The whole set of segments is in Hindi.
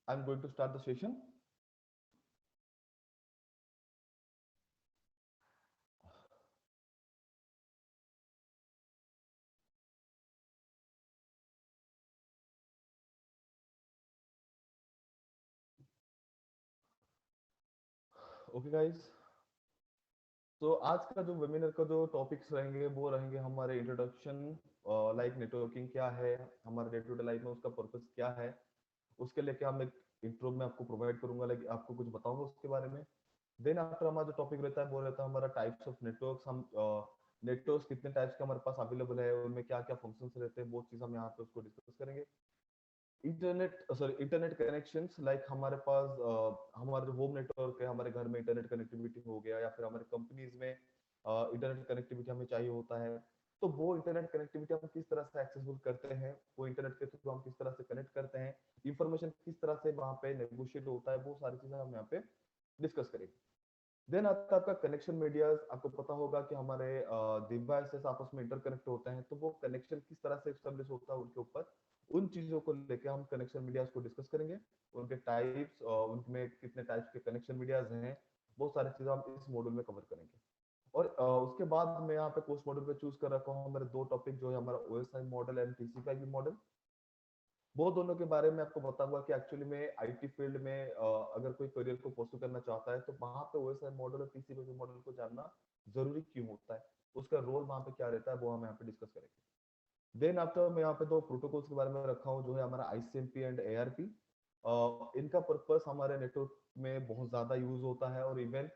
I'm going to start the session. Okay guys, तो आज का जो वेबिनार का जो टॉपिक्स रहेंगे वो रहेंगे हमारे इंट्रोडक्शन, लाइक नेटवर्किंग क्या है, हमारे डे टू डे लाइफ में उसका पर्पस क्या है। उसके लेके हम एक इंट्रो में आपको प्रोवाइड करूंगा, लाइक आपको कुछ बताऊंगा उसके बारे में। देन आफ्टर हमारा जो टॉपिक रहता है वो रहता है हमारा टाइप्स ऑफ नेटवर्क्स। हम नेटवर्क्स कितने टाइप्स के हमारे पास अवेलेबल है, उनमें क्या क्या फंक्शंस रहते हैं, वो चीज हम यहाँ पे उसको डिस्कस करेंगे। इंटरनेट कनेक्शंस, लाइक हमारे पास हमारा जो होम नेटवर्क है, हमारे घर में इंटरनेट कनेक्टिविटी हो गया, या फिर हमारे कंपनीज में इंटरनेट कनेक्टिविटी हमें चाहिए होता है। तो वो इंटरनेट कनेक्टिविटी हम किस तरह से एक्सेसिबल करते हैं, वो इंटरनेट के थ्रू हम किस तरह से कनेक्ट करते हैं, इंफॉर्मेशन किस तरह से वहां पे नेगोशिएट होता है, वो सारी चीजें हम यहाँ पे डिस्कस करेंगे। देन आता है आपका कनेक्शन मीडियाज। आपको पता होगा कि हमारे डिवाइसेस आपस में इंटरकनेक्ट होते हैं, तो वो कनेक्शन किस तरह से एस्टेब्लिश होता है उनके ऊपर, उन चीजों को लेके हम कनेक्शन मीडियाज को डिस्कस करेंगे। उनके टाइप्स, उनमें कितने टाइप्स के कनेक्शन मीडियाज हैं, वो सारी चीजें हम इस मॉड्यूल में कवर करेंगे। और उसके बाद मैं यहाँ पे पोस्ट मॉड्यूल पे चूज कर रखा हूँ हमारे दो टॉपिक, जो है हमारा OSI model and TCP model. वो दोनों के बारे में आपको बताऊंगा कि एक्चुअली में आईटी फील्ड में अगर कोई करियर को परस्यू करना चाहता है, तो वहां पे ओएसआई मॉडल और टीसीपी मॉडल को जानना जरूरी क्यों होता है, उसका रोल वहां पे क्या रहता है, वो हम यहाँ पे डिस्कस करेंगे। देन आफ्टर मैं यहाँ पे दो प्रोटोकॉल्स के बारे में रखा हूँ, जो है हमारा आईसीएमपी एंड एआरपी। इनका पर्पस हमारे नेटवर्क में बहुत ज्यादा यूज होता है, और इवन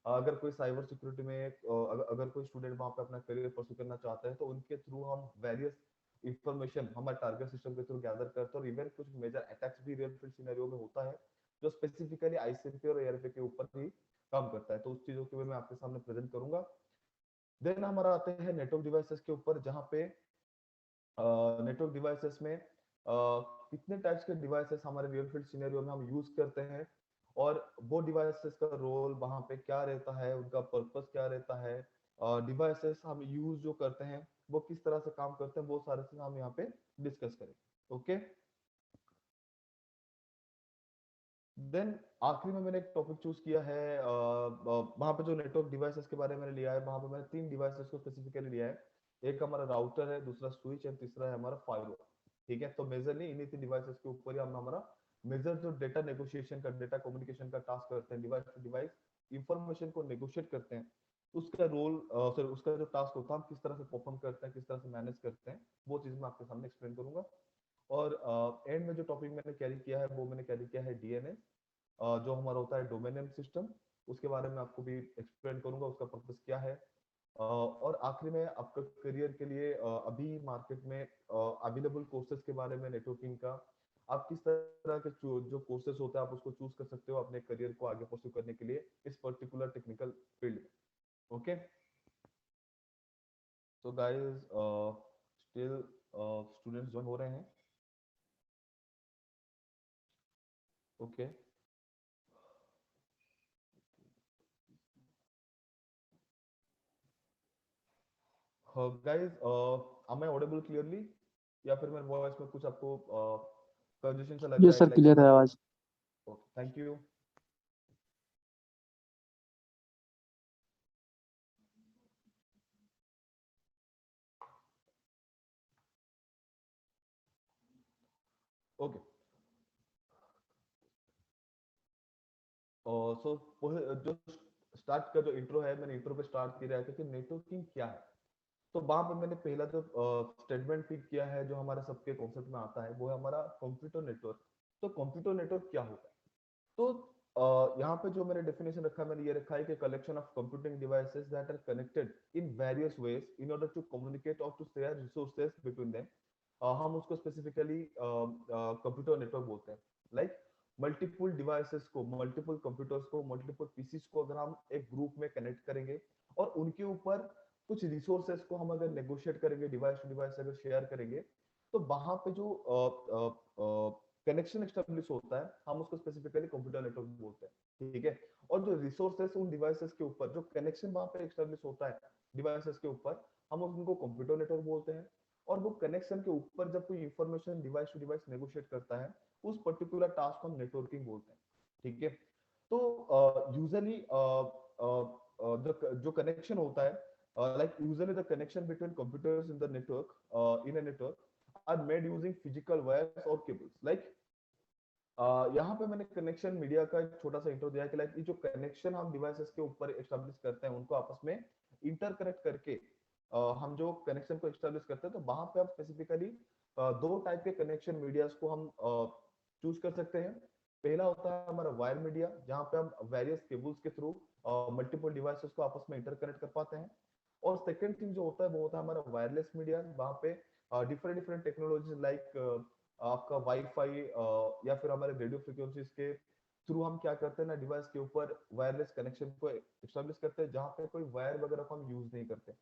अगर कोई साइबर सिक्योरिटी में अगर कोई स्टूडेंट वहां पे अपना करियर परस्यू करना चाहता है, तो उनके थ्रू हम वेरियस इंफॉर्मेशन हमारे टारगेट सिस्टम के थ्रू गैदर करते हैं। और इवन कुछ मेजर अटैक्स भी रियल फील्ड सिनेरियो में होता है, जो स्पेसिफिकली आईसीएमपी और एआरपी के ऊपर ही काम करता है। तो उस चीजों के बारे में आपके सामने प्रेजेंट करूंगा। देन हमारा आते हैं नेटवर्क डिवाइसेस के ऊपर, जहाँ पे नेटवर्क डिवाइसेस में कितने टाइप्स के डिवाइसेस हमारे रियल फील्ड सिनेरियो में हम यूज करते हैं, और वो डिवाइसेस का रोल वहां पे क्या रहता है, उनका पर्पस क्या रहता है, डिवाइसेस हम यूज जो करते हैं वो किस तरह से काम करते हैं, वो सारे चीज हम यहाँ पे डिस्कस करेंगे। ओके। देन आखिरी में मैंने एक टॉपिक चूज किया है, वहां पे जो नेटवर्क डिवाइसेस के बारे में मैंने लिया है, वहां पे मैंने तीन डिवाइसेस को स्पेसिफिकली लिया है। एक हमारा राउटर है, दूसरा स्विच है, तीसरा है हमारा फायरवॉल। ठीक है, तो मेजरली इन्हीं तीन डिवाइसेस के ऊपर ही हम हमारा मेजर जो डेटा नेगोशिएशन का, डेटा कम्युनिकेशन का टास्क करते हैं, डिवाइस टू डिवाइस इंफॉर्मेशन को नेगोशिएट करते हैं, उसका रोल, सर उसका जो टास्क होता है हम किस तरह से परफॉर्म करते हैं, किस तरह से मैनेज करते हैं, वो चीज मैं आपके सामने एक्सप्लेन करूंगा। और एंड में जो टॉपिक मैंने कैरी किया है, वो मैंने कैरी किया है डीएनएस, जो हमारा होता है डोमेन नेम सिस्टम। उसके बारे में आपको भी एक्सप्लेन करूंगा, उसका पर्पस क्या है। और आखिरी में आपका करियर के लिए अभी मार्केट में अवेलेबल कोर्सेज के बारे में नेटवर्किंग का, आप किस तरह के जो कोर्सेज होते हैं आप उसको चूज कर सकते हो अपने करियर को आगे परस्यू करने के लिए इस पर्टिकुलर टेक्निकल फील्ड में। ओके, तो गाइस स्टिल स्टूडेंट्स ज्वाइन हो रहे हैं। Okay guys, am I audible clearly, या फिर मेरे वॉइस में कुछ आपको कंजेशन सा लग जी रहा है, सर, लाइक क्लियर है आवाज। Okay, thank you. ओके, सो जो स्टार्ट का जो इंट्रो है, मैंने इंट्रो पे स्टार्ट किया है कि नेटवर्किंग क्या है। तो वहां पे मैंने पहला जो स्टेटमेंट पिक किया है, जो हमारे सबके कॉन्सेप्ट में आता है, वो है हमारा कंप्यूटर नेटवर्क। तो कंप्यूटर नेटवर्क क्या होता है? तो यहाँ पे जो मैंने डेफिनेशन रखा है, मैंने ये रखा है कि collection of computing devices that are connected in various ways in order to communicate और to share resources between them. हम उसको स्पेसिफिकली कंप्यूटर नेटवर्क बोलते हैं। लाइक मल्टीपल डिवाइसेस को, मल्टीपल कंप्यूटर्स को, मल्टीपल पीसीस को अगर हम एक ग्रुप में कनेक्ट करेंगे, और उनके ऊपर कुछ रिसोर्सेज को हम अगर नेगोशिएट करेंगे, डिवाइस टू डिवाइस अगर शेयर करेंगे, तो वहां पे जो कनेक्शन एस्टेब्लिश होता है, हम उसको स्पेसिफिकली कंप्यूटर नेटवर्क बोलते हैं। ठीक है, और जो रिसोर्सेस उन डिवाइसेस के ऊपर, जो कनेक्शन वहां पे एस्टेब्लिश होता है डिवाइसेस के ऊपर, हम उनको कंप्यूटर नेटवर्क बोलते हैं। और वो कनेक्शन के ऊपर जब कोई information device to device negotiate करता है, उस पर्टिकुलर टास्क को हम नेटवर्किंग बोलते हैं। ठीक है। तो यूजुअली जो कनेक्शन होता है, like usually the connection between computers in the network, in a network are made using physical wires or cables. Like यहाँ पे मैंने कनेक्शन मीडिया का एक छोटा सा इंट्रो दिया है कि लाइक ये जो कनेक्शन हम डिवाइसेस के ऊपर एस्टेब्लिश करते हैं उनको आपस में इंटरकनेक्ट करके हम जो कनेक्शन को एस्टेब्लिश करते हैं, तो वहां पे हम स्पेसिफिकली दो टाइप के कनेक्शन मीडियाज को हम चूज कर सकते हैं। पहला होता है हमारा वायर मीडिया, जहाँ पे हम वेरियस केबल्स के थ्रू मल्टीपल डिवाइसेस को आपस में इंटरकनेक्ट कर पाते हैं। और सेकंड थिंग जो होता है वो होता है हमारा वायरलेस मीडिया, वहाँ पे डिफरेंट डिफरेंट टेक्नोलॉजीज लाइक आपका वाईफाई या फिर हमारे रेडियो फ्रिक्वेंसीज के थ्रू हम क्या करते हैं ना, डिवाइस के ऊपर वायरलेस कनेक्शन को एस्टेब्लिश करते हैं, जहाँ पे कोई वायर वगैरह को हम यूज नहीं करते।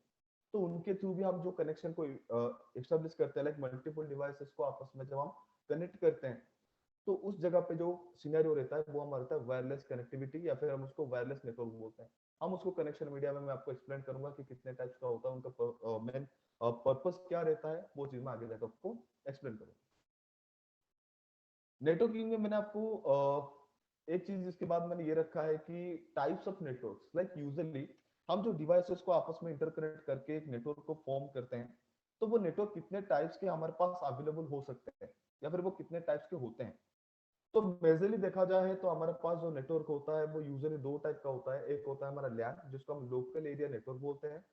तो उनके थ्रू भी हम जो कनेक्शन को एस्टेब्लिश करते हैं, लाइक मल्टीपल डिवाइसेस को आपस में जब हम कनेक्ट करते हैं, तो उस जगह पे जो सिनेरियो रहता है वो हमारा रहता है वायरलेस कनेक्टिविटी, या फिर हम उसको वायरलेस नेटवर्क बोलते हैं। हम उसको कनेक्शन मीडिया में मैं आपको एक्सप्लेन करूंगा कि कितने टाइप्स का होता है, उनका मेन पर्पस क्या रहता है, वो चीज मैं आगे जाकर आपको एक्सप्लेन करूंगा। नेटवर्किंग में मैंने आपको एक चीज इसके बाद मैंने ये रखा है कि types of networks, like usually हम जो डिवाइसेस को आपस में इंटरकनेक्ट करके एक नेटवर्क को फॉर्म करते हैं, तो वो नेटवर्क कितने टाइप्स के हमारे पास अवेलेबल हो सकते हैं, या फिर वो कितने टाइप्स के होते हैं। तो मेजरली देखा जाए तो हमारे पास जो नेटवर्क होता है वो यूजुअली दो टाइप का होता है। एक होता है हमारा लैन, जिसको हम लोकल एरिया नेटवर्क बोलते हैं,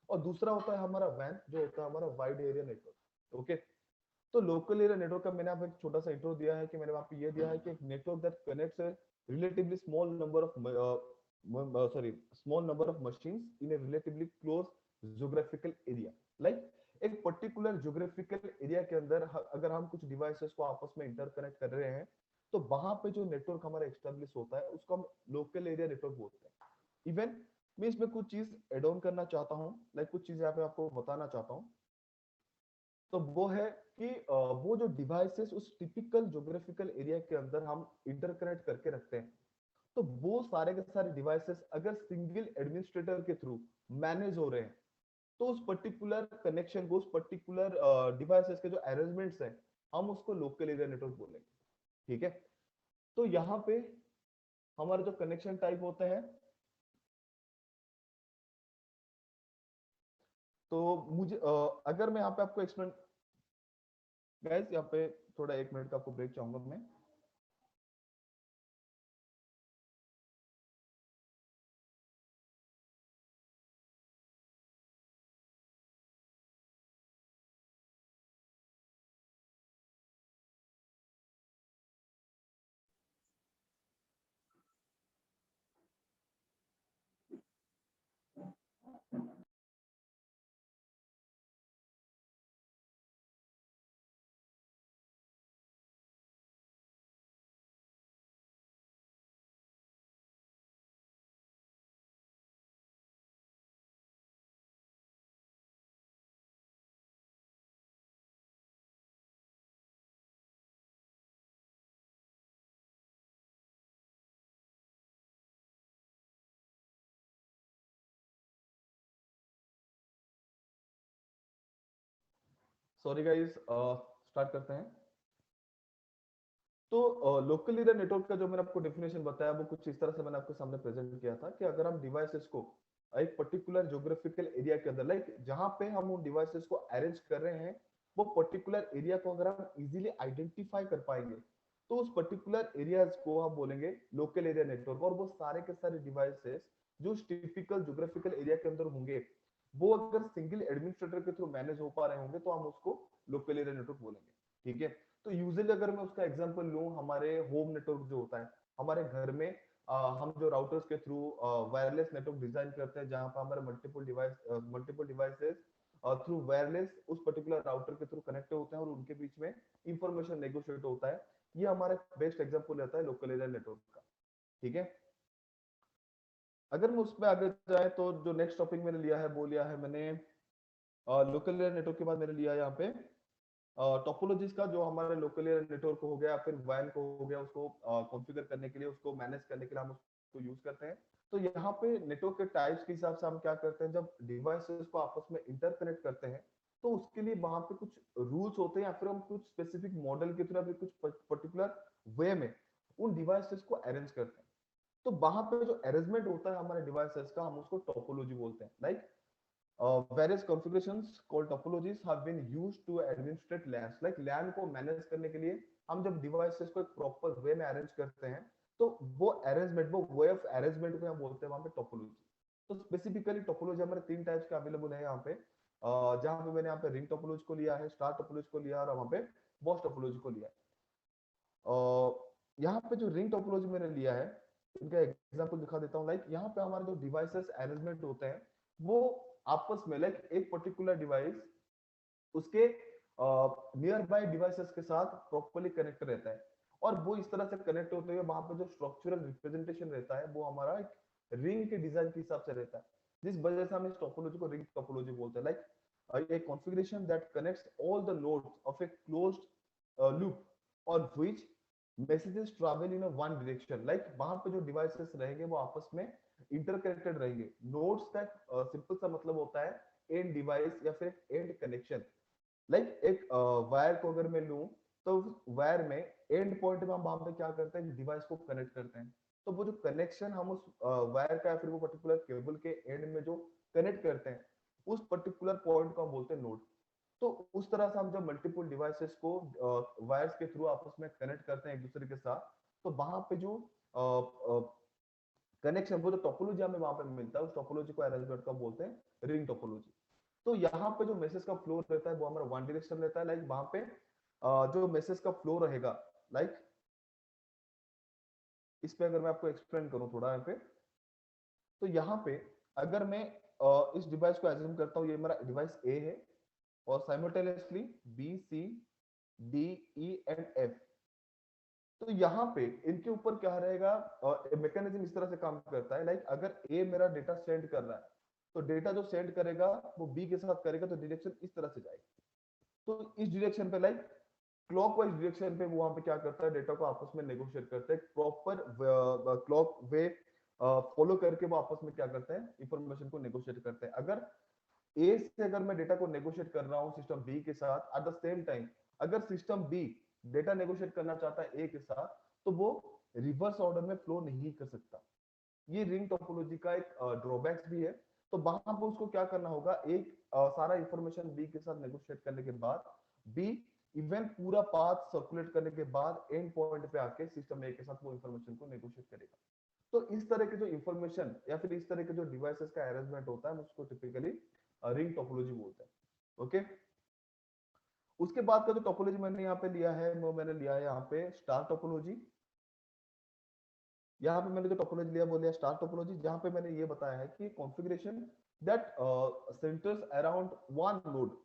और दूसरा होता है हमारा वैन, जो होता है हमारा वाइड एरिया नेटवर्क। ओके। तो लोकल एरिया नेटवर्क का मैंने आपको एक छोटा सा इंट्रो दिया है कि मैंने वहां पे ये दिया है कि एक network that connects relatively small number of small number of machines in A relatively close geographical area. Like एक पर्टिकुलर ज्योग्राफिकल एरिया के अंदर अगर हम कुछ डिवाइसेस को आपस में इंटरकनेक्ट कर रहे हैं, तो वहां पे जो नेटवर्क हमारा एस्टेब्लिश होता है उसको हम लोकल एरिया नेटवर्क बोलते हैं। इवन मैं इसमें कुछ चीज एड ऑन करना चाहता हूँ, लाइक कुछ चीजें यहाँ पे आपको बताना चाहता हूँ। तो वो है कि वो जो डिवाइसेस उस टिपिकल ज्योग्राफिकल एरिया के अंदर हम इंटरकनेक्ट करके रखते हैं, तो वो सारे के सारे डिवाइसेस अगर सिंगल एडमिनिस्ट्रेटर के थ्रू मैनेज हो रहे हैं, तो उस पर्टिकुलर कनेक्शन को, उस पर्टिकुलर डिवाइसेस के जो अरेंजमेंट्स हैं, हम उसको लोकल एरिया नेटवर्क बोलेंगे। ठीक है। तो यहाँ पे हमारे जो कनेक्शन टाइप होते हैं, तो मुझे अगर मैं यहाँ पे आपको एक्सप्लेन, गाइस यहाँ पे थोड़ा एक मिनट का आपको ब्रेक चाहूंगा मैं। सॉरी गाइस, स्टार्ट करते हैं। तो लोकल एरिया नेटवर्क का जो मैंने आपको डेफिनेशन बताया वो कुछ इस तरह से मैंने आपके सामने प्रेजेंट किया था कि अगर हम डिवाइसेस को एक पर्टिकुलर ज्योग्राफिकल एरिया के अंदर, लाइक जहां पे हम उन डिवाइसेस को अरेंज कर रहे हैं, वो पर्टिकुलर एरिया को अगर हम इजीली आइडेंटिफाई कर पाएंगे, तो उस पर्टिकुलर एरियाज को हम बोलेंगे लोकल एरिया नेटवर्क। और वो सारे के सारे डिवाइसेस जो टिपिकल ज्योग्राफिकल एरिया के अंदर होंगे, वो अगर सिंगल एडमिनिस्ट्रेटर के थ्रू मैनेज हो पा रहे होंगे, तो हम उसको लोकल एरिया नेटवर्क बोलेंगे। ठीक है। तो यूजुअली अगर मैं उसका एग्जांपल लूं, हमारे होम नेटवर्क जो होता है, हमारे घर में हम जो राउटर्स के थ्रू वायरलेस नेटवर्क डिजाइन करते हैं, जहां पर हमारे मल्टीपल डिवाइसेस थ्रू वायरलेस उस पर्टिकुलर राउटर के थ्रू कनेक्ट होते हैं और उनके बीच में इंफॉर्मेशन नेगोशिएट होता है। ये हमारा बेस्ट एग्जांपल रहता है लोकल एरिया नेटवर्क का। ठीक है। अगर मैं उस पर आगे जाए, तो जो नेक्स्ट टॉपिक मैंने लिया है वो लिया है मैंने लोकल एरिया नेटवर्क के बाद मैंने लिया है यहाँ पे टोपोलॉजीज का, जो हमारे लोकल एरिया नेटवर्क हो गया, फिर वैन को हो गया, उसको कॉन्फ़िगर करने के लिए, उसको मैनेज करने के लिए हम उसको यूज करते हैं। तो यहाँ पे नेटवर्क के टाइप्स के हिसाब से हम क्या करते हैं, जब डिवाइसेस को आपस में इंटरकनेक्ट करते हैं, तो उसके लिए वहां पे कुछ रूल्स होते हैं, या फिर हम कुछ स्पेसिफिक मॉडल की तरह कुछ पर्टिकुलर वे में उन डिवाइसेस को अरेंज करते हैं। तो वहां पे जो अरेंजमेंट होता है हमारे डिवाइसेस का, हम उसको टोपोलॉजी बोलते हैं। Like various configurations called topologies have been used to administrate LANs। like LAN को मैनेज करने के लिए हम जब डिवाइसेस को एक प्रॉपर वे में अरेंज करते हैं, तो वो अरेंजमेंट, वो वे ऑफ अरेंजमेंट को हम बोलते हैं वहां पे टोपोलॉजी। तो स्पेसिफिकली टोपोलॉजी हमारे तीन टाइप्स के अवेलेबल है यहाँ पे, जहां पे मैंने यहाँ पे रिंग टोपोलॉजी को लिया है, स्टार टोपोलॉजी को लिया है, और वहां पे बॉक्स टोपोलॉजी को लिया है। यहाँ पे जो रिंग टोपोलॉजी मैंने लिया है, इनका एग्जांपल दिखा देता हूँ। लाइक यहाँ पे हमारे जो डिवाइसेस अरेंजमेंट होते हैं वो आपस में, लाइक एक पर्टिकुलर डिवाइस उसके नियर बाय डिवाइसेस के साथ प्रॉपर्ली कनेक्ट रहता है, और वो इस तरह से कनेक्ट होते हुए वहां पे जो स्ट्रक्चरल रिप्रेजेंटेशन रहता है वो हमारा एक रिंग के डिजाइन के हिसाब से रहता है, जिस वजह से हम इस टोपोलॉजी को रिंग टोपोलॉजी बोलते हैं। Like a configuration that connects all the nodes of a closed loop on which messages travel in a one direction। like वहां पे जो डिवाइसेस रहेंगे वो आपस में इंटरकनेक्टेड रहेंगे। नोड्स का सिंपल सा मतलब होता है एंड डिवाइस या फिर एंड कनेक्शन। लाइक एक वायर को अगर मैं लूं, तो वायर में एंड पॉइंट में हम वहां पे क्या करते हैं, डिवाइस को कनेक्ट करते हैं। तो वो जो कनेक्शन हम उस वायर का या फिर वो पर्टिकुलर केबल के एंड में जो कनेक्ट करते हैं, उस पर्टिकुलर पॉइंट को हम बोलते हैं नोड। तो उस तरह से हम जब मल्टीपल डिवाइसेस को वायर्स के थ्रू आपस में कनेक्ट करते हैं एक दूसरे के साथ, तो वहां पे जो कनेक्शन, वो जो टोपोलॉजी हमें वहां पे मिलता है, उस टोपोलॉजी को अरेंजमेंट का बोलते हैं रिंग टोपोलॉजी। तो यहाँ पे जो मैसेज का फ्लो रहता है वो हमारा वन डायरेक्शन रहता है। लाइक वहां पे जो मैसेज का फ्लो रहेगा, लाइक इस पे अगर मैं आपको एक्सप्लेन करूं थोड़ा यहाँ पे, तो यहाँ पे अगर मैं इस डिवाइस को एज्यूम करता हूँ, ये मेरा डिवाइस ए है, और simultaneously B, C, D, E and F. तो यहाँ पे इनके ऊपर क्या रहेगा, मैकेनिज्म इस तरह से काम करता है। लाइक अगर ए मेरा डेटा सेंड कर रहा है, तो डेटा जो सेंड करेगा वो बी के साथ करेगा, तो डायरेक्शन इस तरह से जाएगी। तो इस डायरेक्शन पे, लाइक क्लॉकवाइज डायरेक्शन पे, वो वहां पे क्या करता है, डेटा को आपस में नेगोशिएट करता है, प्रॉपर क्लॉक वे फॉलो करके वो आपस में क्या करते हैं, इंफॉर्मेशन को नेगोशिएट करते हैं। अगर ए से अगर मैं डेटा को नेगोशिएट कर रहा हूँ सिस्टम बी के साथ, एट द सेम टाइम अगर सिस्टम बी डेटा नेगोशिएट करना चाहता है ए के साथ, तो वो रिवर्स ऑर्डर में फ्लो नहीं कर सकता। ये रिंग टोपोलॉजी का एक ड्रॉबैक्स भी है। तो वहां पर उसको क्या करना होगा, एक सारा इंफॉर्मेशन बी के साथ नेगोशिएट करने के बाद, बी इवन पूरा पाथ सर्कुलेट करने के बाद एंड पॉइंट पे आके सिस्टम ए के साथ वो इंफॉर्मेशन को नेगोशिएट करेगा। तो इस तरह के जो इंफॉर्मेशन या फिर इस तरह के जो डिवाइसेस का अरेंजमेंट होता है, उसको टिपिकली रिंग टोपोलॉजी बोलते हैं। ओके, उसके बाद का जो टोपोलॉजी मैंने यहाँ पे लिया है, वो मैंने लिया है यहाँ पे स्टार टोपोलॉजी। यहाँ पे मैंने जो टोपोलॉजी लिया वो लिया स्टार टोपोलॉजी, जहाँ पे मैंने ये बताया है कि configuration that centres around one node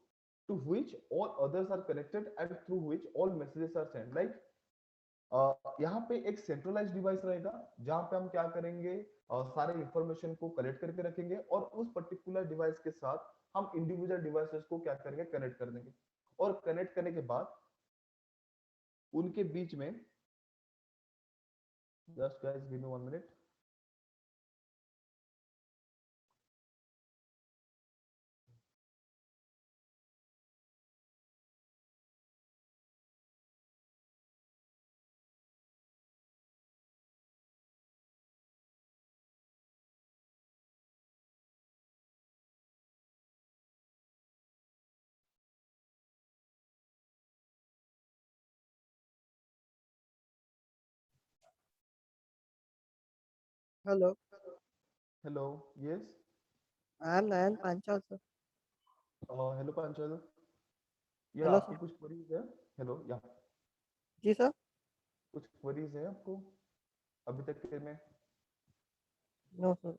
to which all others are connected and through which all messages are sent. Like यहाँ पे एक सेंट्रलाइज्ड डिवाइस रहेगा, जहाँ पे हम क्या करेंगे, सारे इंफॉर्मेशन को कलेक्ट करके रखेंगे, और उस पर्टिकुलर डिवाइस के साथ हम इंडिविजुअल डिवाइसेस को क्या करेंगे, कनेक्ट कर देंगे। और कनेक्ट करने के बाद उनके बीच में, just guys give me 1 minute. Hello. Hello, yes. I am Nayan Panchal sir. Hello Panchal, या हेलो आपकी सर। कुछ क्वेरीज है? हेलो, या जी सर। कुछ क्वेरीज है आपको अभी तक के में? No sir.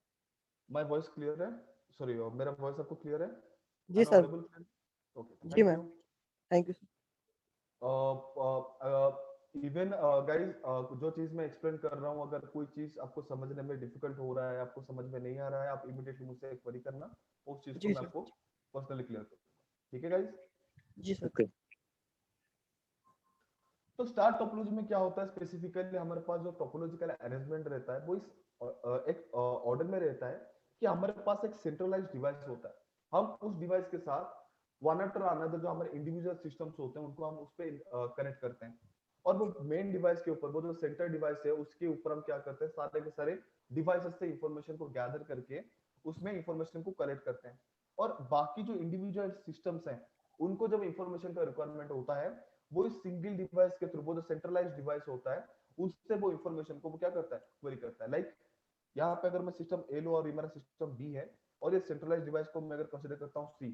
My voice clear है? सॉरी, मेरा वॉइस आपको क्लियर है? जी I am sir. Audible? Okay, जी thank ma'am. You. Thank you sir. Even guys, जो चीज मैं एक्सप्लेन कर रहा हूँ, अगर कोई चीज आपको समझने में डिफिकल्ट हो रहा है, आपको समझ में नहीं आ रहा है, आप इमीडिएटली मुझसे क्वेरी करना, उस चीज को जी मैं सर। आपको पर्सनली क्लियर करूंगा। ठीक है गाइस? जी सर। ओके। तो स्टार टोपोलॉजी में क्या होता है स्पेसिफिकली, हमारे पास जो टोपोलॉजिकल अरेंजमेंट रहता है वो इस एक ऑर्डर में रहता है कि हमारे पास एक सेंट्रलाइज्ड डिवाइस होता है। हम उस डिवाइस के साथ वन आफ्टर अनदर जो हमारे इंडिविजुअल सिस्टम्स होते हैं उनको हम उस पे कनेक्ट करते हैं। और वो मेन डिवाइस के ऊपर, वो जो सेंटर डिवाइस है उसके ऊपर हम क्या करते हैं, सारे के सारे डिवाइसेस से इंफॉर्मेशन को गैदर करके उसमें इंफॉर्मेशन को कलेक्ट करते हैं। और बाकी जो इंडिविजुअल सिस्टम्स हैं उनको जब इंफॉर्मेशन का रिक्वायरमेंट होता है, वो इस सिंगल डिवाइस के थ्रू, वो जो सेंट्रलाइज्ड डिवाइस होता है उससे वो इंफॉर्मेशन को वो क्या करता है, क्वेरी करता है। लाइक यहाँ पे अगर मैं सिस्टम ए लो और ये मेरा सिस्टम बी है, और ये सेंट्रलाइज्ड डिवाइस को मैं अगर कंसीडर करता हूँ सी,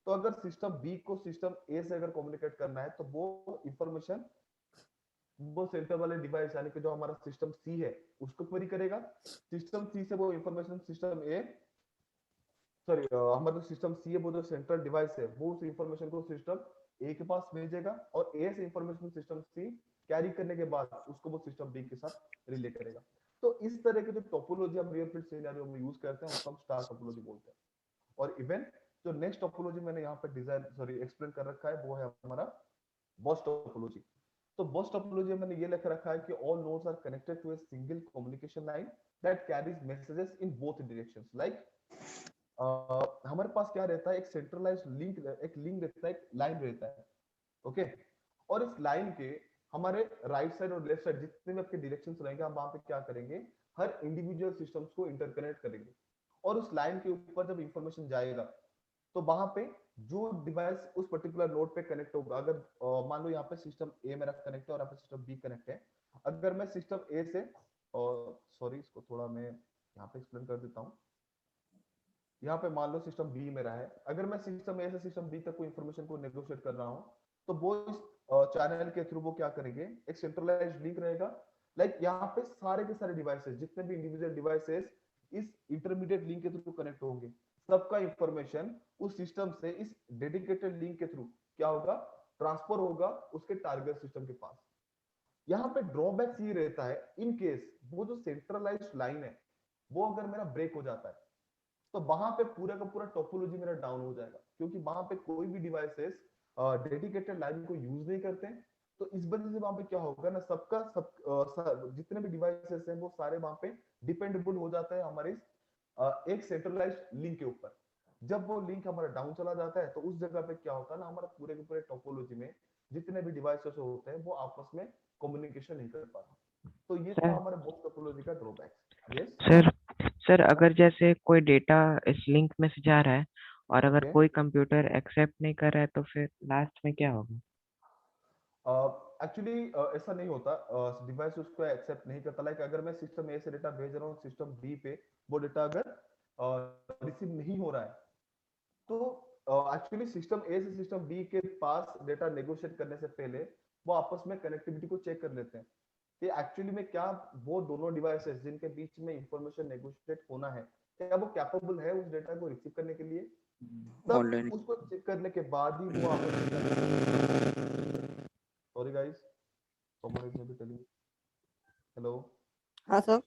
तो अगर सिस्टम बी को सिस्टम ए से अगर कम्युनिकेट करना है तो वो इंफॉर्मेशन वो सेंटर वाले डिवाइस यानी कि जो हमारा सिस्टम सी है उसको क्वेरी करेगा। सिस्टम सी से वो इंफॉर्मेशन सिस्टम ए, सॉरी हमारा जो सिस्टम सी है वो जो सेंट्रल डिवाइस है वो उस इंफॉर्मेशन को सिस्टम ए के पास भेजेगा, और ए से इंफॉर्मेशन सिस्टम सी कैरी करने के बाद उसको वो सिस्टम बी के साथ रिले करेगा। तो इस तरह के जो टोपोलॉजी हम रियल फील्ड सिनेरियो में यूज करते हैं उसको हम स्टार टोपोलॉजी बोलते हैं। और इवन जो नेक्स्ट टोपोलॉजी मैंने यहाँ पे डिजाइन सॉरी एक्सप्लेन कर रखा है वो है हमारा बस टोपोलॉजी। तो बस टोपोलॉजी में मैंने ये लिख रखा है कि all nodes are connected to a single communication line that carries messages in both directions. Like हमारे पास क्या रहता है, एक सेंट्रलाइज्ड लिंक, एक लिंक रहता है, एक लाइन रहता है। ओके, और इस लाइन के हमारे राइट साइड और लेफ्ट साइड जितने भी आपके डायरेक्शंस रहेंगे हम वहां पे क्या करेंगे, हर इंडिविजुअल सिस्टम्स को इंटरकनेक्ट करेंगे। और उस लाइन के ऊपर जब इंफॉर्मेशन जाएगा तो वहां पे जो डिवाइस उस पर्टिकुलर नोड पे कनेक्ट होगा, अगर मान लो यहाँ पे सिस्टम ए मेरा कनेक्ट है और यहाँ पे सिस्टम बी कनेक्ट है, अगर मैं सिस्टम ए से, सॉरी इसको थोड़ा मैं यहाँ पे एक्सप्लेन कर देता हूँ। यहाँ पे मान लो सिस्टम बी मेरा है, अगर मैं सिस्टम ए से सिस्टम बी तक कोई इंफॉर्मेशन को नेगोशिएट कर रहा हूँ तो वो इस चैनल के थ्रू वो क्या करेंगे, एक सेंट्रलाइज्ड लिंक रहेगा। लाइक यहाँ पे सारे के सारे डिवाइसेस, जितने भी इंडिविजुअल डिवाइसेस इस इंटरमीडिएट लिंक के थ्रू कनेक्ट होंगे, सबका इंफॉर्मेशन उस सिस्टम से इस डेडिकेटेड लिंक के थ्रू क्या होगा, ट्रांसफर होगा उसके टारगेट सिस्टम के पास। यहाँ पे ड्रॉबैक्स ये रहता है, इन केस वो जो सेंट्रलाइज्ड लाइन है वो अगर मेरा ब्रेक हो जाता है तो वहां पे पूरा का पूरा टोपोलॉजी मेरा डाउन हो जाएगा, क्योंकि वहां पे कोई भी डिवाइसेस डेडिकेटेड लाइन को यूज नहीं करते हैं। तो इस वजह से वहां पे क्या होगा ना, सबका जितने भी डिवाइसेस हैं वो सारे वहां पे डिपेंडेबल हो जाता है हमारे एक सेंट्रलाइज्ड लिंक के ऊपर। जब वो लिंक हमारा डाउन चला जाता है तो उस जगह पे क्या होता है ना, हमारा पूरे के पूरे टोपोलॉजी में जितने भी डिवाइसेस होते हैं वो आपस में कम्युनिकेशन नहीं कर पाते। तो ये था सर हमारे बोथ टोपोलॉजी का ड्रॉबैक्स। यस सर सर अगर जैसे कोई डेटा इस लिंक में से जा रहा है और अगर ओके। कोई कंप्यूटर एक्सेप्ट नहीं कर रहा है तो फिर लास्ट में क्या होगा? एक्चुअली ऐसा नहीं होता, डिवाइस उसको एक्सेप्ट नहीं करता। लाइक अगर मैं सिस्टम ए से डेटा भेज रहा हूँ सिस्टम बी पे, वो डेटा अगर रिसीव नहीं हो रहा है तो एक्चुअली सिस्टम ए से सिस्टम बी के पास डेटा नेगोशिएट करने से पहले वो आपस में कनेक्टिविटी को चेक कर लेते हैं कि एक्चुअली में क्या वो दोनों डिवाइसेस जिनके बीच में इंफॉर्मेशन नेगोशिएट होना है, क्या वो कैपेबल है उस डेटा को रिसीव करने के लिए। तब ऑनलाइन। उसको चेक करने के बाद ही वो आपस में क्या, sorry guys, someone is maybe telling, hello, हाँ सर।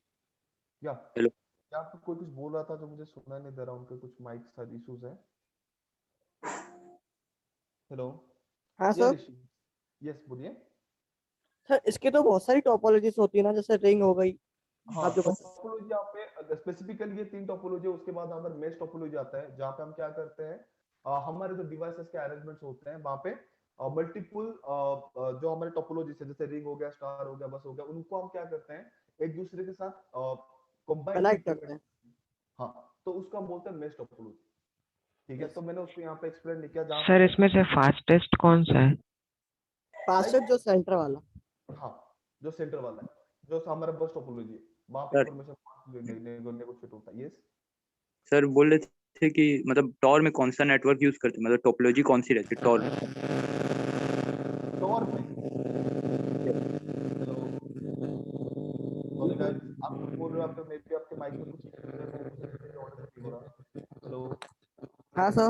या हेलो। क्या आपको कोई कुछ बोल रहा था जो मुझे सुना नहीं दे रहा, उनके कुछ माइक शायद इश्यूज है। हेलो, हाँ या सर। ऋषि, यस बोलिए। सर इसकी तो बहुत सारी टोपोलॉजीज होती है ना, जैसे रिंग हो गई, हाँ, आप जो बता। टोपोलॉजी यहाँ पे स्पेसिफिकली ये तीन टोपोलॉजी है, उसके बाद हमारे मेश टोपोलॉजी आता है जहाँ पे हम क्या करते हैं, हमारे जो डिवाइसेस के अरेंजमेंट्स होते हैं वहाँ पे मल्टीपल जो हमारे टोपोलॉजी है जैसे रिंग हो गया, स्टार हो गया, बस हो गया, उनको हम क्या करते हैं एक दूसरे के साथ कंबाइन कनेक्ट करके करते हैं। हाँ, तो उसको हम बोलते हैं मेश टोपोलॉजी। ठीक है, तो मैंने उसको यहाँ पे एक्सप्लेन नहीं किया जहाँ पे सर इसमें से फास्टेस्ट कौन सा है? फास्टेस्ट लाइक जो सेंटर वाला। हाँ, जो सेंटर वाला है, जो हमारा बस टोपोलॉजी है, वहां पे सर इंफॉर्मेशन नेगोशिएट होता है। यस सर बोल रहे थे कि मतलब टॉर में कौन सा नेटवर्क यूज करते हैं, मतलब टोपोलॉजी कौन सी रहती है टॉर में? टॉर में, हेलो, सॉरी गाइस, आप कुछ बोल रहे हो, आपके मे बी आपके माइक में कुछ इश्यूज है, वो मुझे क्लियरली ऑडिबल नहीं हो रहा। हेलो, हाँ सर।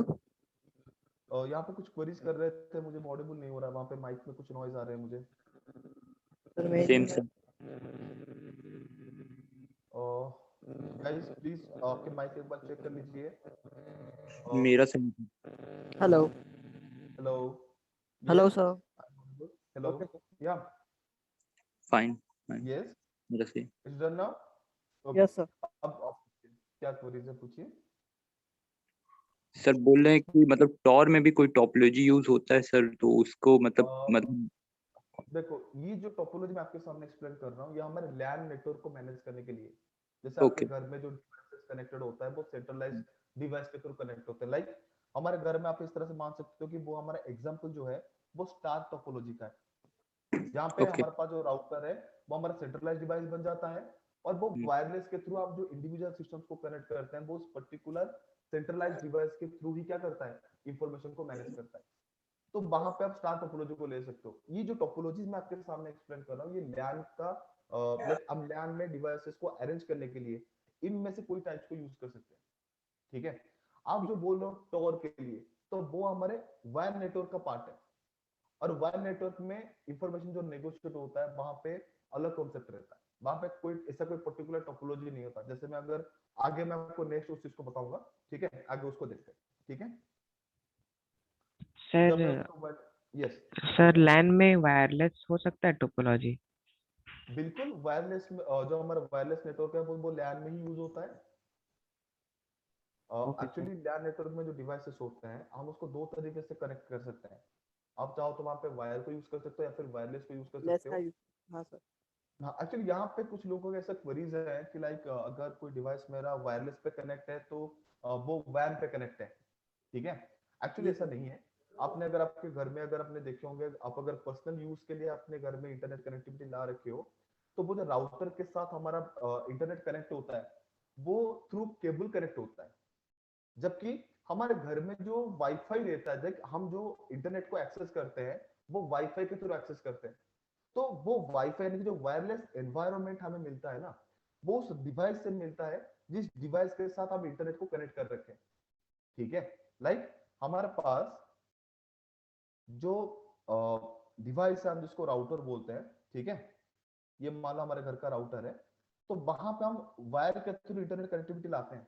यहाँ पे कुछ क्वेरीज कर रहे थे, मुझे ऑडिबल नहीं हो रहा, वहाँ पे माइक में कुछ नॉइज आ रहे हैं मुझे। सर मेरी सेम सर। गाइस प्लीज आपके माइक एक बार चेक कर लीजिए। मेरा same. Hello. Hello, hello yes, sir. Hello, okay sir. या फाइन फाइन। यस, मेरा same. It's done now. Okay, yes sir. अब क्या क्वेरीज है पूछिए। सर बोल रहे हैं कि मतलब टॉर में भी कोई टोपोलॉजी यूज होता है सर, तो उसको मतलब देखो, ये जो टोपोलॉजी मैं आपके सामने एक्सप्लेन कर रहा हूँ, ये हमारे लैन नेटवर्क को मैनेज करने के लिए, जैसे आपके ओके घर में जो डिवाइसेस कनेक्टेड होता है वो सेंट्रलाइज्ड डिवाइस के थ्रू कनेक्ट होते हैं। लाइक हमारे घर में आप इस तरह से मान सकते हो कि वो हमारा एग्जांपल जो है वो स्टार टोपोलॉजी का है, जहाँ पे ओके हमारे पास जो राउटर है वो हमारा सेंट्रलाइज्ड डिवाइस बन जाता है, और वो वायरलेस के थ्रू आप जो इंडिविजुअल सिस्टम्स को कनेक्ट करते हैं वो उस पर्टिकुलर सेंट्रलाइज्ड डिवाइस के थ्रू ही क्या करता है, इंफॉर्मेशन को मैनेज करता है। तो वहां पे आप स्टार टोपोलॉजी को ले सकते हो। ये जो टोपोलॉजीज मैं आपके सामने एक्सप्लेन कर रहा हूँ, ये लैन का लाइक हम लैन में डिवाइसेस को अरेंज करने के लिए इनमें से कोई टाइप को यूज कर सकते हैं। ठीक है, आप जो बोल रहे हो टॉर के लिए, तो वो हमारे वायर नेटवर्क का पार्ट है, और वायर नेटवर्क में इंफॉर्मेशन जो नेगोशिएट होता है वहां पे अलग कॉन्सेप्ट रहता है, वहां पे कोई ऐसा कोई पर्टिकुलर टोपोलॉजी नहीं होता। जैसे मैं अगर आगे मैं आपको नेक्स्ट उस चीज को बताऊंगा, ठीक है, आगे उसको देखते हैं। ठीक है, जब मैं सर उसको यस सर लैन में वायरलेस हो सकता है टोपोलॉजी? बिल्कुल, वायरलेस में जो हमारा वायरलेस नेटवर्क है वो लैन में ही यूज होता है। Okay sir. Actually LAN network में जो डिवाइसेस होते हैं हम उसको दो तरीके से कनेक्ट कर सकते हैं। आप चाहो तो वहां पे वायर को यूज कर सकते हो या फिर वायरलेस को यूज कर लेस सकते का हो। यूज। हाँ सर। हाँ, एक्चुअली यहाँ पे कुछ लोगों के ऐसा क्वेरीज है कि लाइक अगर कोई डिवाइस मेरा वायरलेस पे कनेक्ट है तो वो वैन पे कनेक्ट है। ठीक है, एक्चुअली जी ऐसा सर। नहीं है। आपने अगर आपके घर में अगर आपने देखे होंगे, आप अगर पर्सनल यूज के लिए अपने घर में इंटरनेट कनेक्टिविटी ला रखे हो, तो वो जो राउटर के साथ हमारा इंटरनेट कनेक्ट होता है वो थ्रू केबल कनेक्ट होता है। जबकि हमारे घर में जो वाईफाई रहता है, देख हम जो इंटरनेट को एक्सेस करते हैं वो वाईफाई के थ्रू एक्सेस करते हैं। तो वो वाईफाई यानी कि जो वायरलेस एनवायरनमेंट हमें मिलता है ना, वो उस डिवाइस से मिलता है जिस डिवाइस के साथ हम इंटरनेट को कनेक्ट कर रखे हैं। ठीक है, लाइक हमारे पास जो डिवाइस है हम जिसको राउटर बोलते हैं, ठीक है, ये मान लो हमारे घर का राउटर है, तो वहां पे हम वायर के थ्रू इंटरनेट कनेक्टिविटी लाते हैं,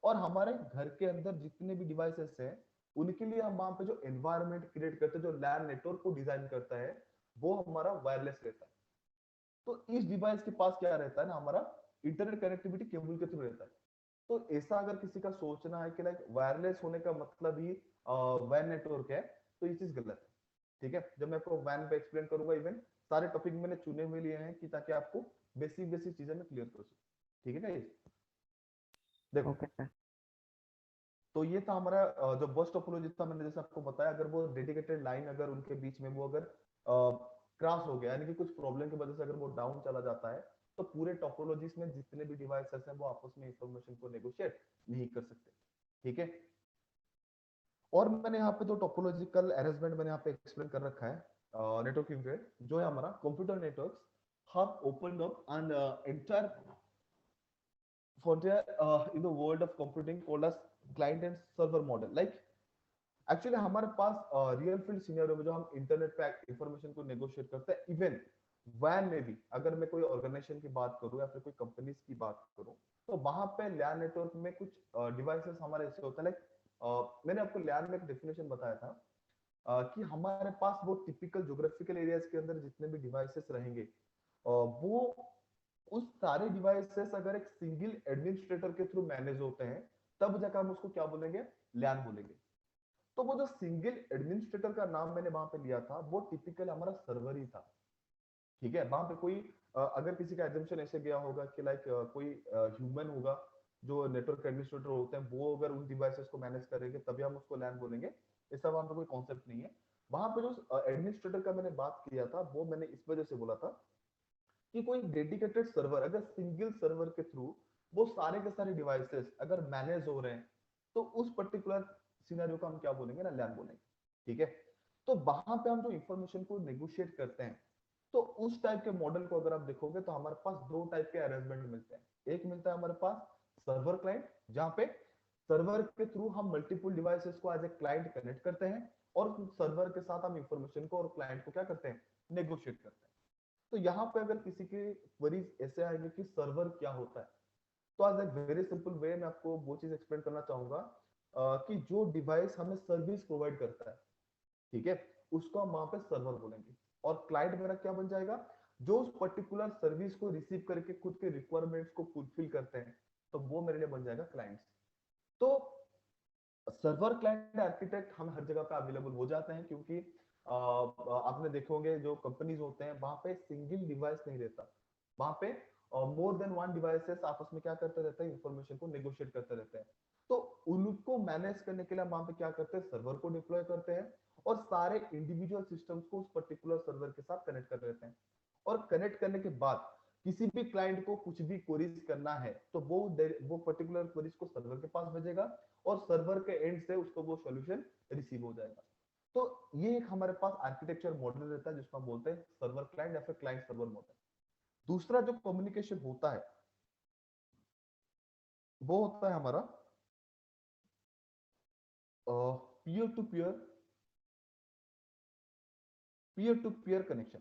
और हमारे घर के अंदर जितने भी डिवाइसेस हैं उनके लिए हम वहां पे जो एनवायरनमेंट क्रिएट करते हैं, जो लैन नेटवर्क को डिजाइन करता है, वो हमारा वायरलेस रहता है। तो इस डिवाइस के पास क्या रहता है ना, हमारा इंटरनेट कनेक्टिविटी केबल के थ्रू रहता है। तो ऐसा अगर किसी का सोचना है कि लाइक वायरलेस होने का मतलब ही वैन नेटवर्क है, तो ये चीज गलत है। ठीक है, जब मैं आपको वैन पे एक्सप्लेन करूंगा, इवन सारे टॉपिक मैंने चुने हुए लिए हैं कि ताकि आपको बेसिक बेसिक चीजें मैं क्लियर कर सकूं। ठीक है गाइस, देखो, ओके सर। तो ये था हमारा जो बस टोपोलॉजी था, मैंने जैसे आपको बताया, अगर वो डेडिकेटेड लाइन अगर उनके बीच में वो अगर क्रॉस हो गया, यानी कि कुछ प्रॉब्लम की वजह से अगर वो डाउन चला जाता है, तो पूरे टोपोलॉजीज में जितने भी डिवाइसेस हैं वो आपस में इंफॉर्मेशन को नेगोशिएट नहीं कर सकते। ठीक है, और मैंने यहाँ पे जो टोपोलॉजिकल अरेंजमेंट मैंने यहाँ पे एक्सप्लेन कर रखा है नेटवर्किंग पे, जो है हमारा computer networks have opened up an entire frontier in the world of computing called as client and server model. Like actually हमारे पास रियल फील्ड सिनेरियो में जो हम इंटरनेट पे इंफॉर्मेशन को नेगोशिएट करते हैं, इवन वैन में भी अगर मैं कोई ऑर्गेनाइजेशन की बात करूं या फिर कोई कंपनीज की बात करूं, तो वहां पे लैन नेटवर्क में कुछ डिवाइसेस हमारे ऐसे होता है। लाइक मैंने आपको लैन में एक डेफिनेशन बताया था कि हमारे पास वो टिपिकल ज्योग्राफिकल एरियाज के अंदर जितने भी डिवाइसेस रहेंगे, वो उस सारे डिवाइसेस अगर एक सिंगल एडमिनिस्ट्रेटर के थ्रू मैनेज होते हैं, तब जाकर हम उसको क्या बोलेंगे, लैन बोलेंगे। तो वो जो सिंगल एडमिनिस्ट्रेटर का नाम मैंने वहां पे लिया था वो टिपिकल हमारा सर्वर ही था। ठीक है, वहां पे कोई अगर किसी का एजम्पशन ऐसे गया होगा कि लाइक कोई ह्यूमन होगा जो नेटवर्क एडमिनिस्ट्रेटर होते हैं, वो अगर उन डिवाइसेस को मैनेज करेंगे तभी हम उसको लैन बोलेंगे। ऐसा वहां पे कोई कॉन्सेप्ट नहीं है। वहां पे जो एडमिनिस्ट्रेटर का मैंने बात किया था वो मैंने इस वजह से बोला था कि कोई डेडिकेटेड सर्वर अगर सिंगल सर्वर के थ्रू वो सारे के सारे डिवाइसेस अगर मैनेज हो रहे हैं, तो उस पर्टिकुलर सिनेरियो को हम क्या बोलेंगे ना, लैन बोलेंगे। ठीक है, तो वहां पे हम जो इंफॉर्मेशन को नेगोशिएट करते हैं, तो उस टाइप के मॉडल को अगर आप देखोगे तो हमारे पास दो टाइप के अरेंजमेंट मिलते हैं। एक मिलता है हमारे पास सर्वर क्लाइंट, जहां पे सर्वर के थ्रू हम मल्टीपल डिवाइसेस को एज ए क्लाइंट कनेक्ट करते हैं, और सर्वर के साथ हम इंफॉर्मेशन को और क्लाइंट को क्या करते हैं, नेगोशिएट करते हैं। तो यहाँ पे अगर किसी के क्वेरीज ऐसे आएंगे कि सर्वर क्या होता है, तो आज एक वेरी सिंपल वे में आपको वो चीज एक्सप्लेन करना चाहूंगा कि जो डिवाइस हमें सर्विस प्रोवाइड करता है, ठीक है, उसको हम वहां पे सर्वर बोलेंगे। और क्लाइंट मेरा क्या बन जाएगा, जो उस पर्टिकुलर सर्विस को रिसीव करके खुद के रिक्वायरमेंट्स को फुलफिल करते हैं, तो वो मेरे लिए बन जाएगा क्लाइंट्स। तो सर्वर क्लाइंट आर्किटेक्ट हम हर जगह पे अवेलेबल हो जाते हैं, क्योंकि आपने देखे होंगे जो कंपनीज होते हैं वहां पे सिंगल डिवाइस नहीं रहता, वहां पे मोर देन वन डिवाइसेस आपस में क्या करते रहते हैं, इंफॉर्मेशन को नेगोशिएट करते रहते हैं। तो उनको मैनेज करने के लिए हम वहां पे क्या करते हैं, सर्वर को डिप्लॉय करते हैं और सारे इंडिविजुअल सिस्टम्स को उस पर्टिकुलर सर्वर के साथ कनेक्ट कर देते हैं। और कनेक्ट करने के बाद किसी भी क्लाइंट को कुछ भी क्वेरीज करना है तो वो पर्टिकुलर क्वेरीज को सर्वर के पास भेजेगा और सर्वर के एंड से उसको वो सॉल्यूशन रिसीव हो जाएगा। तो ये एक हमारे पास आर्किटेक्चर मॉडल रहता है जिसको हम बोलते हैं सर्वर क्लाइंट या फिर क्लाइंट सर्वर मॉडल। दूसरा जो कम्युनिकेशन होता है वो होता है हमारा peer to peer connection.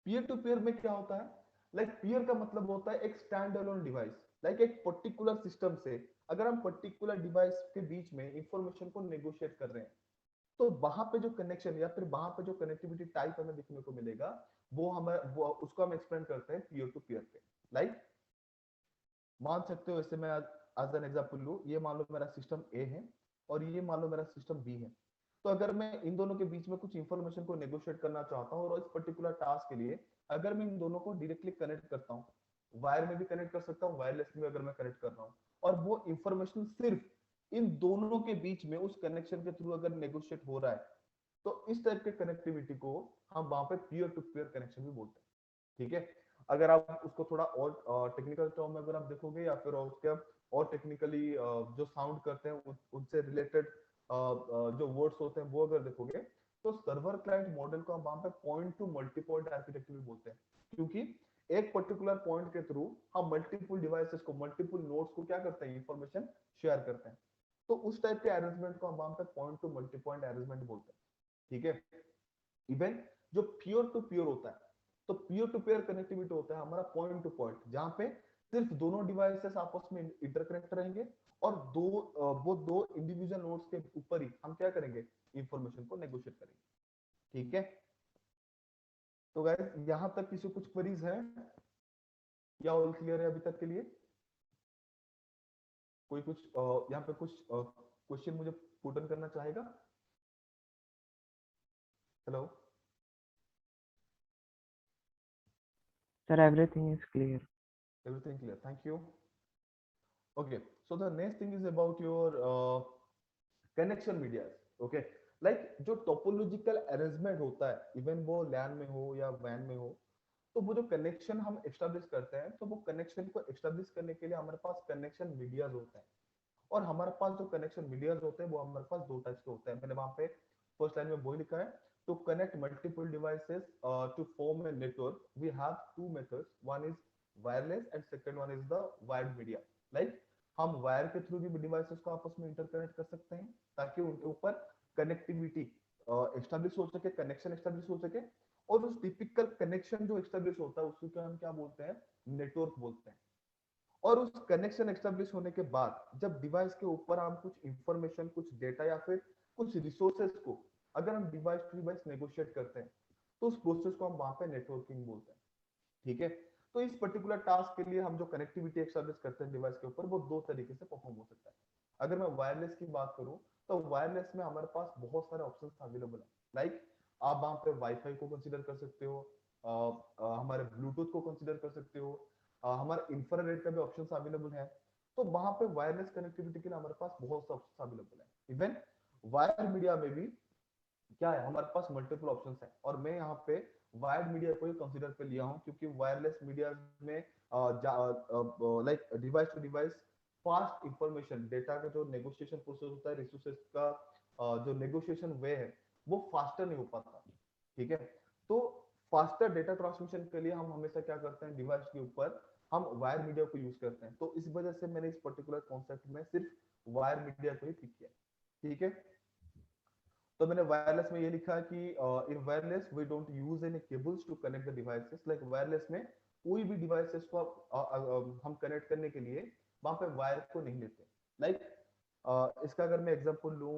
Peer to peer में क्या होता है, लाइक पीयर का मतलब होता है एक स्टैंड अलोन डिवाइस, लाइक एक पर्टिकुलर सिस्टम से अगर हम पर्टिकुलर डिवाइस के बीच में इंफॉर्मेशन को नेगोशिएट कर रहे हैं तो वहां पे जो कनेक्शन या फिर वहां पे जो कनेक्टिविटी टाइप हमें देखने को मिलेगा वो उसको हम एक्सप्लेन करते हैं पीयर टू पीयर पे। लाइक मान सकते हो, ऐसे मैं आज एन एग्जांपल लूं, ये मान लो मेरा सिस्टम ए है और ये मान लो मेरा सिस्टम बी है। तो अगर मैं इन दोनों के बीच में कुछ इंफॉर्मेशन को नेगोशिएट करना चाहता हूँ और इस पर्टिकुलर टास्क के लिए अगर मैं इन दोनों को डायरेक्टली कनेक्ट करता हूँ, वायर में भी कनेक्ट कर सकता हूँ, वायरलेस में अगर मैं कनेक्ट कर रहा हूँ, और वो इंफॉर्मेशन सिर्फ इन दोनों के बीच में उस कनेक्शन के थ्रू अगर नेगोशिएट हो रहा है तो इस टाइप के कनेक्टिविटी को हम वहां पे पीयर टू पीयर कनेक्शन भी बोलते हैं। ठीक है, अगर आप उसको थोड़ा और टेक्निकल टर्म में अगर आप देखोगे या फिर उसके और टेक्निकली जो साउंड करते हैं उनसे रिलेटेड जो वर्ड्स होते हैं वो अगर देखोगे तो सर्वर क्लाइंट मॉडल को हम वहां पे point two multi point architecture भी बोलते हैं, क्योंकि एक पर्टिकुलर पॉइंट के थ्रू हम मल्टीपल डिवाइसेस को मल्टीपल नोड्स को क्या करते हैं, इंफॉर्मेशन शेयर करते हैं। तो उस टाइप के अरेंजमेंट को हम वहां पे point two multi point arrangement बोलते हैं। ठीक है, इवन जो पियर टू पियर होता है, तो पियर टू पियर कनेक्टिविटी होता है हमारा पॉइंट टू पॉइंट, जहां पे सिर्फ दोनों डिवाइसेस आपस में इंटरकनेक्ट रहेंगे और वो दो इंडिविजुअल नोड्स के ऊपर ही हम क्या करेंगे, इंफॉर्मेशन को नेगोशिएट करेंगे। ठीक है, तो गाइस यहां तक किसी कुछ क्वेरीज है या ऑल क्लियर है अभी तक के लिए? कोई कुछ यहाँ पे कुछ क्वेश्चन मुझे पुट करना चाहेगा? Hello? Sir, everything is clear. Everything clear, thank you. Okay, so the next thing is about your connection medias. Okay, like जो टोपोलॉजिकल अरेंजमेंट होता है, इवन वो लैन में हो या वैन में हो, तो वो जो कनेक्शन हम एस्टेब्लिश करते हैं तो वो कनेक्शन को एस्टेब्लिश करने के लिए हमारे पास कनेक्शन मीडियाज होते हैं। और हमारे पास जो कनेक्शन मीडियाज होते हैं वो हमारे पास दो टाइप्स के होते हैं, मैंने वहां पे फर्स्ट लाइन में वही लिखा है, to connect multiple devices to form a network we have two methods, one is wireless and second one is the wired media. Like हम वायर के थ्रू भी डिवाइसेस को आपस में इंटरकनेक्ट कर सकते हैं ताकि उनके ऊपर कनेक्टिविटी एस्टेब्लिश हो सके, कनेक्शन एस्टेब्लिश हो सके। और उस टिपिकल कनेक्शन जो एस्टेब्लिश होता है उसको हम क्या बोलते हैं, नेटवर्क बोलते हैं। और उस कनेक्शन एस्टेब्लिश होने के बाद जब डिवाइस के ऊपर हम कुछ इंफॉर्मेशन, कुछ डेटा या फिर कुछ रिसोर्सेज को अगर हम डिवाइस टू डिवाइस नेगोशिएट करते हैं तो उस प्रोसेस को हम वहां पे नेटवर्किंग बोलते हैं। ठीक है, तो इस पर्टिकुलर टास्क के लिए हम जो कनेक्टिविटी एस्टेब्लिश करते हैं डिवाइस के ऊपर वो दो तरीके से परफॉर्म हो सकता है। अगर मैं वायरलेस की बात करूं तो वायरलेस में हमारे पास बहुत सारे ऑप्शंस अवेलेबल है। लाइक आप वहां पे वाईफाई को कंसीडर कर सकते हो, हमारे ब्लूटूथ को कंसीडर कर सकते हो, हमारे इंफ्रारेड का भी ऑप्शंस अवेलेबल है। तो वहां पे वायरलेस कनेक्टिविटी के लिए हमारे पास बहुत से ऑप्शंस अवेलेबल है। इवन वायर मीडिया में भी क्या है, हमारे पास मल्टीपल ऑप्शंस है और मैं यहाँ पे वायर्ड मीडिया को ही कंसीडर पे लिया हूँ क्योंकि वायरलेस मीडिया में like device to device fast information data का जो नेगोशिएशन प्रोसेस होता है, रिसोर्सेज का जो नेगोशिएशन वे है वो फास्टर नहीं हो पाता। ठीक है, तो फास्टर डेटा ट्रांसमिशन के लिए हम हमेशा क्या करते हैं, डिवाइस के ऊपर हम वायर मीडिया को यूज करते हैं। तो इस वजह से मैंने इस पर्टिकुलर कॉन्सेप्ट में सिर्फ वायर मीडिया को ही पिक किया। ठीक है, तो मैंने वायरलेस में ये लिखा कि in wireless we don't use any cables to connect the devices. Like wireless में कोई भी डिवाइसेस को हम कनेक्ट करने के लिए वहां पे वायर को नहीं लेते। लाइक इसका अगर मैं एग्जांपल लूं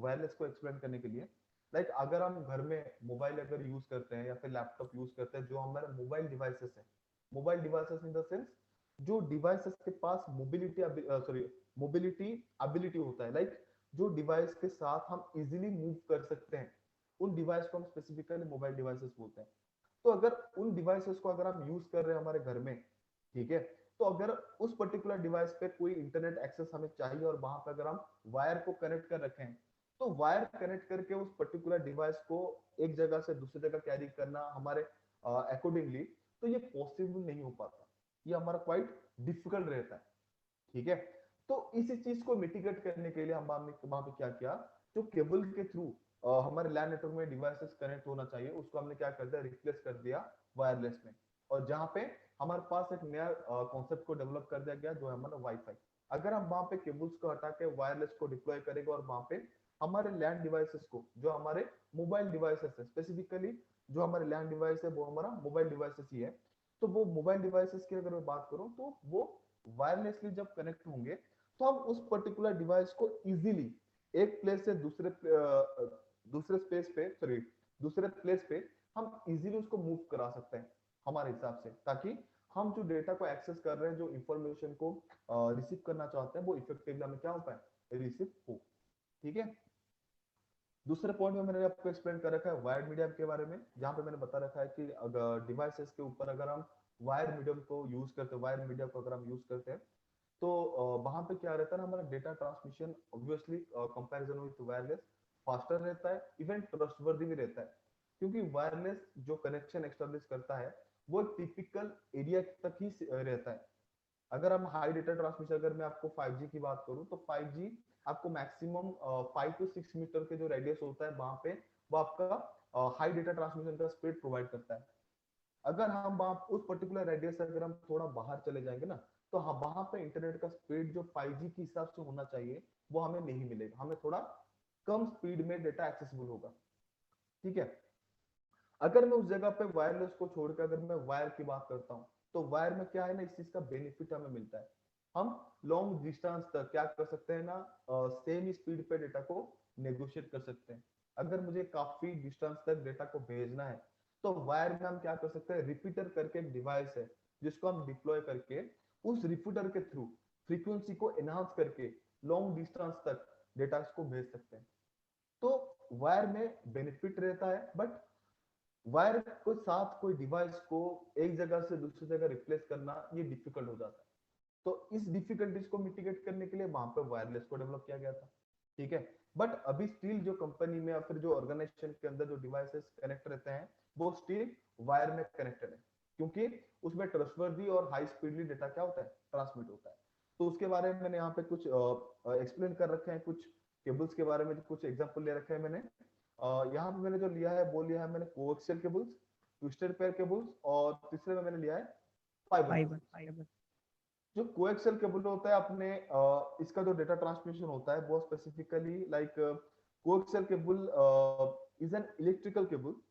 वायरलेस को एक्सप्लेन करने के लिए, लाइक अगर हम घर में मोबाइल अगर यूज करते हैं या फिर लैपटॉप यूज करते हैं जो हमारे मोबाइल डिवाइसेस है, mobile devices in the sense जो डिवाइसेस के पास मोबिलिटी एबिलिटी होता है, लाइक जो डिवाइस के साथ हम इजीली मूव कर सकते हैं, उन डिवाइस को हम स्पेसिफिकली मोबाइल डिवाइसेस बोलते हैं। तो अगर उन डिवाइसेस को अगर हम यूज कर रहे हैं हमारे घर में, ठीक है, तो अगर उस पर्टिकुलर डिवाइस पे कोई इंटरनेट एक्सेस हमें चाहिए और वहां पे अगर हम वायर को कनेक्ट कर रखे हैं, तो वायर कनेक्ट करके उस पर्टिकुलर डिवाइस को एक जगह से दूसरी जगह कैरी करना हमारे अकॉर्डिंगली, तो ये पॉसिबल नहीं हो पाता, ये हमारा क्वाइट डिफिकल्ट रहता है, ठीक है। तो इसी चीज को मिटिगेट करने के लिए हम वहां पे क्या किया, जो केबल के थ्रू हमारे लैन नेटवर्क में डिवाइसेस कनेक्ट होना चाहिए, उसको हमने क्या कर दिया, रिप्लेस कर दिया वायरलेस में। और जहां पे हमारे पास एक नया कॉन्सेप्ट को डेवलप कर दिया गया, जो है हमारा वाईफाई। अगर हम वहां पे केबल्स को हटा के वायरलेस को डिप्लॉय करेंगे और वहां पे हमारे लैंड डिवाइसेस को, जो हमारे मोबाइल डिवाइसेस है, स्पेसिफिकली जो हमारे लैंड डिवाइस है वो हमारा मोबाइल डिवाइसेस ही है, तो वो मोबाइल डिवाइसेस की अगर मैं बात करूं, तो वो वायरलेसली जब कनेक्ट होंगे, तो हम उस पर्टिकुलर डिवाइस को इजीली एक प्लेस से दूसरे स्पेस पे, सॉरी, दूसरे प्लेस पे हम इजीली उसको मूव करा सकते हैं हमारे हिसाब से, ताकि हम जो डेटा को एक्सेस कर रहे हैं, जो इंफॉर्मेशन को रिसीव करना चाहते हैं, वो इफेक्टिवली हमें क्या हो पाए, रिसीव हो, ठीक है। दूसरे पॉइंट में मैंने आपको एक्सप्लेन कर रखा है वायर्ड मीडियम के बारे में, जहां पे मैंने बता रखा है कि अगर डिवाइसेस के ऊपर अगर हम वायर मीडियम को यूज करते हैं, वायर मीडियम को अगर हम यूज करते हैं, तो वहां पे क्या रहता है ना, हमारा data transmission obviously comparison with wireless faster रहता है, इवन ट्रस्टवर्दी भी रहता है, क्योंकि वायरलेस जो कनेक्शन एस्टेब्लिश करता है वो टिपिकल एरिया तक ही रहता है। अगर हम हाई डेटा ट्रांसमिशन, अगर मैं आपको 5G की बात करूं, तो 5G आपको मैक्सिमम 5 to 6 मीटर के जो रेडियस होता है वहां पे वो आपका हाई डेटा ट्रांसमिशन का स्पीड प्रोवाइड करता है। अगर हम उस पर्टिकुलर रेडियस से अगर हम थोड़ा बाहर चले जाएंगे ना, तो हम वहां पे इंटरनेट का स्पीड जो 5G के हिसाब से होना चाहिए वो हमें नहीं मिलेगा, हमें थोड़ा कम स्पीड में डेटा एक्सेसिबल होगा, ठीक है। अगर मैं उस जगह पे वायरलेस को छोड़कर अगर मैं वायर की बात करता हूँ, तो वायर में क्या है ना, इस चीज का बेनिफिट हमें मिलता है, हम लॉन्ग डिस्टेंस तक क्या कर सकते हैं ना, सेम स्पीड पे डेटा को नेगोशिएट कर सकते हैं। अगर मुझे काफी डिस्टेंस तक डेटा को भेजना है, तो वायर में हम क्या कर सकते हैं, रिपीटर करके एक डिवाइस है जिसको हम डिप्लॉय करके उस रिपीटर के थ्रू फ्रीक्वेंसी को एनहांस करके लॉन्ग डिस्टेंस तक डेटा को भेज सकते हैं। तो वायर में बेनिफिट रहता है, बट वायर को साथ कोई डिवाइस को एक जगह से दूसरी जगह रिप्लेस करना ये डिफिकल्ट हो जाता है। तो इस डिफिकल्टीज को मिटिगेट करने के लिए वहां पे वायरलेस को डेवलप किया गया था, ठीक है। बट अभी स्टिल जो कंपनी में या फिर जो ऑर्गेनाइजेशन के अंदर जो डिवाइसेस कनेक्ट रहते हैं, वो स्टिल वायर में कनेक्टेड है, क्योंकि उसमें ट्रस्टवर्दी और हाई स्पीडली डेटा क्या होता है, ट्रांसमिट होता है। तो उसके बारे में मैंने यहाँ पे कुछ एक्सप्लेन कर रखे हैं, कुछ केबल्स के बारे में कुछ एग्जांपल ले रखे हैं मैंने। यहाँ पे मैंने जो लिया है वो लिया है मैंने coaxial cables, twisted pair cables, और तीसरे में मैंने लिया है फाइबर फाइबर केबल्स। जो कोएक्सियल केबल होता है अपने इसका जो डेटा ट्रांसमिशन होता है वो specifically like coaxial cable is an electrical cable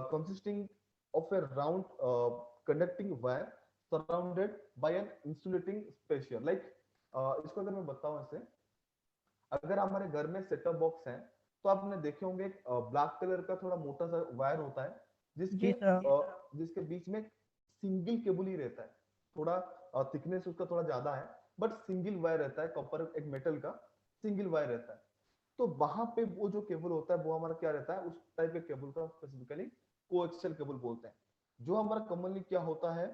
consisting of a round conducting wire surrounded by an insulating sphere, like इसको अगर मैं बताऊं ऐसे, अगर हमारे घर में सेटअप बॉक्स है, तो आपने देखे होंगे एक ब्लैक कलर का थोड़ा मोटा सा वायर होता है, जी सर। जिसके बीच में सिंगल केबल ही रहता है, थोड़ा थिकनेस उसका थोड़ा ज्यादा है, बट सिंगल वायर रहता है, कॉपर एक मेटल का सिंगल वायर रहता है। तो वहां पे वो जो केबल होता है वो हमारा क्या रहता है, उस टाइप के केबल का स्पेसिफिकली कोएक्सियल केबल बोलते हैं। जो हमारा कॉमनली क्या होता है,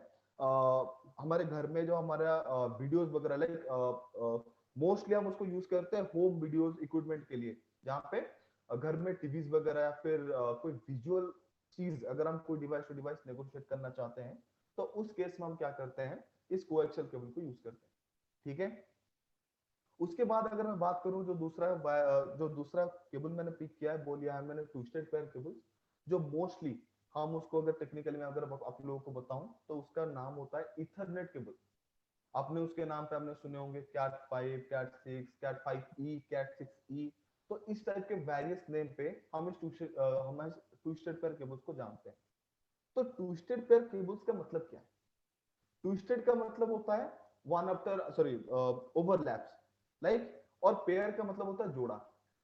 हमारे घर में जो हमारा वीडियोस वगैरह लाइक मोस्टली हम उसको यूज करते हैं होम वीडियोस इक्विपमेंट के लिए, जहाँ पे घर में टीवीज वगैरह या फिर कोई विजुअल चीज अगर हम कोई डिवाइस टू डिवाइस नेगोशिएट करना चाहते हैं, तो उस केस में हम क्या करते हैं, इस कोएक्सियल केबल को यूज करते हैं, ठीक है। उसके बाद अगर मैं बात करूं, जो दूसरा केबल मैंने पिक किया है वो लिया है मैंने ट्विस्टेड पेयर केबल, जो मोस्टली हम उसको अगर टेक्निकली मैं अगर आप लोगों को बताऊं तो उसका नाम होता है इथरनेट केबल। आपने उसके नाम पे आपने सुने होंगे cat 5, cat 6, cat 5E, cat 6E। तो इस टाइप के वेरियस नेम पे हम इस ट्विस्टेड पेयर केबल्स को जानते हैं। तो ट्विस्टेड पेयर केबल्स का मतलब क्या है? ट्विस्टेड का मतलब होता है one after sorry overlaps, like, और पेयर का मतलब होता है जोड़ा।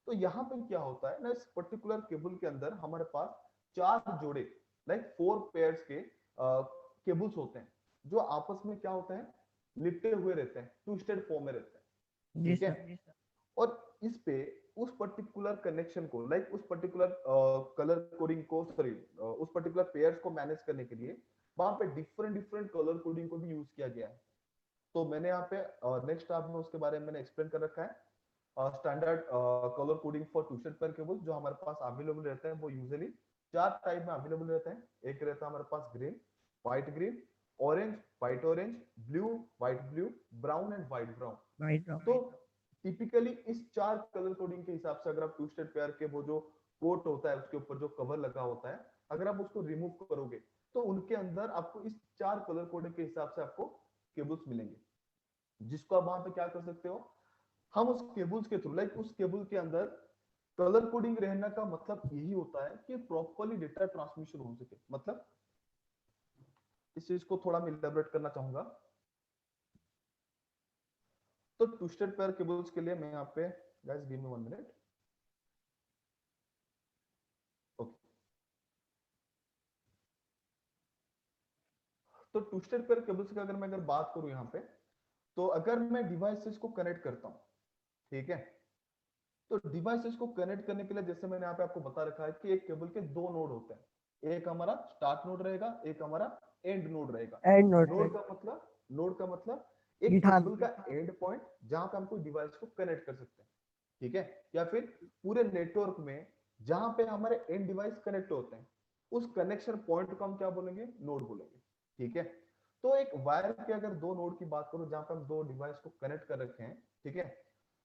तो यहाँ पे क्या होता है ना, इस पर्टिकुलर केबल के अंदर हमारे पास 4 जोड़े लाइक 4 पेयर्स के केबल्स होते हैं, जो आपस में क्या होते हैं, लिपटे हुए रहते हैं, ट्विस्टेड फॉर्म में रहते हैं, जी ठीक है। सर। और इस पे उस पर्टिकुलर कनेक्शन को लाइक उस पर्टिकुलर कलर कोडिंग को सॉरी उस पर्टिकुलर पेयर्स को मैनेज करने के लिए वहां पे डिफरेंट डिफरेंट कलर कोडिंग को भी यूज किया गया है। तो मैंने यहाँ पे नेक्स्ट आप में उसके बारे में मैंने एक्सप्लेन कर रखा है। Standard colour coding for twisted pair cable जो हमारे पास अवेलेबल रहते हैं वो यूजुअली 4 टाइप में अवेलेबल रहते हैं। एक रहता है हमारे पास green, white green, orange, white orange, blue, white blue, brown and white brown. Right. तो टिपिकली इस 4 कलर कोडिंग के हिसाब से अगर आप ट्विस्टेड पेयर के वो जो कोट होता है उसके ऊपर जो कवर लगा होता है अगर आप उसको रिमूव करोगे तो उनके अंदर आपको इस 4 कलर कोडिंग के हिसाब से आपको केबल्स मिलेंगे, जिसको आप वहां पे क्या कर सकते हो, हम उस केबल्स के थ्रू लाइक उस केबल के अंदर कलर कोडिंग रहने का मतलब यही होता है कि प्रॉपर्ली डेटा ट्रांसमिशन हो सके। मतलब इस चीज को थोड़ा मैं इलैबोरेट करना चाहूंगा। तो ट्विस्टेड पेयर केबल्स के लिए मैं यहाँ पे guys give me 1 minute. Okay, तो ट्विस्टेड पेयर केबल्स की अगर बात करूं यहाँ पे, तो अगर मैं डिवाइसेस को कनेक्ट करता हूँ, ठीक है, तो डिवाइसेस को कनेक्ट करने के लिए जैसे मैंने यहाँ पे आपको बता रखा है कि एक केबल के 2 नोड होते हैं, एक हमारा स्टार्ट नोड रहेगा, एक हमारा एंड नोड रहेगा। एंड नोट नोड का मतलब एक गिटार। केबल का एंड पॉइंट जहां पे हम कोई डिवाइस को कनेक्ट कर सकते हैं, ठीक है, या फिर पूरे नेटवर्क में जहां पे हमारे एंड डिवाइस कनेक्ट होते हैं उस कनेक्शन पॉइंट को हम क्या बोलेंगे, नोड बोलेंगे, ठीक है। तो एक वायर के अगर 2 नोड की बात करो जहां पे हम 2 डिवाइस को कनेक्ट कर रखे हैं, ठीक है,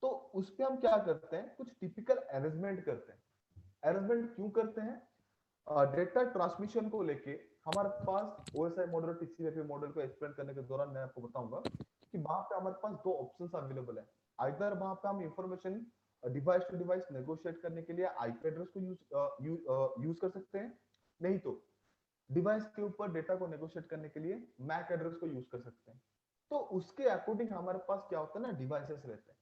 तो उस पे हम क्या करते हैं, कुछ टिपिकल अरेंजमेंट करते हैं। अरेंजमेंट क्यों करते हैं, डेटा ट्रांसमिशन को लेके हमारे पास ओएसआई मॉडल टीसीपी मॉडल को एक्सप्लेन करने के दौरान मैं आपको बताऊंगा कि वहां पे हमारे पास 2 ऑप्शंस अवेलेबल है। आइदर वहां पे हम information device to device negotiate करने के लिए आईपी एड्रेस को यूज कर सकते हैं, नहीं तो डिवाइस के ऊपर डेटा को नेगोशिएट करने के लिए मैक एड्रेस को यूज कर सकते हैं। तो उसके अकॉर्डिंग हमारे पास क्या होता है ना, डिवाइसेस रहते हैं।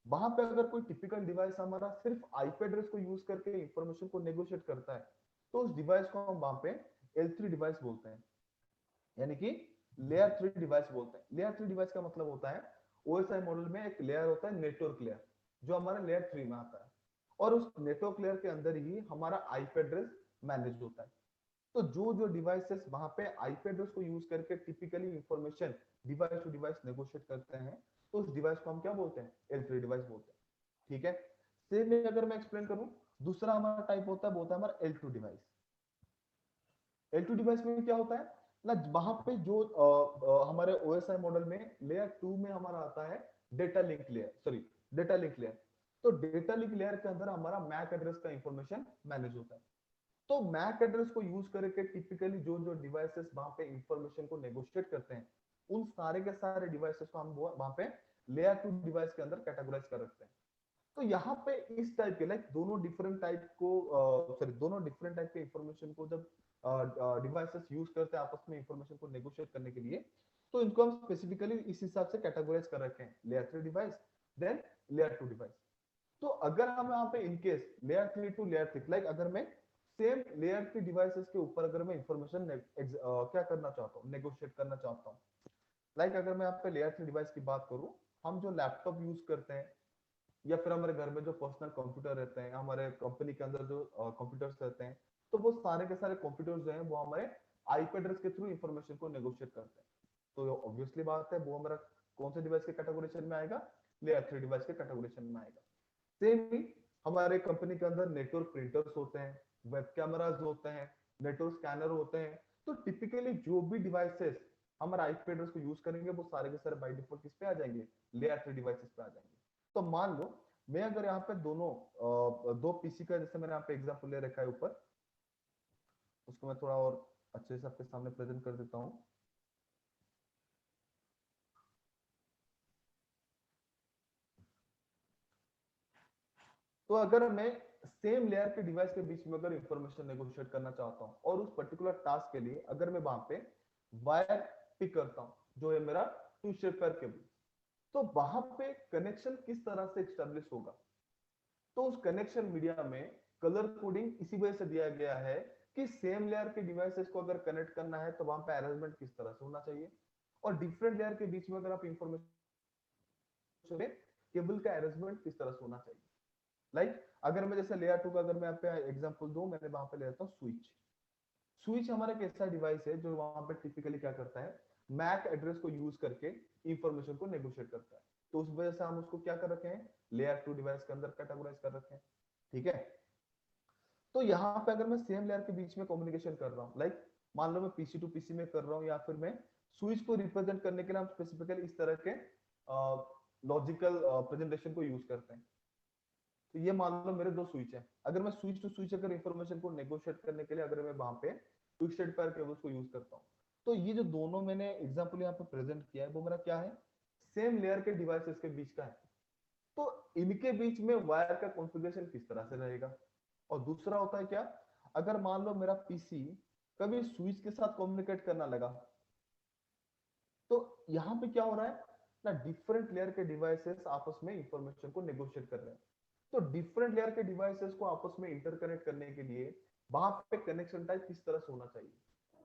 वहां पे अगर कोई टिपिकल डिवाइस हमारा सिर्फ आईपी एड्रेस को यूज करके इंफॉर्मेशन को नेगोशिएट करता है तो उस डिवाइस को हम वहां पे L3 डिवाइस बोलते हैं, यानी कि लेयर 3 डिवाइस बोलते हैं। लेयर 3 डिवाइस का मतलब होता है ओएसआई मॉडल में एक लेयर होता है नेटवर्क लेयर जो हमारा लेयर 3 में आता है, और उस नेटवर्क लेयर के अंदर ही हमारा आईपी एड्रेस मैनेज होता है। तो जो जो डिवाइसेस वहां पे आईपी एड्रेस को यूज करके typically information device to device negotiate करते हैं तो उस डिवाइस को हम क्या बोलते हैं, L3 डिवाइस बोलते हैं, ठीक है। सेम अगर मैं एक्सप्लेन करूं, दूसरा हमारा टाइप होता है वो होता है हमारा L2 डिवाइस। L2 डिवाइस में क्या होता है ना, वहां पे जो हमारे ओएसआई मॉडल में लेयर 2 में हमारा आता है data link layer, sorry data link layer. तो डेटा लिंक लेयर के अंदर हमारा मैक एड्रेस का इंफॉर्मेशन मैनेज होता है। तो मैक एड्रेस को यूज करके टिपिकली जो जो डिवाइसेस वहां पे इंफॉर्मेशन को नेगोशिएट करते हैं उन सारे के सारे डिवाइसेस को हम वहां पे लेयर 2 डिवाइस के अंदर कैटेगराइज कर रखते हैं। तो यहाँ पे इस टाइप के लाइक दोनों डिफरेंट टाइप को सॉरी दोनों डिफरेंट टाइप के इंफॉर्मेशन को जब डिवाइसेस यूज करते हैं आपस में इंफॉर्मेशन को नेगोशिएट करने के लिए, तो इनको हम स्पेसिफिकली इस हिसाब से कैटेगराइज कर रखे हैं, layer 3 device then layer 2 device. तो अगर हम यहाँ पे in case layer 3 to layer 6 like अगर मैं सेम लेयर की डिवाइसेस के ऊपर अगर मैं इंफॉर्मेशन क्या करना चाहता हूँ, नेगोशिएट करना चाहता हूँ, लाइक अगर मैं यहाँ पे लेयर 3 डिवाइस की बात करूँ, हम जो लैपटॉप यूज करते हैं या फिर हमारे घर में जो पर्सनल कंप्यूटर रहते हैं, हमारे कंपनी के अंदर जो कंप्यूटर्स रहते हैं, तो वो सारे के सारे कंप्यूटर्स जो हैं वो हमारे आईपी एड्रेस के थ्रू इंफॉर्मेशन को नेगोशिएट करते हैं। तो ऑब्वियसली बात है वो हमारा कौन से डिवाइस के कैटेगोराइजेशन में आएगा, लेयर 3 डिवाइस के कैटेगोराइजेशन में आएगा। सेम ही हमारे कंपनी के अंदर नेटवर्क प्रिंटर्स होते हैं, वेब कैमरास होते हैं, नेटवर्क स्कैनर होते हैं। तो टिपिकली जो भी डिवाइसेस हमारे आईपी एड्रेस को यूज करेंगे वो सारे के सारे बाय डिफॉल्ट किस पे आ जाएंगे, लेयर 3 डिवाइसेस पे आ जाएंगे। तो मान लो मैं अगर यहाँ पे दोनों दो पीसी का जैसे मैंने यहाँ पे एग्जांपल ले रखा है ऊपर, उसको मैं थोड़ा और अच्छे से आपके सामने प्रेजेंट कर देता हूँ। तो अगर मैं सेम लेयर के डिवाइस के बीच में अगर इंफॉर्मेशन नेगोशिएट करना चाहता हूं और उस पर्टिकुलर टास्क के लिए अगर मैं वहां पे वायर पिक करता हूं जो है मेरा ट्विस्टेड पेयर केबल, तो वहां पे कनेक्शन किस तरह से एस्टेब्लिश होगा, तो उस कनेक्शन मीडिया में कलर कोडिंग इसी वजह से दिया गया है कि सेम लेयर के डिवाइसेस को अगर कनेक्ट करना है तो वहां पे अरेंजमेंट किस तरह से होना चाहिए। और डिफरेंट लेयर के बीच में अगर आप इंफॉर्मेशन केबल का अरेंजमेंट किस तरह से होना चाहिए। लाइक अगर मैं जैसे लेयर 2 का अगर मैं यहाँ पे एग्जांपल दूं, मैंने वहां पे ले लेता हूँ स्विच। स्विच हमारा एक ऐसा डिवाइस है जो वहां पे टिपिकली क्या करता है, मैक एड्रेस को यूज करके इंफॉर्मेशन को नेगोशिएट करता है। तो उस वजह से हम उसको क्या कर रखे हैं, लेयर 2 डिवाइस के अंदर कैटेगराइज कर रखे हैं। ठीक है, तो यहाँ पे अगर मैं सेम लेयर के बीच में कम्युनिकेशन कर रहा हूँ, लाइक मान लो मैं पीसी टू पीसी में कर रहा हूँ, या फिर मैं स्विच को रिप्रेजेंट करने के लिए हम स्पेसिफिकली इस तरह के लॉजिकल प्रेजेंटेशन को यूज करते हैं। तो ये मान लो मेरे दो स्विच है, अगर मैं स्विच टू स्विच अगर इंफॉर्मेशन को नेगोशिएट करने के लिए अगर मैं वहां पे ट्विस्टेड पेयर केबल्स को यूज करता हूँ, तो ये जो दोनों मैंने एग्जांपल यहाँ पे प्रेजेंट किया है वो मेरा क्या है, सेम लेयर के डिवाइसेस के बीच का है। तो इनके बीच में वायर का कॉन्फ़िगरेशन किस तरह से रहेगा। और दूसरा होता है क्या, अगर मान लो मेरा पीसी कभी स्विच के साथ कम्युनिकेट करना लगा, तो यहाँ पे क्या हो रहा है ना, डिफरेंट लेयर के डिवाइसेस आपस में इंफॉर्मेशन को नेगोशिएट कर रहे हैं। तो डिफरेंट लेयर के डिवाइसेस को आपस में इंटरकनेक्ट करने के लिए वहां पे कनेक्शन टाइप किस तरह से होना चाहिए।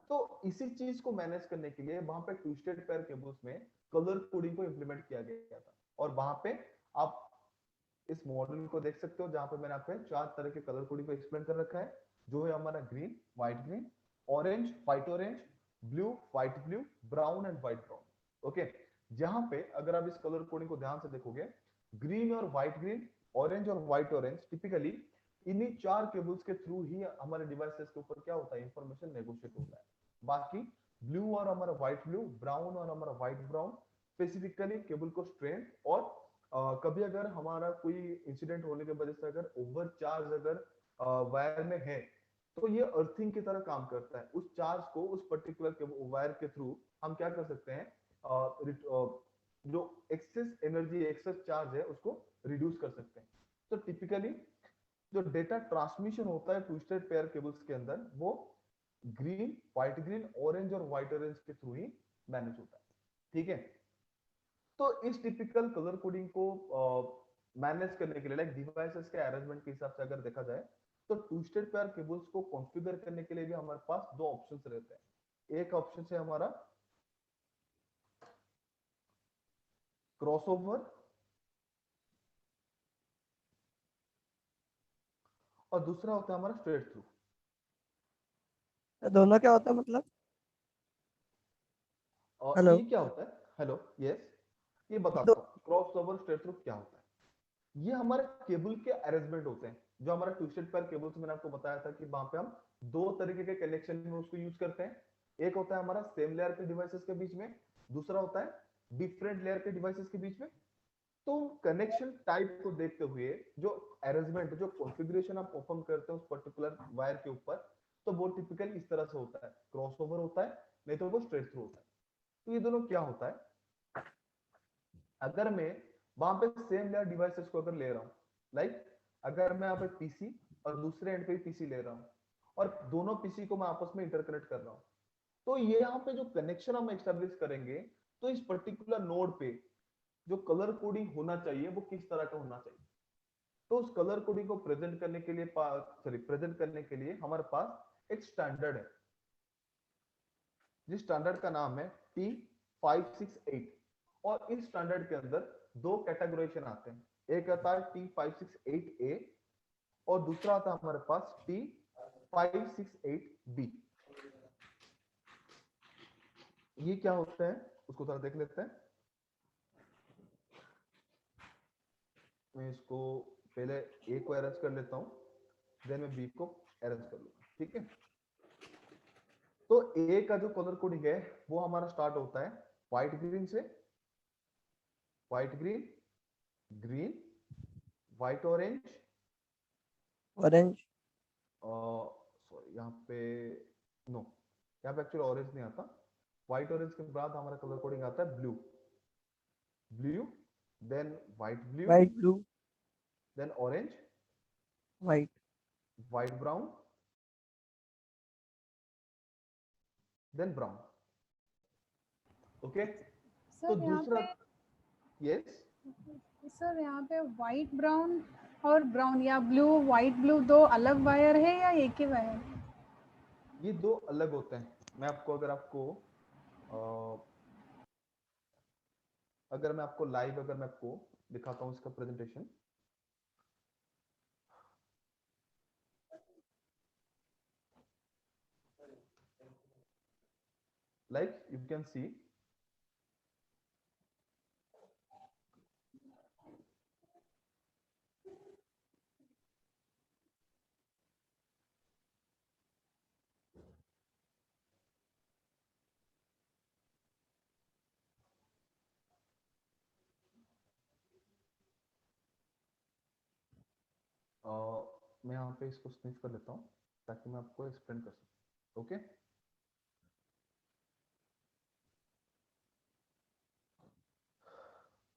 तो इसी चीज को मैनेज करने के लिए वहां पे ट्विस्टेड पेयर केबल्स में कलर कोडिंग को इंप्लीमेंट किया गया था। और वहां पे आप इस मॉडल को देख सकते हो जहां पे मैंने आपको 4 तरह के कलर कोडिंग को एक्सप्लेन कर रखा है, जो है हमारा green white green, orange white orange, blue white blue, brown and white brown. Okay, जहां पे अगर आप इस कलर कोडिंग को ध्यान से देखोगे, ग्रीन और व्हाइट ग्रीन, ऑरेंज और व्हाइट ऑरेंज, टिपिकली इन्हीं 4 केबल्स के थ्रू ही हमारे डिवाइसेस के ऊपर क्या होता है, इंफॉर्मेशन नेगोशिएट होता है। बाकी ब्लू और हमारा व्हाइट ब्लू, ब्राउन और हमारा व्हाइट ब्राउन स्पेसिफिकली केबल को स्ट्रेंथ और कभी अगर हमारा कोई इंसिडेंट होने की वजह से अगर ओवर चार्ज अगर वायर में है, तो ये अर्थिंग की तरह काम करता है। उस चार्ज को उस पर्टिकुलर वायर के थ्रू हम क्या कर सकते हैं, जो एक्सेस एनर्जी एक्सेस चार्ज है उसको रिड्यूस कर सकते हैं। तो टिपिकली जो डेटा ट्रांसमिशन होता है ट्विस्टेड पेयर केबल्स के अंदर, वो ग्रीन व्हाइट ग्रीन ऑरेंज और व्हाइट ऑरेंज के थ्रू ही मैनेज होता है। ठीक है, तो इस टिपिकल कलर कोडिंग को मैनेज करने के लिए, लाइक डिवाइसेस के अरेंजमेंट के हिसाब से अगर देखा जाए, तो ट्विस्टेड पेयर केबल्स को कॉन्फ़िगर करने के लिए भी हमारे पास दो ऑप्शंस रहते हैं। एक ऑप्शन है हमारा क्रॉसओवर, और दूसरा होता है हमारा स्ट्रेट थ्रू। दोनों क्या होता है मतलब? और हेलो, ये क्या होता है, हेलो यस, ये दो बताता हूँ क्रॉसओवर स्ट्रेट थ्रू क्या होता है। ये हमारे केबल के अरेंजमेंट होते हैं, जो हमारा ट्विस्टेड पेयर केबल्स मैंने आपको बताया था कि वहां पे हम दो तरीके के कनेक्शन में उसको यूज करते हैं। एक होता है हमारा सेम लेयर के डिवाइसेस के बीच में, दूसरा होता है डिफरेंट लेयर के डिवाइसेस के बीच में। तो कनेक्शन टाइप को देखते हुए जो अरेंजमेंट, जो कॉन्फ़िगरेशन आप परफॉर्म करते हैं उस पर्टिकुलर वायर के ऊपर, तो वो टिपिकली इस तरह से होता है, क्रॉसओवर होता है, नहीं तो वो स्ट्रेट थ्रू होता है। तो ये दोनों क्या होता है, अगर मैं वहां पे सेम लेयर डिवाइसेस को अगर ले रहा हूं, लाइक अगर मैं यहाँ पे पीसी और दूसरे एंड पे पीसी ले रहा हूं, और दोनों पीसी को मैं आपस में इंटरकनेक्ट कर रहा हूं, तो ये यहाँ पे जो कनेक्शन हम एस्टेब्लिश करेंगे, तो इस पर्टिकुलर नोड पे जो कलर कोडिंग होना चाहिए वो किस तरह का होना चाहिए। तो उस कलर कोडिंग को प्रेजेंट करने के लिए प्रेजेंट करने के लिए हमारे पास एक स्टैंडर्ड है, जिस स्टैंडर्ड का नाम है T568। और इस स्टैंडर्ड के अंदर दो कैटेगराइजेशन आते हैं, एक आता है T568A और दूसरा आता है हमारे पास T568B। ये क्या होता है उसको थोड़ा देख लेते हैं। मैं इसको पहले ए को अरेंज कर लेता हूं, देन मैं बी को अरेंज कर लूंगा। ठीक है, तो ए का जो कलर कोडिंग है वो हमारा स्टार्ट होता है व्हाइट ग्रीन से, white green, green, white orange, orange, sorry यहाँ पे नो, यहाँ पे एक्चुअली ऑरेंज नहीं आता। व्हाइट ऑरेंज के बाद हमारा कलर कोडिंग आता है blue, blue, then white blue, white blue, then orange, white, white brown, then brown. Okay, तो सर यहाँ दूसरा, पे यस, सर यहाँ पे व्हाइट ब्राउन और ब्राउन या ब्लू व्हाइट ब्लू दो अलग वायर है या एक ही वायर? ये दो अलग होते हैं। मैं आपको अगर आपको अगर मैं आपको लाइव अगर मैं आपको दिखाता हूँ इसका presentation, like you can see मैं यहाँ पे इसको स्निच कर लेता हूँ ताकि मैं आपको एक्सप्लेन कर सकूँ। ओके,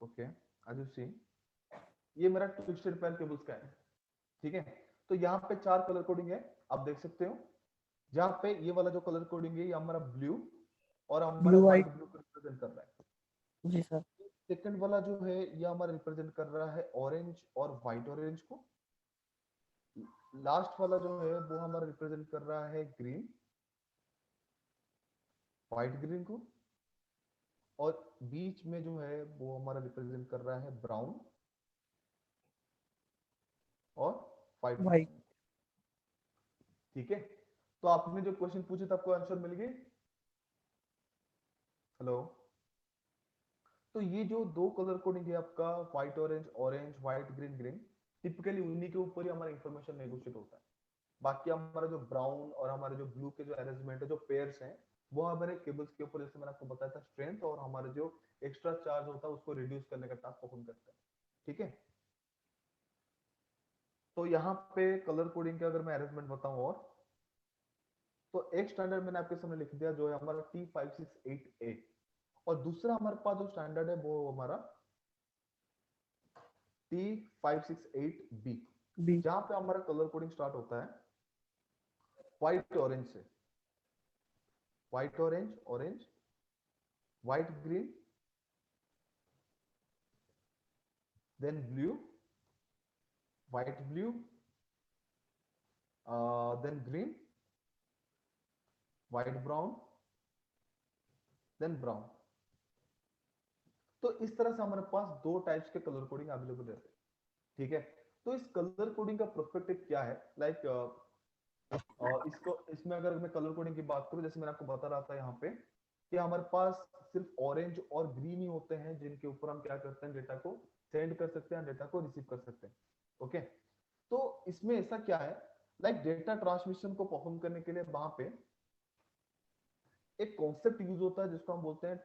ओके, आज यू सी ये मेरा ट्विस्टेड पेयर केबल्स का है, ठीक है। तो यहाँ पे 4 कलर कोडिंग है, आप देख सकते हो। जहाँ पे ये वाला जो कलर कोडिंग है ये हमारा ब्लू और हमारा Blue, व्हाइट white. ब्लू को रिप्रेजेंट कर रहा है। जी सर। सेकंड वाला जो है ये हमारा रिप्रेजेंट कर रहा है ऑरेंज और व्हाइट ऑरेंज को। लास्ट वाला जो है वो हमारा रिप्रेजेंट कर रहा है ग्रीन व्हाइट ग्रीन को, और बीच में जो है वो हमारा रिप्रेजेंट कर रहा है ब्राउन और व्हाइट। White. ठीक है, तो आपने जो क्वेश्चन पूछे था आपको आंसर मिल गए। हेलो, तो ये जो दो कलर कोडिंग है आपका white orange, orange white green green, typically उन्हीं के ऊपर ही हमारा इंफॉर्मेशन नेगोशिएट होता है। बाकी हमारा जो ब्राउन और हमारे जो ब्लू के जो अरेंजमेंट है, जो पेयर्स हैं, वो हमारे केबल्स के ऊपर, जैसे मैंने आपको बताया था, स्ट्रेंथ और हमारे जो एक्स्ट्रा चार्ज होता है उसको रिड्यूस करने का टास्क परफॉर्म करता है। ठीक है, तो यहाँ पे कलर कोडिंग के अगर मैं अरेंजमेंट बताऊं, और तो एक स्टैंडर्ड मैंने आपके सामने लिख दिया जो है हमारा T568A, और दूसरा हमारे पास जो स्टैंडर्ड है वो हमारा T568B, B. जहां पे हमारा कलर कोडिंग स्टार्ट होता है व्हाइट ऑरेंज से। White orange, orange white green, then blue white blue, then green white brown, then brown. तो इस तरह से हमारे पास दो टाइप्स के कलर कोडिंग अवेलेबल रहते हैं। ठीक है, तो इस कलर कोडिंग का पर्सपेक्टिव क्या है, लाइक इसको, इसमें अगर मैं कलर कोडिंग की बात करूं, जैसे मैंने आपको बता रहा था यहाँ पे कि हमारे पास सिर्फ ऑरेंज और ग्रीन ही होते हैं जिनके ऊपर हम क्या करते हैं, डेटा को सेंड कर सकते हैं, डेटा को रिसीव कर सकते हैं। ओके, तो इसमें ऐसा क्या है, लाइक डेटा ट्रांसमिशन को परफॉर्म करने के लिए वहां पे एक कॉन्सेप्ट यूज होता है जिसको हम बोलते हैं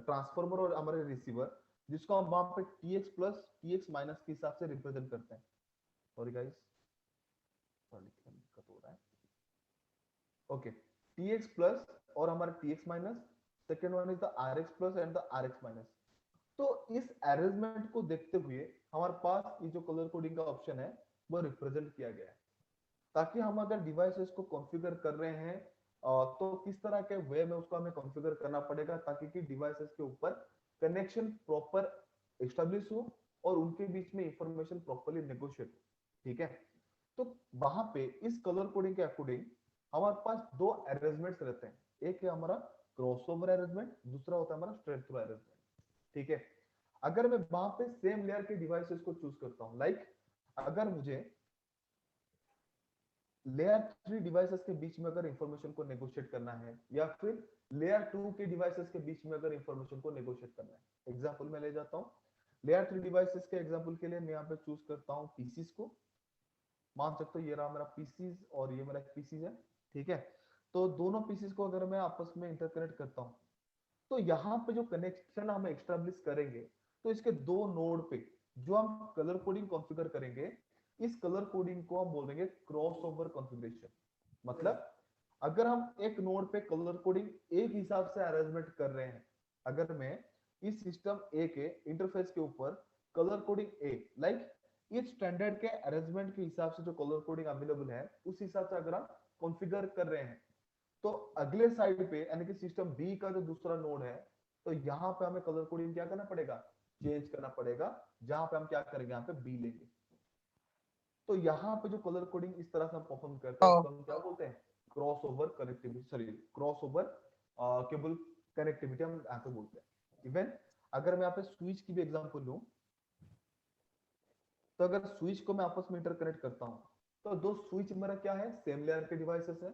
ट्रांसफॉर्मर और हमारे रिसीवर, जिसको हम वहां पे TX प्लस TX माइनस के हिसाब से रिप्रेजेंट करते हैं। सॉरी गाइस, दिक्कत हो रहा है। ओके, TX प्लस और हमारा TX minus, second one is the RX plus and the RX minus. तो इस अरेंजमेंट को देखते हुए हमारे पास ये जो कलर कोडिंग का ऑप्शन है वो रिप्रेजेंट किया गया है, ताकि हम अगर डिवाइसेस को कॉन्फ़िगर कर रहे हैं तो किस तरह के वे में उसको हमें कॉन्फ़िगर करना पड़ेगा, ताकि कि डिवाइसेस के ऊपर कनेक्शन प्रॉपर एस्टेब्लिश हो और उनके बीच में इंफॉर्मेशन प्रॉपर्ली नेगोशिएट हो। ठीक है, तो वहां पे इस कलर कोडिंग के अकॉर्डिंग हमारे पास दो अरेंजमेंट्स रहते हैं, एक है हमारा क्रॉसओवर अरेंजमेंट, दूसरा होता है हमारा स्ट्रेट थ्रू अरेंजमेंट। ठीक है, अगर मैं वहां पे सेम लेयर के डिवाइसेस को चूज करता हूं, लाइक अगर मुझे लेयर 3 डिवाइसेस के बीच में अगर इंफॉर्मेशन को नेगोशिएट करना है, या फिर लेयर 2 के डिवाइसेस के बीच में अगर इंफॉर्मेशन को नेगोशिएट करना है, एग्जांपल मैं ले जाता हूं। लेयर 3 डिवाइसेस के एग्जांपल के लिए मैं यहां पे चूज करता हूं पीसीस को, मान सकते हो ये रहा मेरा पीसीस और ये मेरा पीसीस है। ठीक है, तो दोनों पीसीस को अगर मैं आपस में इंटरकनेक्ट करता हूं, तो यहाँ पे जो कनेक्शन हम एस्टेब्लिश करेंगे, तो इसके दो नोड पे जो हम कलर कोडिंग कॉन्फ़िगर करेंगे, इस कलर कोडिंग को हम बोलेंगे क्रॉसओवर कॉन्फ़िगरेशन। मतलब अगर हम एक नोड पे कलर कोडिंग एक हिसाब से अरेंजमेंट कर रहे हैं, अगर मैं इस सिस्टम ए के इंटरफेस के ऊपर कलर कोडिंग ए, लाइक इस स्टैंडर्ड के अरेंजमेंट के हिसाब से जो कलर कोडिंग अवेलेबल है उस हिसाब से अगर हम कॉन्फ़िगर कर रहे हैं, तो अगले साइड पे यानी कि सिस्टम बी का जो दूसरा नोड है, तो यहाँ पे हमें कलर कोडिंग क्या करना पड़ेगा, चेंज करना पड़ेगा, जहां पे हम क्या करेंगे, यहाँ पे बी लेंगे। तो यहाँ पे जो कलर कोडिंग इस तरह से हम परफॉर्म करते हैं उसको हम क्या बोलते हैं, cross over connectivity, sorry cross over cable connectivity हम यहाँ पे बोलते हैं। इवन अगर मैं यहाँ पे स्विच की भी एग्जांपल लूं, तो अगर स्विच को मैं आपस में इंटरकनेक्ट करता हूं, तो दो स्विच मेरा क्या है, सेम लेयर के डिवाइसेस है।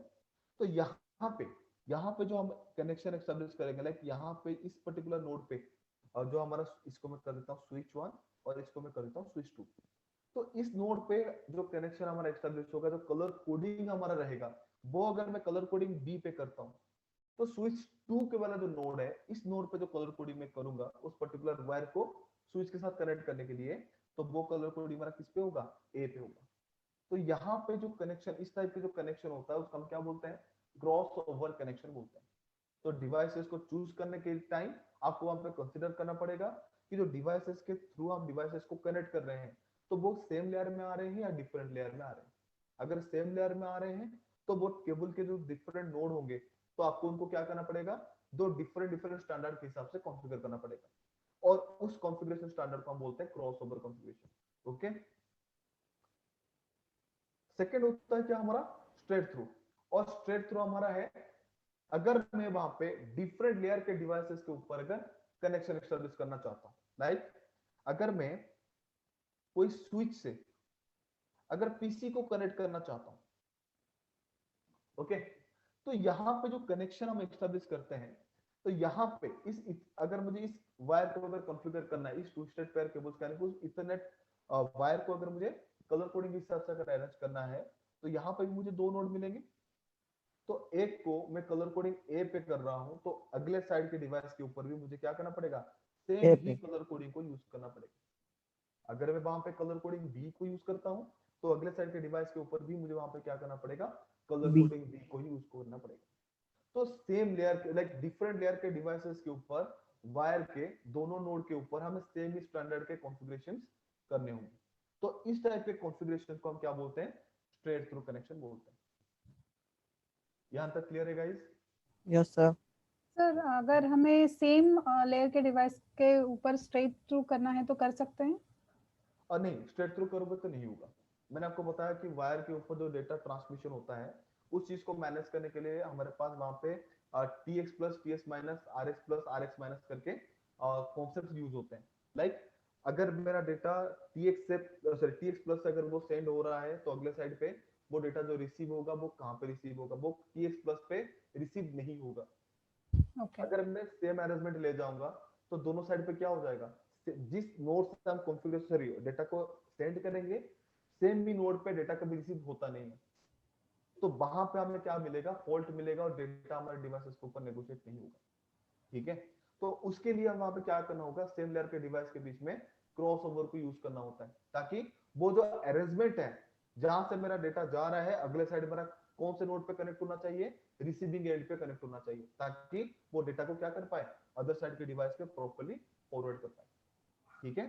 तो यहाँ पे जो हम कनेक्शन एस्टेब्लिश करेंगे, लाइक यहाँ पे इस पर्टिकुलर नोड पे, और जो हमारा, इसको मैं कर देता हूँ स्विच 1 और इसको मैं कर देता हूँ स्विच 2। तो इस नोड पे जो कनेक्शन हमारा एस्टेब्लिश होगा, जो कलर कोडिंग हमारा रहेगा, वो अगर मैं कलर कोडिंग बी पे करता हूँ, तो स्विच 2 के वाला जो नोड है, इस नोड पे जो कलर कोडिंग मैं करूंगा उस पर्टिकुलर वायर को स्विच के साथ कनेक्ट करने के लिए, तो वो कलर कोडिंग हमारा किस पे होगा, ए पे होगा। तो यहाँ पे जो कनेक्शन, इस टाइप के जो कनेक्शन होता है, उसको हम क्या बोलते हैं, क्रॉस ओवर कनेक्शन बोलते हैं। तो डिवाइसेस को चूज करने के टाइम आपको वहां पे कंसीडर करना पड़ेगा कि जो डिवाइसेस के थ्रू हम डिवाइसेस को कनेक्ट कर रहे हैं, तो वो सेम लेयर में आ रहे हैं या डिफरेंट लेयर में आ रहे हैं। अगर सेम लेयर में आ रहे हैं, तो वो केबल के जो डिफरेंट नोड होंगे, तो आपको उनको क्या करना पड़ेगा, दो डिफरेंट डिफरेंट स्टैंडर्ड के हिसाब से कॉन्फ़िगर करना पड़ेगा, और उस कॉन्फ़िगरेशन स्टैंडर्ड को हम बोलते हैं cross over configuration. Okay, second होता है क्या हमारा, स्ट्रेट थ्रू। और स्ट्रेट थ्रू हमारा है, अगर मैं वहां पे डिफरेंट लेयर के डिवाइसेस के ऊपर अगर कनेक्शन एस्टेब्लिश करना चाहता हूं, लाइक अगर मैं कोई स्विच से अगर पीसी को कनेक्ट करना चाहता हूं, ओके, तो यहां पे जो कनेक्शन हम एस्टेब्लिश करते हैं, तो यहां पे अगर मुझे इस वायर को अगर कॉन्फ़िगर करना है, इस टू स्टेट पेयर केबल्स का इथरनेट वायर को अगर मुझे कलर कोडिंग के हिसाब से अगर अरेंज करना है, तो यहां पे भी मुझे दो नोड मिलेंगे। तो एक को मैं कलर कोडिंग ए पे कर रहा हूं, तो अगले साइड के डिवाइस के ऊपर भी मुझे क्या करना पड़ेगा, सेम ए ही पे। कलर कोडिंग को यूज करना पड़ेगा। अगर मैं वहां पे कलर कोडिंग बी को यूज करता हूं, तो अगले साइड के डिवाइस के ऊपर भी मुझे वहां पे क्या करना पड़ेगा, कलर बी। कोडिंग बी को ही यूज करना पड़ेगा। तो सेम लेयर के, लाइक डिफरेंट लेयर के डिवाइसेस के ऊपर, वायर के दोनों नोड के ऊपर हमें सेम ही स्टैंडर्ड के कॉन्फ़िगरेशंस करने होंगे। तो इस टाइप के कॉन्फ़िगरेशन को हम क्या बोलते हैं, स्ट्रेट थ्रू कनेक्शन बोलते हैं। यहां तक क्लियर है गाइस? Yes sir. सर अगर हमें सेम लेयर के डिवाइस के ऊपर स्ट्रेट थ्रू करना है तो कर सकते हैं? और नहीं, स्ट्रेट थ्रू करोगे तो नहीं होगा। मैंने आपको बताया कि वायर के ऊपर जो डेटा ट्रांसमिशन होता है, उस चीज को मैनेज करने के लिए हमारे पास वहां पे TX plus TS minus RX plus RX minus करके कॉन्सेप्ट यूज होते हैं। लाइक अगर मेरा डेटा टीएक्स से, सॉरी टीएक्स प्लस से अगर वो सेंड हो रहा है, तो अगले साइड पे वो डेटा जो रिसीव होगा, वो कहाँ पे रिसीव होगा, वो टीएक्स प्लस पे रिसीव नहीं होगा। ओके। अगर मैं सेम अरेंजमेंट ले जाऊंगा, तो दोनों साइड पे क्या हो जाएगा, जिस नोड से हम कॉन्फ़िगर सॉरी डेटा को सेंड करेंगे, सेम भी नोड पे डेटा कभी रिसीव होता नहीं है। तो वहां पे हमें क्या मिलेगा, फॉल्ट मिलेगा, और डेटा हमारे डिवाइसेस के ऊपर नेगोशिएट नहीं होगा। ठीक है, तो उसके लिए हम वहां पे क्या करना होगा, सेम लेयर के डिवाइस के बीच में क्रॉस ओवर को यूज करना होता है, ताकि वो जो अरेंजमेंट है, जहां से मेरा डेटा जा रहा है, अगले साइड मेरा कौन से नोड पे कनेक्ट होना चाहिए, रिसीविंग एंड पे कनेक्ट होना चाहिए, ताकि वो डेटा को क्या कर पाए, अदर साइड के डिवाइस पे प्रॉपर्ली फॉरवर्ड कर पाए। ठीक है,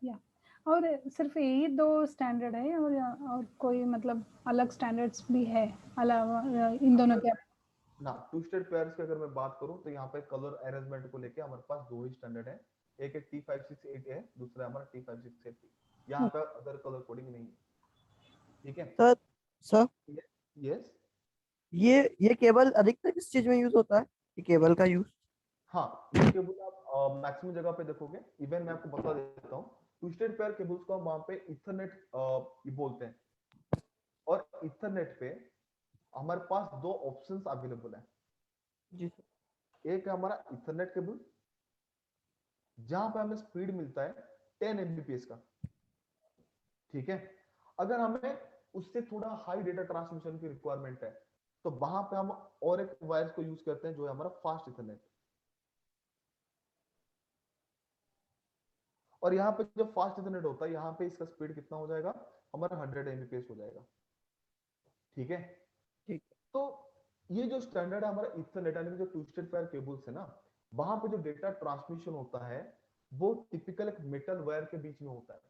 या और सिर्फ यही दो स्टैंडर्ड है, और कोई मतलब अलग स्टैंडर्ड्स भी है अलावा इन दोनों के? ना टू स्टेट पेयर्स की अगर मैं बात करूं, तो यहाँ पे कलर अरेंजमेंट को लेके हमारे पास दो ही स्टैंडर्ड है। एक है T568 है, दूसरा हमारा T568। यहाँ पे अदर कलर कोडिंग नहीं है। ठीक है सर सर, यस, ये केबल अधिकतर किस चीज में यूज होता है, ये केबल का यूज? हाँ, ये केबल आप मैक्सिमम जगह पे देखोगे। इवन मैं आपको बता देता हूँ, टू स्टेट पेयर केबल्स को हम वहां पे इथरनेट बोलते हैं। और इथरनेट पे हमारे पास दो ऑप्शंस अवेलेबल है। जी सर। एक है हमारा इथरनेट केबल, जहां पे हमें स्पीड मिलता है 10 Mbps का। ठीक है, अगर हमें उससे थोड़ा हाई डेटा ट्रांसमिशन की रिक्वायरमेंट है, तो वहां पे हम और एक वायर्स को यूज करते हैं, जो है हमारा फास्ट इथरनेट। और यहाँ पे जो फास्ट इथरनेट होता है, यहाँ पे इसका स्पीड कितना हो जाएगा, हमारा 100 Mbps हो जाएगा। ठीक है, ठीक है। तो ये जो स्टैंडर्ड है हमारा इथरनेट, यानी कि जो टू स्टेट पेयर केबल्स है ना, वहां पे जो डेटा ट्रांसमिशन होता है, वो टिपिकल एक मेटल वायर के बीच में होता है।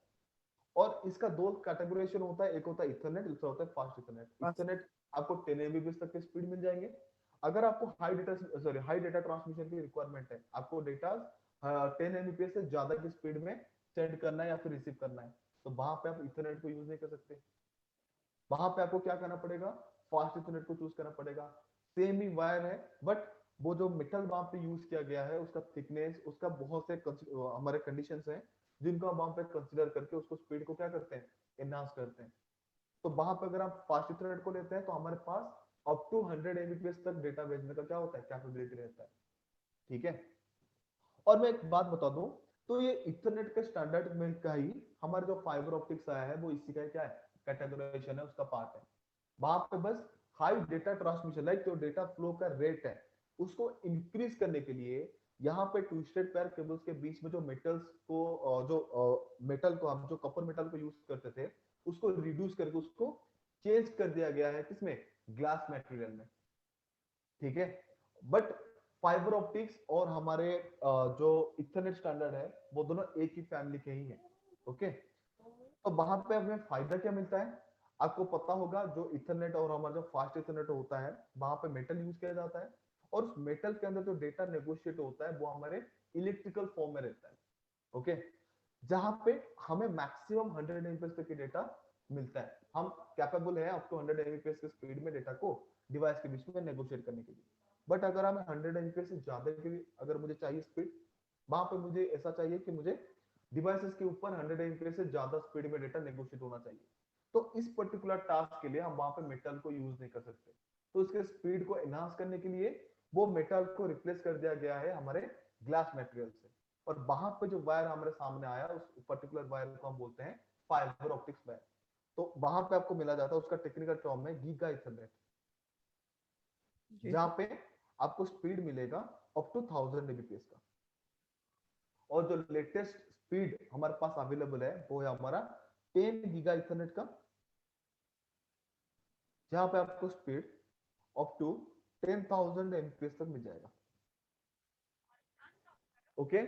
और इसका दो कैटेगराइजेशन होता है, एक होता है इथरनेट, दूसरा होता है फास्ट इथरनेट। इथरनेट आपको 10 Mbps तक के स्पीड मिल जाएंगे। अगर आपको हाई डेटा ट्रांसमिशन की रिक्वायरमेंट है, आपको डेटा 10 Mbps से ज्यादा की स्पीड में सेंड करना है या फिर रिसीव करना है, तो वहां पे आप इथरनेट को यूज नहीं कर सकते। वहां पे आपको क्या करना पड़ेगा, फास्ट इथरनेट को चूज करना पड़ेगा। सेम ही वायर है, बट वो जो मेटल वहां पे यूज किया गया है उसका थिकनेस, उसका बहुत से हमारे कंडीशंस हैं जिनको हम वहां पे कंसीडर करके उसको स्पीड को क्या करते हैं, एनहांस करते हैं। तो वहां पे अगर आप फास्ट इथरनेट को लेते हैं तो हमारे पास अप टू 100 एमबीपीएस तक डेटा भेजने का क्या होता है, कैपेबिलिटी रहता है। ठीक है, और मैं एक बात बता दूं, तो ये इथरनेट के स्टैंडर्ड में का ही हमारे जो फाइबर ऑप्टिक्स आया है वो इसी का क्या है, कैटेगराइजेशन है, उसका पार्ट है। वहां पे बस हाई डेटा ट्रांसमिशन, लाइक जो डेटा फ्लो का रेट है उसको इंक्रीज करने के लिए यहाँ पे ट्विस्टेड पेयर केबल्स के बीच में जो मेटल्स को जो मेटल को हम जो कॉपर मेटल को यूज करते थे उसको रिड्यूस करके उसको चेंज कर दिया गया है, किसमें, ग्लास मटेरियल में। ठीक है, बट फाइबर ऑप्टिक्स और हमारे जो इथरनेट स्टैंडर्ड है वो दोनों एक ही फैमिली के ही है। ओके, तो वहां पे हमें फायदा क्या मिलता है, आपको पता होगा जो इथरनेट और हमारा जो फास्ट इथरनेट होता है वहां पे मेटल यूज किया जाता है, और उस मेटल के अंदर जो डेटा नेगोशिएट होता है वो हमारे इलेक्ट्रिकल फॉर्म में रहता है। ओके, जहां पे हमें मैक्सिमम 100 एमबीपीएस तक की डेटा मिलता है, हम कैपेबल है अप टू 100 एमबीपीएस की स्पीड में डेटा को डिवाइस के बीच में नेगोशिएट करने के लिए। बट अगर हमें 100 एमबीपीएस से ज्यादा की अगर मुझे चाहिए स्पीड, वहां पे मुझे ऐसा चाहिए कि मुझे डिवाइसेस के ऊपर 100 एमबीपीएस से ज्यादा स्पीड में डेटा नेगोशिएट होना चाहिए। तो इस पर्टिकुलर टास्क के लिए हम वहां पे मेटल को यूज नहीं कर सकते, तो इसके स्पीड को एनहांस करने के लिए वो मेटल को रिप्लेस कर दिया गया है हमारे ग्लास मटेरियल से। और वहां पे जो वायर हमारे सामने आया उस पर्टिकुलर वायर को हम बोलते हैं फाइबर ऑप्टिक्स वायर। तो वहां पे आपको मिला जाता है, उसका टेक्निकल टर्म है गीगा इथरनेट, जी जहां सर। पे आपको स्पीड मिलेगा अप टू 1000 एमबीपीएस का। और जो लेटेस्ट स्पीड हमारे पास अवेलेबल है वो है हमारा 10 गीगा इथरनेट का, जहां पे आपको स्पीड अप टू 10,000 एमबीपीएस तक मिल जाएगा। ओके,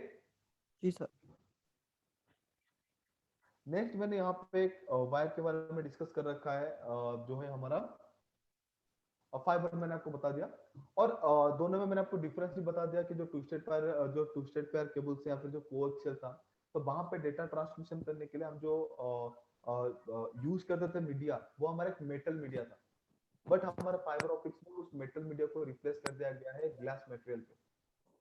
जी सर। नेक्स्ट मैंने यहाँ पे एक वायर के बारे में डिस्कस कर रखा है, जो है हमारा फाइबर, मैंने आपको बता दिया। और दोनों में मैंने आपको डिफरेंस भी बता दिया कि जो ट्विस्टेड पेयर केबल्स या फिर जो कोएक्सियल था, तो वहां पे डेटा ट्रांसमिशन करने के लिए हम जो यूज करते थे मीडिया, वो हमारा एक मेटल मीडिया था। बट हमारे फाइबर ऑप्टिक्स में उस मेटल मीडिया को रिप्लेस कर दिया गया है ग्लास मटेरियल पे।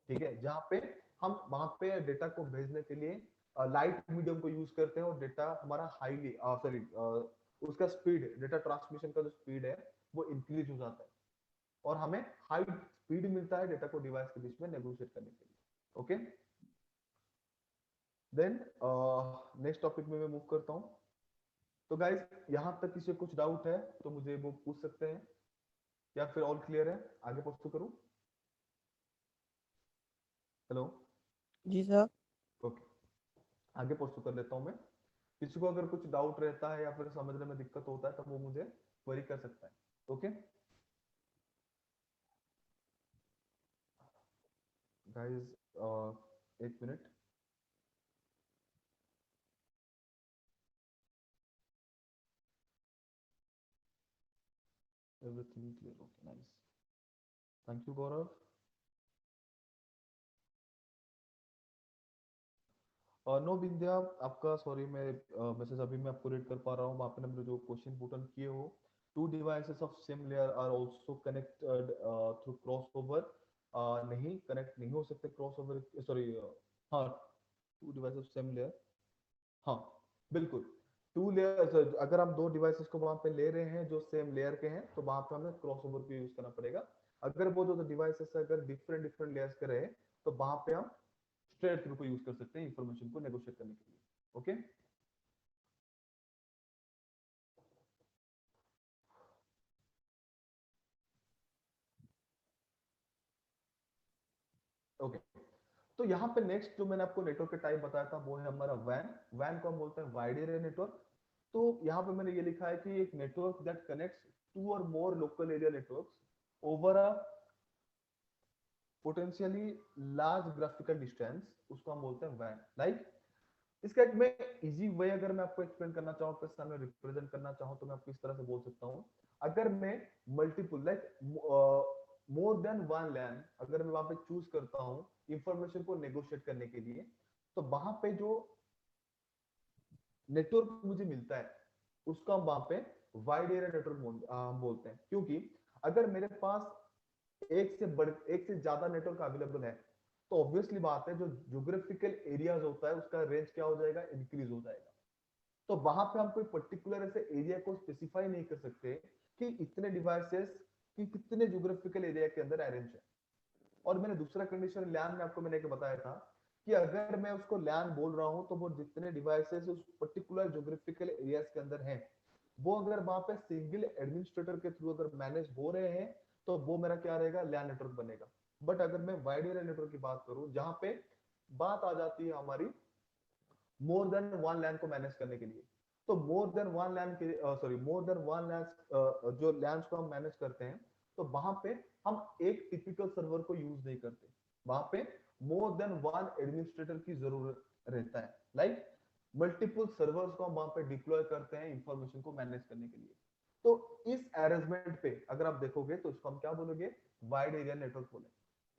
ठीक है, जहाँ पे हम वहां पे डेटा को भेजने के लिए लाइट मीडियम को यूज करते हैं, और डेटा हमारा हाईली सॉरी उसका स्पीड, डेटा ट्रांसमिशन का जो स्पीड है वो इंक्रीज हो जाता है, और हमें हाई स्पीड मिलता है डेटा को डिवाइस के बीच में नेगोशिएट करने के लिए। ओके, देन नेक्स्ट टॉपिक में मैं मूव करता हूँ। तो गाइस, यहाँ तक किसी को कुछ डाउट है तो मुझे वो पूछ सकते हैं, या फिर ऑल क्लियर है, आगे पुश करूँ? हेलो, जी सर। ओके, आगे पुश कर लेता हूँ मैं। किसी को अगर कुछ डाउट रहता है या फिर समझने में दिक्कत होता है तो वो मुझे क्वेरी कर सकता है। ओके गाइस, एक minute. Everything clear, okay, nice, thank you Gaurav. No Vindhya, आपका सॉरी, मैं मैसेज अभी मैं आपको रीड कर पा रहा हूँ, वहाँ पे हमने जो क्वेश्चन पुट ऑन किए हो, two devices of same layer are also connected through crossover, नहीं, कनेक्ट नहीं हो सकते क्रॉसओवर, सॉरी, हाँ, two devices of same layer, हाँ बिल्कुल, टू लेयर, अगर हम दो डिवाइसेस को वहां पे ले रहे हैं जो सेम लेयर के हैं तो वहां पे हमें क्रॉसओवर को यूज करना पड़ेगा। अगर वो जो डिवाइसेस अगर डिफरेंट डिफरेंट लेयर्स के रहे तो वहां पे हम स्ट्रेट थ्रू को यूज कर सकते हैं इंफॉर्मेशन को नेगोशिएट करने के लिए। ओके, ओके, तो यहाँ पे नेक्स्ट जो मैंने आपको नेटवर्क के टाइप बताया था वो है हमारा वैन। वैन को हम बोलते हैं वाइड एरिया नेटवर्क। तो यहाँ पे मैंने ये लिखा है कि एक नेटवर्क दैट कनेक्ट्स टू और more local area networks over a potentially large graphical distance, उसको हम बोलते हैं वैन। लाइक इसका एक मैं इजी वे अगर मैं आपको एक्सप्लेन करना चाहूँ, आपके सामने रिप्रेजेंट करना चाहूँ, तो मैं आपको इस तरह से बोल सकता हूँ। अगर मैं multiple like more than one LAN अगर मैं वहां पे चूज करता हूँ इंफॉर्मेशन को नेगोशिएट करने के लिए, तो वहां पे जो नेटवर्क मुझे मिलता है उसका हम वहां पे वाइड एरिया नेटवर्क बोलते हैं। क्योंकि अगर मेरे पास एक से ज्यादा नेटवर्क अवेलेबल है, तो ऑब्वियसली बात है जो ज्योग्राफिकल एरियाज होता है उसका रेंज क्या हो जाएगा, इंक्रीज हो जाएगा। तो वहां पे हम कोई पर्टिकुलर ऐसे एरिया को स्पेसिफाई नहीं कर सकते कि इतने डिवाइसेस कि कितने ज्योग्राफिकल एरिया के अंदर अरेंज है। और मैंने दूसरा कंडीशन लैन में आपको मैंने एक बताया था कि अगर मैं उसको लैन बोल रहा हूं तो वो जितने डिवाइसेस उस पर्टिकुलर ज्योग्राफिकल एरियाज के अंदर हैं, वो अगर वहां पे सिंगल एडमिनिस्ट्रेटर के थ्रू अगर मैनेज हो रहे हैं तो वो मेरा क्या रहेगा, लैन नेटवर्क बनेगा। बट अगर मैं वाइड एरिया नेटवर्क की बात करूं जहां पे बात आ जाती है हमारी मोर देन वन लैन को मैनेज करने के लिए, तो मोर देन वन लैन के मोर देन वन लैन जो लैंस को हम मैनेज करते हैं, तो वहां पे हम एक टिपिकल सर्वर को यूज नहीं करते, वहां पे मोर देन वन एडमिनिस्ट्रेटर की जरूरत रहता है। लाइक मल्टीपल सर्वर्स को हम वहां पे डिप्लॉय करते हैं इंफॉर्मेशन को मैनेज करने के लिए। तो इस अरेंजमेंट पे अगर आप देखोगे तो इसको हम क्या बोलोगे, वाइड एरिया नेटवर्क बोलेंगे।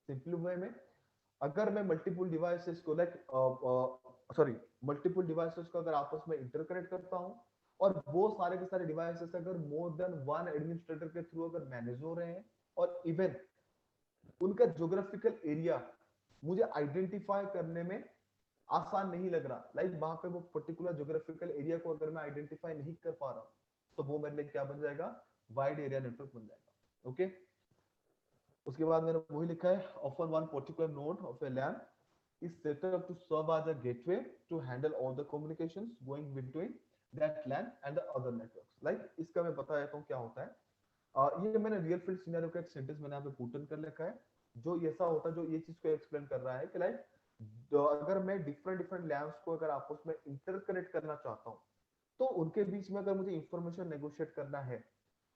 सिंपल वे में अगर मैं मल्टीपल डिवाइसेस को मल्टीपल डिवाइसेस को अगर आपस में इंटरकनेक्ट करता हूं और वो सारे के सारे डिवाइसेस अगर मोर देन वन एडमिनिस्ट्रेटर के थ्रू अगर मैनेज हो रहे हैं और इवन उनका ज्योग्राफिकल एरिया मुझे आइडेंटिफाई करने में आसान नहीं लग रहा, लाइक वहां पे वो पर्टिकुलर ज्योग्राफिकल एरिया को अगर मैं आइडेंटिफाई नहीं कर पा रहा, तो वो मेरे लिए क्या बन जाएगा, वाइड एरिया नेटवर्क बन जाएगा। ओके, उसके बाद मैंने वही लिखा है, often one particular node of a LAN is set up to serve as a gateway to handle all the communications going between that LAN and the other networks. Like इसका मैं बता देता हूँ क्या होता है। ये मैंने रियल फील्ड सिनेरियो का एक सेंटेंस मैंने यहाँ पे पुट इन कर रखा है, जो ऐसा होता है, जो ये चीज को एक्सप्लेन कर रहा है कि लाइक अगर मैं डिफरेंट डिफरेंट लैंड्स को अगर आपस में इंटरकनेक्ट करना चाहता हूँ, तो उनके बीच में अगर मुझे इंफॉर्मेशन नेगोशिएट करना है,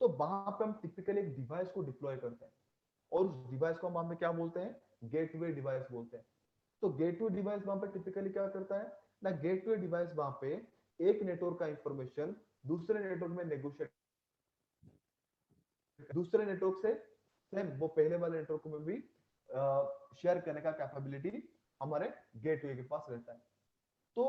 तो वहां पे हम टिपिकली एक डिवाइस को डिप्लॉय करते हैं और उस डिवाइस को हम वहां पे क्या बोलते हैं, गेटवे डिवाइस बोलते हैं। तो गेटवे डिवाइस वहां पे टिपिकली क्या करता है ना, गेटवे डिवाइस वहां पे एक नेटवर्क का इंफॉर्मेशन दूसरे नेटवर्क में नेगोशिएट, दूसरे नेटवर्क से सेम वो पहले वाले नेटवर्क में भी शेयर करने का कैपेबिलिटी हमारे गेटवे के पास रहता है। तो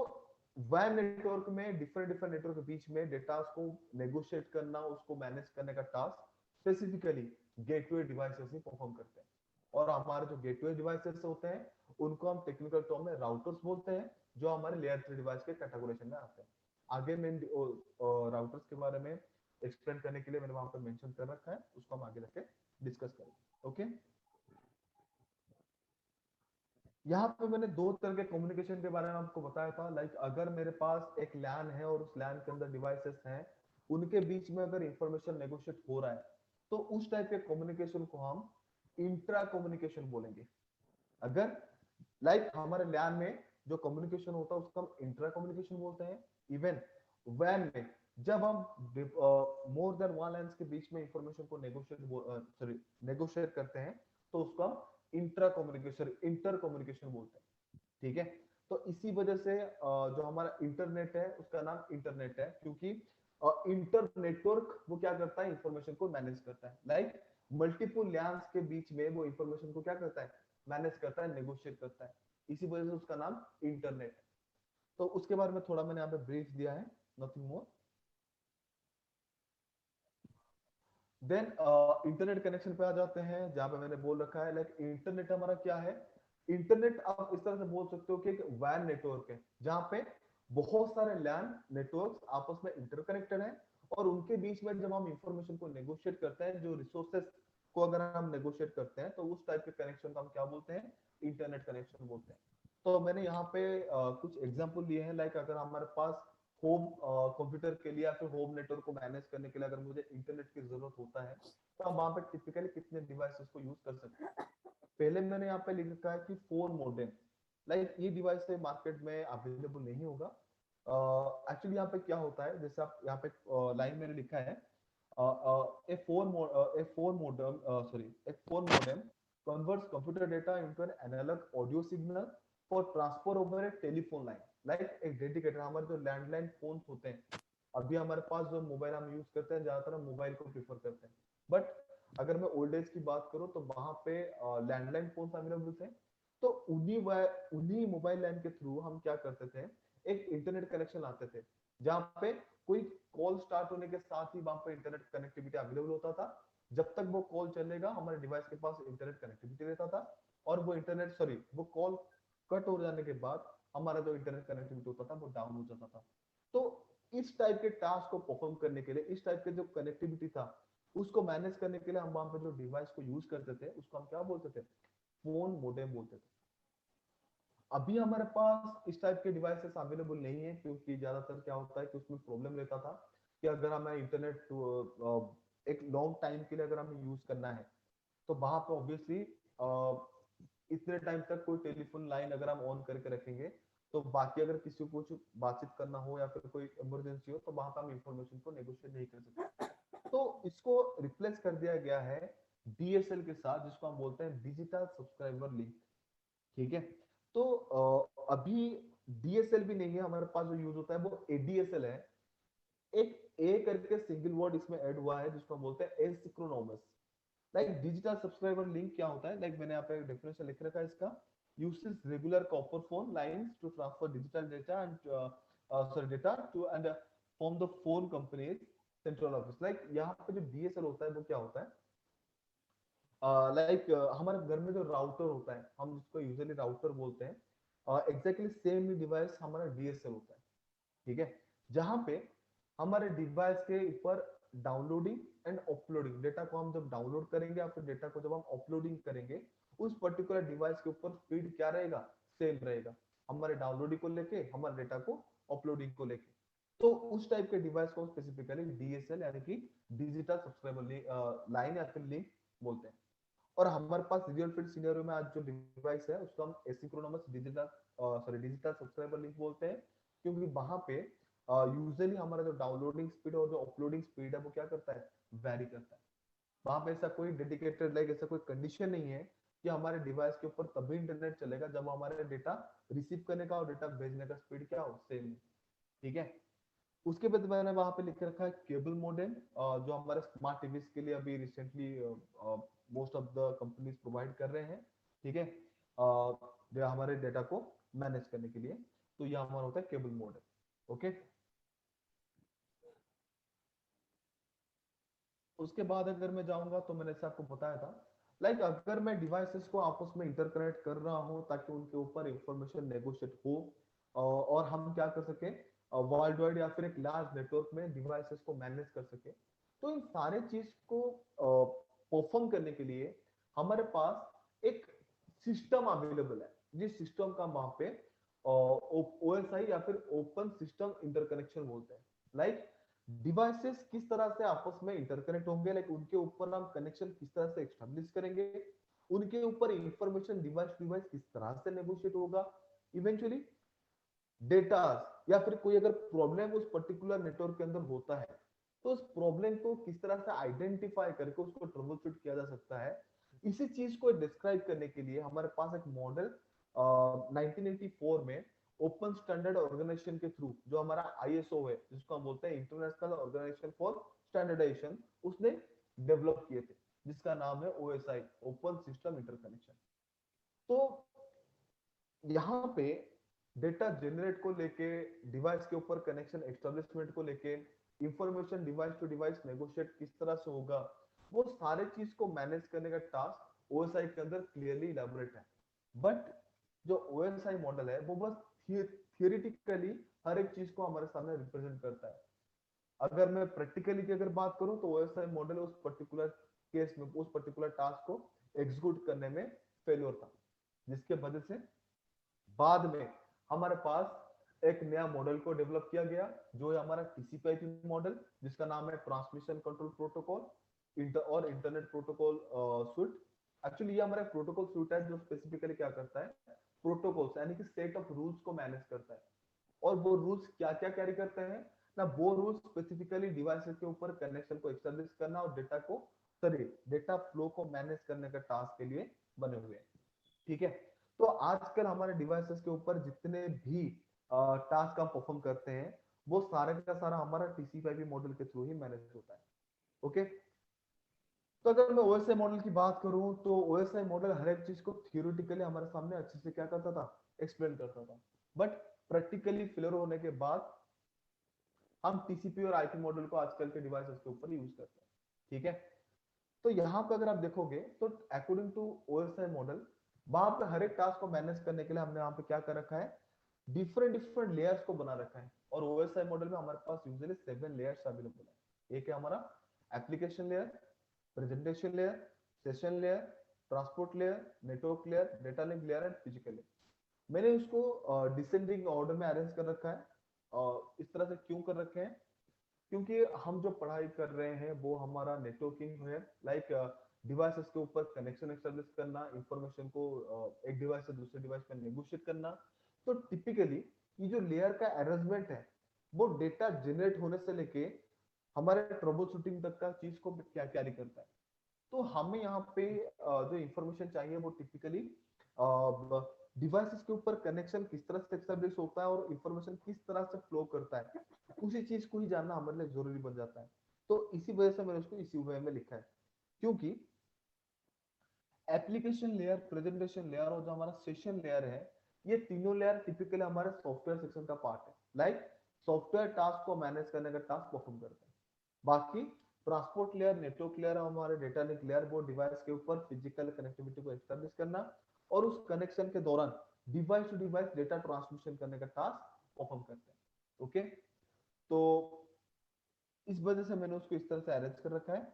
वैन नेटवर्क में डिफरेंट डिफरेंट नेटवर्क के बीच में डेटा को नेगोशिएट करना, उसको मैनेज करने का टास्क स्पेसिफिकली गेटवे डिवाइसेस ही परफॉर्म करते हैं। और हमारे जो गेटवे डिवाइसेस होते हैं उनको हम टेक्निकल टर्म में राउटर्स बोलते हैं, जो हमारे लेयर 3 डिवाइस के कैटेगोराइजेशन में आते हैं। आगे मैं राउटर्स के बारे में एक्सप्लेन करने के लिए मैंने वहां पर मेंशन कर रखा है, उसको हम आगे जाके डिस्कस करेंगे। ओके, यहाँ पे मैंने दो तरह के कम्युनिकेशन के बारे में आपको बताया था। लाइक अगर मेरे पास एक लैन है और उस लैन के अंदर डिवाइसेस हैं, उनके बीच में अगर इंफॉर्मेशन नेगोशिएट हो रहा है, तो उस टाइप के कम्युनिकेशन को हम इंट्रा कम्युनिकेशन बोलेंगे। अगर लाइक हमारे लैन में जो कम्युनिकेशन होता है उसको हम इंट्रा कम्युनिकेशन बोलते हैं। इवन वैन में जब हम मोर देन वन लाइन्स के बीच में इंफॉर्मेशन को नेगोशिएट करते हैं, तो उसको हम इंट्रा कम्युनिकेशन इंटर कम्युनिकेशन बोलते हैं। ठीक है, तो इसी वजह से जो हमारा इंटरनेट है उसका नाम इंटरनेट है, क्योंकि इंटर नेटवर्क वो क्या करता है, इंफॉर्मेशन को मैनेज करता है। लाइक मल्टीपल लैन्स के बीच में वो इंफॉर्मेशन को क्या करता है, मैनेज करता है, नेगोशिएट करता है, इसी वजह से उसका नाम इंटरनेट है। तो उसके बारे में थोड़ा मैंने यहाँ पे ब्रीफ दिया है, nothing more. Then internet connection पे आ जाते हैं, जहां पे मैंने बोल रखा है लाइक इंटरनेट हमारा क्या है। इंटरनेट आप इस तरह से बोल सकते हो कि एक वैन नेटवर्क है जहां पे बहुत सारे लैन नेटवर्क्स आपस में इंटरकनेक्टेड हैं, और उनके बीच में जब हम इंफॉर्मेशन को नेगोशिएट करते हैं, जो रिसोर्सेस को अगर हम नेगोशिएट करते हैं, तो उस टाइप के कनेक्शन को हम क्या बोलते हैं, इंटरनेट कनेक्शन बोलते हैं। तो मैंने यहाँ पे कुछ एग्जांपल लिए हैं। लाइक अगर हमारे पास होम कंप्यूटर के लिए या फिर होम नेटवर्क को मैनेज करने के लिए अगर मुझे इंटरनेट की जरूरत होता है, तो हम वहां पे टिपिकली कितने डिवाइसेस को यूज कर सकते हैं। पहले मैंने यहाँ पे लिख रखा है कि 4 मॉडेम। लाइक ये डिवाइस मार्केट में अवेलेबल नहीं होगा। एक्चुअली यहाँ पे क्या होता है, जैसे आप यहाँ पे लाइन मैंने लिखा है, a four modem converts computer data into an analog audio signal for transfer over a telephone line. Like एक डेडिकेटेड, हमारे जो लैंडलाइन फोन होते हैं, अभी हमारे पास जो मोबाइल हम यूज करते हैं, ज्यादातर हम मोबाइल को प्रीफर करते हैं। बट अगर मैं ओल्ड एज की बात करूं तो वहां पे लैंडलाइन फोन अवेलेबल थे। तो उन्हीं मोबाइल लाइन के थ्रू हम क्या करते थे, एक इंटरनेट कनेक्शन लाते थे, जहां पे कोई कॉल स्टार्ट होने के साथ ही वहां पे इंटरनेट कनेक्टिविटी अवेलेबल होता था, जब तक वो कॉल चलेगा हमारे डिवाइस के पास इंटरनेट कनेक्टिविटी रहता था, और वो इंटरनेट सॉरी वो कॉल कट हो जाने के बाद हमारा जो इंटरनेट कनेक्टिविटी होता था वो डाउन हो जाता था। तो इस टाइप के टास्क को परफॉर्म करने के लिए, इस टाइप के जो कनेक्टिविटी था उसको मैनेज करने के लिए हम वहां पे जो डिवाइस को यूज करते थे उसको हम क्या बोलते थे, फोन मोडेम बोलते थे। अभी हमारे पास इस टाइप के डिवाइसेस अवेलेबल नहीं है, क्योंकि ज्यादातर क्या होता है कि उसमें प्रॉब्लम रहता था कि अगर हमें इंटरनेट एक लॉन्ग टाइम के लिए अगर हमें यूज करना है तो वहां पे ऑब्वियसली इतने टाइम तक कोई टेलीफोन लाइन अगर हम ऑन करके रखेंगे तो बाकी अगर किसी को कुछ बातचीत करना हो या फिर कोई इमरजेंसी हो तो वहां पे हम इंफॉर्मेशन को नेगोशिएट नहीं कर सकते। तो इसको रिप्लेस कर दिया गया है डीएसएल के साथ, जिसको हम बोलते हैं डिजिटल सब्सक्राइबर लिंक। ठीक है, तो अभी डीएसएल भी नहीं है हमारे पास, जो यूज होता है वो एडीएसएल है। एक ए करके सिंगल वर्ड इसमें ऐड हुआ है जिसको हम बोलते हैं एसिंक्रोनोमस। लाइक डिजिटल सब्सक्राइबर लिंक क्या होता है, लाइक मैंने यहाँ पे डेफिनेशन लिख रखा है इसका, uses regular copper phone lines to transfer digital data and sorry data to and from the phone company's central office। Like यहाँ पे जो डीएसएल होता है वो क्या होता है, लाइक हमारे घर में जो राउटर होता है हम जिसको यूजुअली राउटर बोलते हैं, एग्जैक्टली सेम ही डिवाइस हमारा डीएसएल होता है। ठीक है, जहां पे हमारे डिवाइस के ऊपर डाउनलोडिंग एंड अपलोडिंग, डेटा को हम जब डाउनलोड करेंगे या फिर डेटा को जब हम अपलोडिंग करेंगे उस पर्टिकुलर डिवाइस के ऊपर स्पीड क्या रहेगा, सेम रहेगा, हमारे डाउनलोडिंग को लेके हमारे डेटा को अपलोडिंग को लेके। तो उस टाइप के डिवाइस को स्पेसिफिकली डीएसएल यानी कि डिजिटल सब्सक्राइबर लाइन या फिर लिंक बोलते हैं। और हमारे पास रियल फील्ड सिनेरियो में आज जो डिवाइस है उसको हम एसिंक्रोनस डिजिटल सब्सक्राइबर लिंक बोलते हैं, क्योंकि वहां पे यूजुअली हमारा जो डाउनलोडिंग स्पीड और जो अपलोडिंग स्पीड है वो क्या करता है, वेरी करता है। वहां पे ऐसा कोई डेडिकेटेड लाइक ऐसा कोई कंडीशन नहीं है कि हमारे डिवाइस के ऊपर तभी इंटरनेट चलेगा जब हमारे डेटा रिसीव करने का और डेटा भेजने का स्पीड क्या हो, सेम। ठीक है, उसके बाद मैंने वहां पे लिख रखा है केबल मॉडेम, जो हमारे स्मार्ट टीवीज के लिए अभी recently most of the companies provide कर रहे हैं। ठीक है, जो हमारे डेटा को मैनेज करने के लिए, तो ये हमारा होता है केबल मॉडेम। ओके, उसके बाद अगर मैं जाऊंगा तो मैंने आपको बताया था लाइक अगर मैं डिवाइसेस को आपस में इंटरकनेक्ट कर रहा हूं ताकि उनके ऊपर इंफॉर्मेशन नेगोशिएट हो, और हम क्या कर सके, वर्ल्ड वाइड या फिर एक लार्ज नेटवर्क में डिवाइसेस को मैनेज कर सके, तो इन सारे चीज को परफॉर्म करने के लिए हमारे पास एक सिस्टम अवेलेबल है, जिस सिस्टम का वहां पे ओएसआई या फिर ओपन सिस्टम इंटरकनेक्शन बोलते हैं। लाइक डिवाइसेस किस तरह से आपस में इंटरकनेक्ट होंगे, लाइक उनके ऊपर हम कनेक्शन किस तरह से एस्टेब्लिश करेंगे, उनके ऊपर इंफॉर्मेशन डिवाइस डिवाइस किस तरह से नेगोशिएट होगा, इवेंचुअली डेटा या फिर कोई अगर प्रॉब्लम उस पर्टिकुलर नेटवर्क के अंदर होता है तो उस प्रॉब्लम को किस तरह से आइडेंटिफाई करके उसको ट्रबल शूट किया जा सकता है। इसी चीज को डिस्क्राइब करने के लिए हमारे पास एक मॉडल 1984 में ओपन स्टैंडर्ड ऑर्गेनाइजेशन के थ्रू, जो हमारा आईएसओ है जिसको हम बोलते हैं इंटरनेशनल ऑर्गेनाइजेशन फॉर स्टैंडर्डाइजेशन, उसने डेवलप किए थे, जिसका नाम है ओएसआई, ओपन सिस्टम इंटरकनेक्शन। तो यहाँ पे डेटा जनरेट को लेके, डिवाइस के ऊपर कनेक्शन एस्टेब्लिशमेंट को लेके, information device to device negotiate किस तरह से होगा, वो सारे चीज को मैनेज करने का टास्क ओएसआई के अंदर क्लियरली इलैबोरेट है। बट जो ओएसआई मॉडल है वो बस थियोरेटिकली हर एक चीज को हमारे सामने रिप्रेजेंट करता है। अगर मैं प्रैक्टिकली की अगर बात करूं तो ओएसआई मॉडल उस पर्टिकुलर केस में उस पर्टिकुलर टास्क को एग्जीक्यूट करने में फेलियर था, जिसके वजह से बाद में हमारे पास एक नया मॉडल को डेवलप किया गया जो है हमारा टीसीपी/आईपी मॉडल, जिसका नाम है ट्रांसमिशन कंट्रोल प्रोटोकॉल और इंटरनेट प्रोटोकॉल स्विट। एक्चुअली ये हमारा प्रोटोकॉल स्विट है जो स्पेसिफिकली क्या करता है, प्रोटोकॉल्स यानी कि सेट ऑफ रूल्स को मैनेज करता है। और वो रूल्स क्या क्या कैरी करते हैं ना, वो रूल्स स्पेसिफिकली डिवाइसेस के ऊपर कनेक्शन को एस्टेब्लिश करना और डेटा को डेटा फ्लो को मैनेज करने का टास्क के लिए बने हुए हैं। ठीक है, तो आजकल हमारे डिवाइसेस के ऊपर जितने भी टास्क हम परफॉर्म करते हैं वो सारे का सारा हमारा टीसीपी/आईपी मॉडल के थ्रू ही मैनेज होता है। ओके, तो अगर मैं ओएसआई मॉडल की बात करूं तो ओएसआई मॉडल हर एक चीज को थियोरेटिकली हमारे सामने अच्छे से क्या करता था, एक्सप्लेन करता था। बट प्रैक्टिकली फेलियर होने के बाद हम टीसीपी और आईपी मॉडल को आजकल के डिवाइसेस के ऊपर यूज करते हैं। ठीक है, तो यहाँ पे अगर आप देखोगे तो अकॉर्डिंग टू ओएसआई मॉडल, वहां पे हर एक टास्क को मैनेज करने के लिए हमने यहाँ पे क्या कर रखा है, डिफरेंट डिफरेंट लेयर्स को बना रखा है। और ओएसआई मॉडल में हमारे पास यूजुअली 7 लेयर्स अवेलेबल है। एक है हमारा application layer, presentation layer, session layer, transport layer, network layer, data link layer and physical layer. मैंने उसको डिसेंडिंग ऑर्डर में अरेंज कर रखा है। इस तरह से क्यों कर रखे हैं, क्योंकि हम जो पढ़ाई कर रहे हैं वो हमारा नेटवर्किंग है, लाइक डिवाइसेस के ऊपर कनेक्शन एस्टेब्लिश करना, इंफॉर्मेशन को एक डिवाइस से दूसरे डिवाइस में नेगोशिएट करना। तो टिपिकली ये जो लेयर का अरेंजमेंट है वो डेटा जनरेट होने से लेके हमारे ट्रबल शूटिंग तक का चीज को क्या कैरी करता है। तो हमें यहाँ पे जो इंफॉर्मेशन चाहिए वो टिपिकली डिवाइसेस के ऊपर कनेक्शन किस तरह से एस्टेब्लिश होता है और इंफॉर्मेशन किस तरह से फ्लो करता है, उसी चीज को ही जानना हमारे लिए जरूरी बन जाता है। तो इसी वजह से मैंने उसको इसी वे में लिखा है, क्योंकि एप्लीकेशन लेयर, प्रेजेंटेशन लेयर और जो हमारा सेशन लेयर है, ये तीनों लेयर टिपिकली हमारे सॉफ्टवेयर सेक्शन का पार्ट है। लाइक सॉफ्टवेयर टास्क को मैनेज करने का टास्क परफॉर्म करते हैं। बाकी ट्रांसपोर्ट लेयर, नेटवर्क लेयर और हमारे डेटा लिंक लेयर वो डिवाइस के ऊपर फिजिकल कनेक्टिविटी को एस्टेब्लिश करना और उस कनेक्शन के दौरान device to device data transmission करने का टास्क परफॉर्म करते हैं। ओके, तो इस वजह से मैंने उसको इस तरह से अरेंज कर रखा है।